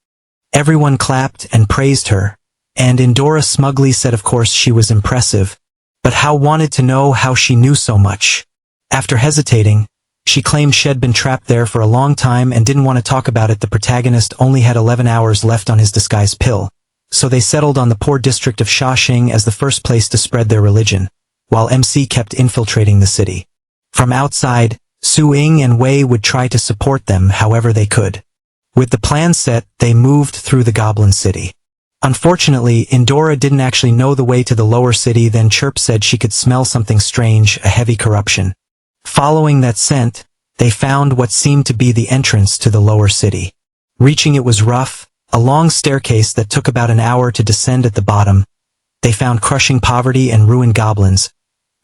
Speaker 1: Everyone clapped and praised her, and Indora smugly said of course she was impressive, but How wanted to know how she knew so much. After hesitating, she claimed she'd been trapped there for a long time and didn't want to talk about it. The protagonist only had 11 hours left on his disguise pill, so they settled on the poor district of Shaxing as the first place to spread their religion, while MC kept infiltrating the city. From outside, Su Ying and Wei would try to support them however they could. With the plan set, they moved through the Goblin City. Unfortunately, Indora didn't actually know the way to the lower city. Then Chirp said she could smell something strange, a heavy corruption. Following that scent, they found what seemed to be the entrance to the lower city. Reaching it was rough, a long staircase that took about an hour to descend. At the bottom, they found crushing poverty and ruined goblins,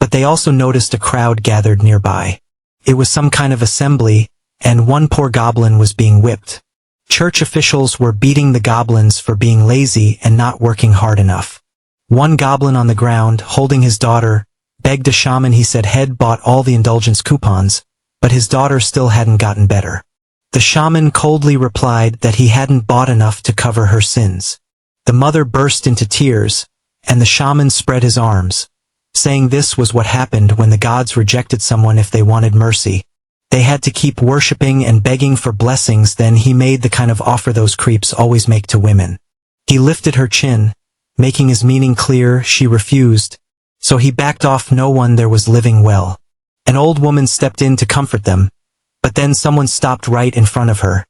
Speaker 1: but they also noticed a crowd gathered nearby. It was some kind of assembly, and one poor goblin was being whipped. Church officials were beating the goblins for being lazy and not working hard enough. One goblin on the ground, holding his daughter, begged a shaman. He said Head bought all the indulgence coupons, but his daughter still hadn't gotten better. The shaman coldly replied that he hadn't bought enough to cover her sins. The mother burst into tears, and the shaman spread his arms, saying this was what happened when the gods rejected someone if they wanted mercy. They had to keep worshipping and begging for blessings. Then he made the kind of offer those creeps always make to women. He lifted her chin, making his meaning clear. She refused, so he backed off. No one there was living well. An old woman stepped in to comfort them, but then someone stopped right in front of her,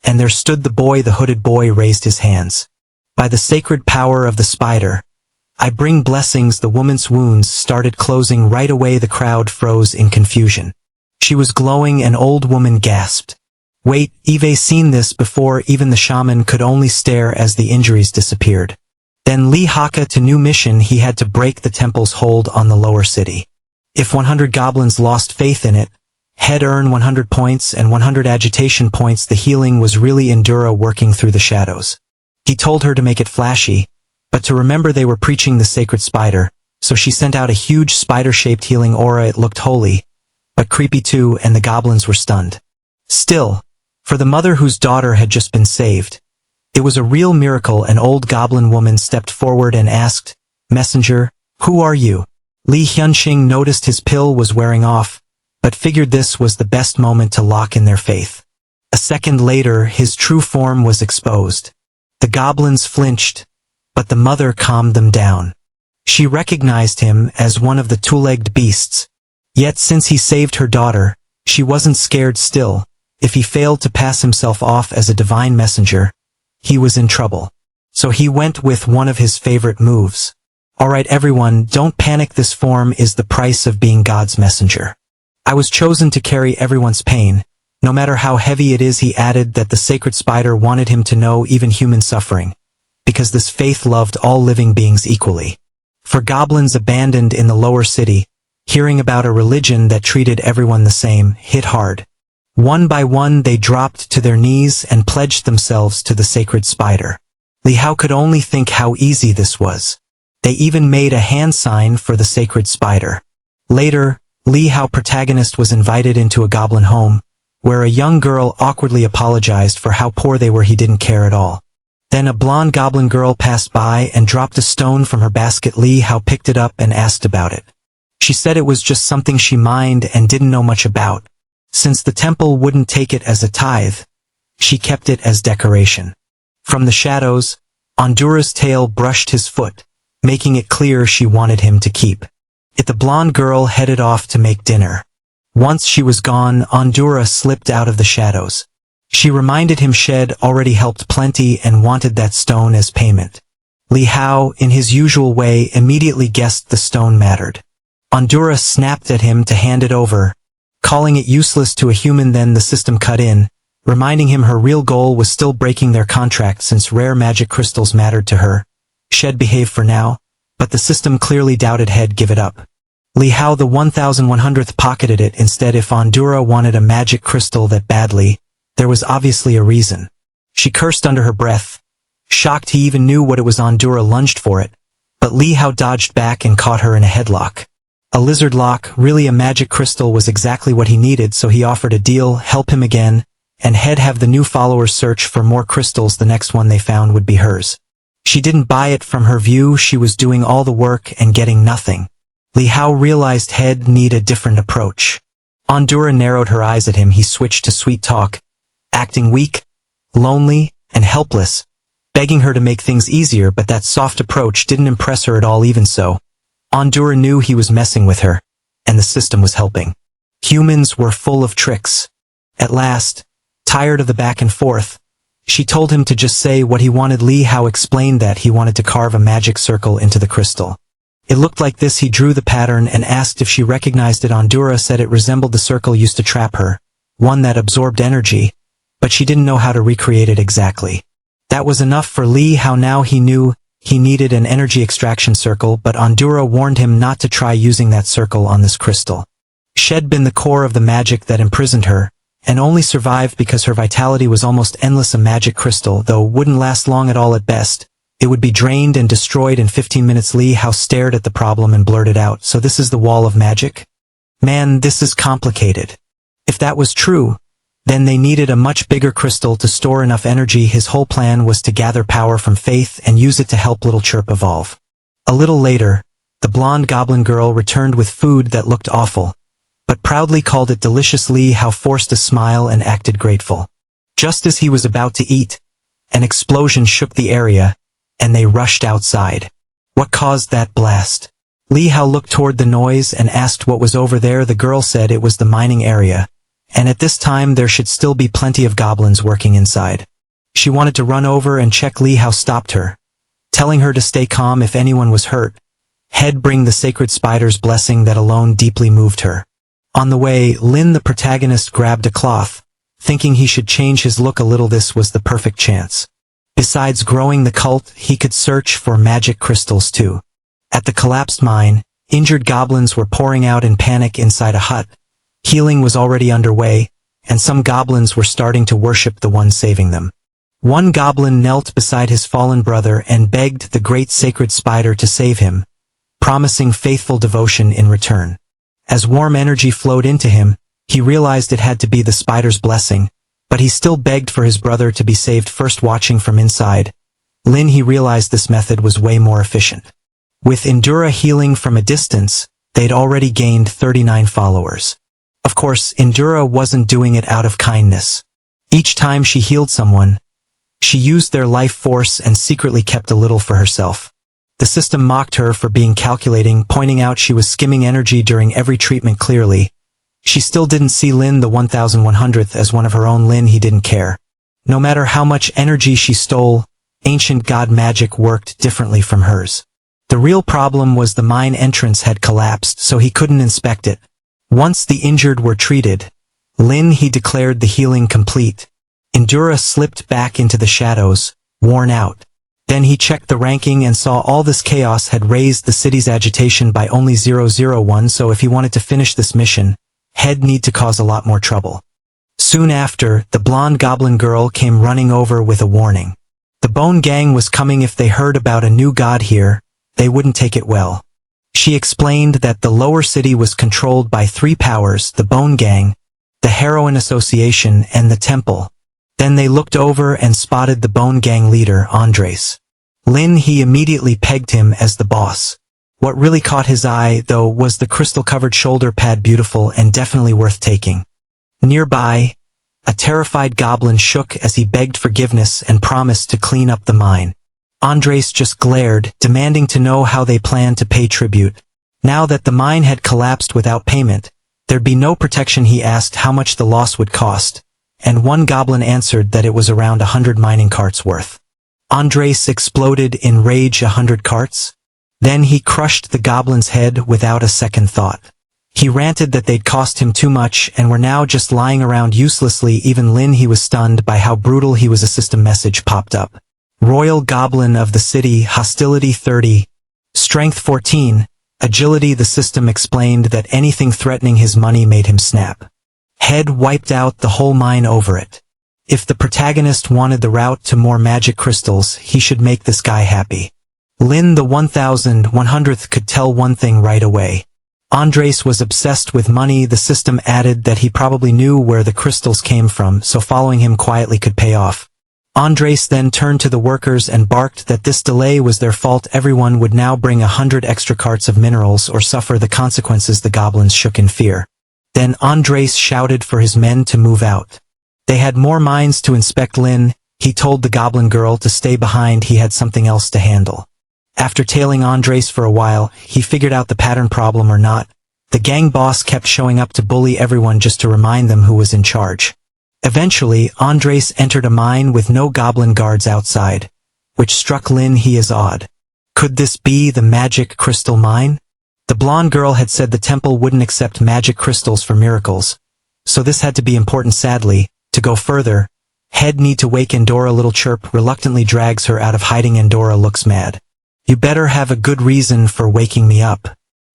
Speaker 1: and there stood the boy. The hooded boy raised his hands. By the sacred power of the spider, I bring blessings. The woman's wounds started closing right away. The crowd froze in confusion. She was glowing. An old woman gasped. Wait, Eve seen this before. Even the shaman could only stare as the injuries disappeared. Then Lee Haka to new mission. He had to break the temple's hold on the lower city. If 100 goblins lost faith in it, he'd earn 100 points and 100 agitation points. The healing was really Endura working through the shadows. He told her to make it flashy, but to remember they were preaching the sacred spider, so she sent out a huge spider-shaped healing aura. It looked holy, but creepy too, and the goblins were stunned. Still, for the mother whose daughter had just been saved, it was a real miracle. An old goblin woman stepped forward and asked, "Messenger, who are you?" Li Hyunxing noticed his pill was wearing off, but figured this was the best moment to lock in their faith. A second later, his true form was exposed. The goblins flinched, but the mother calmed them down. She recognized him as one of the two-legged beasts. Yet since he saved her daughter, she wasn't scared still. If he failed to pass himself off as a divine messenger, he was in trouble. So he went with one of his favorite moves. Alright everyone, don't panic. This form is the price of being God's messenger. I was chosen to carry everyone's pain, no matter how heavy it is. He added that the sacred spider wanted him to know even human suffering, because this faith loved all living beings equally. For goblins abandoned in the lower city, hearing about a religion that treated everyone the same hit hard. One by one they dropped to their knees and pledged themselves to the sacred spider. Li Hao could only think how easy this was. They even made a hand sign for the sacred spider. Later, Li Hao protagonist was invited into a goblin home, where a young girl awkwardly apologized for how poor they were. He didn't care at all. Then a blonde goblin girl passed by and dropped a stone from her basket. Li Hao picked it up and asked about it. She said it was just something she mined and didn't know much about. Since the temple wouldn't take it as a tithe, she kept it as decoration. From the shadows, Endura's tail brushed his foot, making it clear she wanted him to keep it. The blonde girl headed off to make dinner. Once she was gone, Endura slipped out of the shadows. She reminded him Shed already helped plenty and wanted that stone as payment. Li Hao, in his usual way, immediately guessed the stone mattered. Endura snapped at him to hand it over, calling it useless to a human. Then the system cut in, reminding him her real goal was still breaking their contract since rare magic crystals mattered to her. Shed behaved for now, but the system clearly doubted he'd give it up. Li Hao the 1100th pocketed it instead. If Endura wanted a magic crystal that badly, there was obviously a reason. She cursed under her breath. Shocked he even knew what it was, Endura lunged for it, but Li Hao dodged back and caught her in a headlock. A lizard lock, really a magic crystal, was exactly what he needed, so he offered a deal, help him again, and he'd have the new followers search for more crystals. The next one they found would be hers. She didn't buy it. From her view, she was doing all the work and getting nothing. Li Hao realized he'd need a different approach. Endura narrowed her eyes at him. He switched to sweet talk, acting weak, lonely, and helpless, begging her to make things easier, but that soft approach didn't impress her at all. Even so, Endura knew he was messing with her, and the system was helping. Humans were full of tricks. At last, tired of the back and forth, she told him to just say what he wanted. Li Hao explained that he wanted to carve a magic circle into the crystal. It looked like this. He drew the pattern and asked if she recognized it. Endura said it resembled the circle used to trap her, one that absorbed energy, but she didn't know how to recreate it exactly. That was enough for Li Hao. Now he knew he needed an energy extraction circle, but Endura warned him not to try using that circle on this crystal. She'd been the core of the magic that imprisoned her, and only survived because her vitality was almost endless. A magic crystal, though, wouldn't last long at all. At best, it would be drained and destroyed in 15 minutes. Li Hao stared at the problem and blurted out, "So this is the wall of magic? Man, this is complicated." If that was true, then they needed a much bigger crystal to store enough energy. His whole plan was to gather power from faith and use it to help Little Chirp evolve. A little later, the blonde goblin girl returned with food that looked awful, but proudly called it delicious. Li Hao forced a smile and acted grateful. Just as he was about to eat, an explosion shook the area, and they rushed outside. What caused that blast? Li Hao looked toward the noise and asked what was over there. The girl said it was the mining area, and at this time there should still be plenty of goblins working inside. She wanted to run over and check. Li Hao stopped her, telling her to stay calm. If anyone was hurt, he'd bring the sacred spider's blessing. That alone deeply moved her. On the way, Lin the protagonist grabbed a cloth, thinking he should change his look a little. This was the perfect chance. Besides growing the cult, he could search for magic crystals too. At the collapsed mine, injured goblins were pouring out in panic inside a hut. Healing was already underway, and some goblins were starting to worship the one saving them. One goblin knelt beside his fallen brother and begged the great sacred spider to save him, promising faithful devotion in return. As warm energy flowed into him, he realized it had to be the spider's blessing, but he still begged for his brother to be saved first. Watching from inside Lin, he realized this method was way more efficient. With Endura healing from a distance, they'd already gained 39 followers. Of course, Endura wasn't doing it out of kindness. Each time she healed someone, she used their life force and secretly kept a little for herself. The system mocked her for being calculating, pointing out she was skimming energy during every treatment. Clearly, she still didn't see Lin the 1100th as one of her own. Lin, he didn't care. No matter how much energy she stole, ancient god magic worked differently from hers. The real problem was the mine entrance had collapsed, so he couldn't inspect it. Once the injured were treated, Lin, he declared the healing complete. Endura slipped back into the shadows, worn out. Then he checked the ranking and saw all this chaos had raised the city's agitation by only 001, so if he wanted to finish this mission, he'd need to cause a lot more trouble. Soon after, the blonde goblin girl came running over with a warning. The Bone Gang was coming. If they heard about a new god here, they wouldn't take it well. She explained that the lower city was controlled by three powers: the Bone Gang, the Heroine Association, and the Temple. Then they looked over and spotted the Bone Gang leader, Andres. Lin, he immediately pegged him as the boss. What really caught his eye, though, was the crystal-covered shoulder pad. Beautiful and definitely worth taking. Nearby, a terrified goblin shook as he begged forgiveness and promised to clean up the mine. Andres just glared, demanding to know how they planned to pay tribute. Now that the mine had collapsed without payment, there'd be no protection. He asked how much the loss would cost, and one goblin answered that it was around 100 mining carts worth. Andres exploded in rage. 100 carts? Then he crushed the goblin's head without a second thought. He ranted that they'd cost him too much and were now just lying around uselessly. Even Lin, he was stunned by how brutal he was. A system message popped up. Royal Goblin of the City, Hostility 30, Strength 14, Agility. The system explained that anything threatening his money made him snap. Head wiped out the whole mine over it. If the protagonist wanted the route to more magic crystals, he should make this guy happy. Lin the 1100th could tell one thing right away. Andres was obsessed with money. The system added that he probably knew where the crystals came from, so following him quietly could pay off. Andres then turned to the workers and barked that this delay was their fault. Everyone would now bring 100 extra carts of minerals or suffer the consequences. The goblins shook in fear. Then Andres shouted for his men to move out. They had more mines to inspect. Lin, he told the goblin girl to stay behind. He had something else to handle. After tailing Andres for a while, he figured out the pattern. Problem or not, the gang boss kept showing up to bully everyone just to remind them who was in charge. Eventually, Andres entered a mine with no goblin guards outside, which struck Lin. He is odd. Could this be the magic crystal mine? The blonde girl had said the temple wouldn't accept magic crystals for miracles, so this had to be important. Sadly, to go further, he'd need to wake Endora. Little chirp reluctantly drags her out of hiding. Endora looks mad. You better have a good reason for waking me up.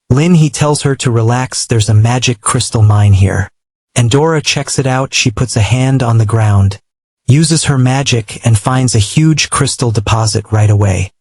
Speaker 1: Lin, he tells her to relax. There's a magic crystal mine here. Endora checks it out. She puts a hand on the ground, uses her magic, and finds a huge crystal deposit right away.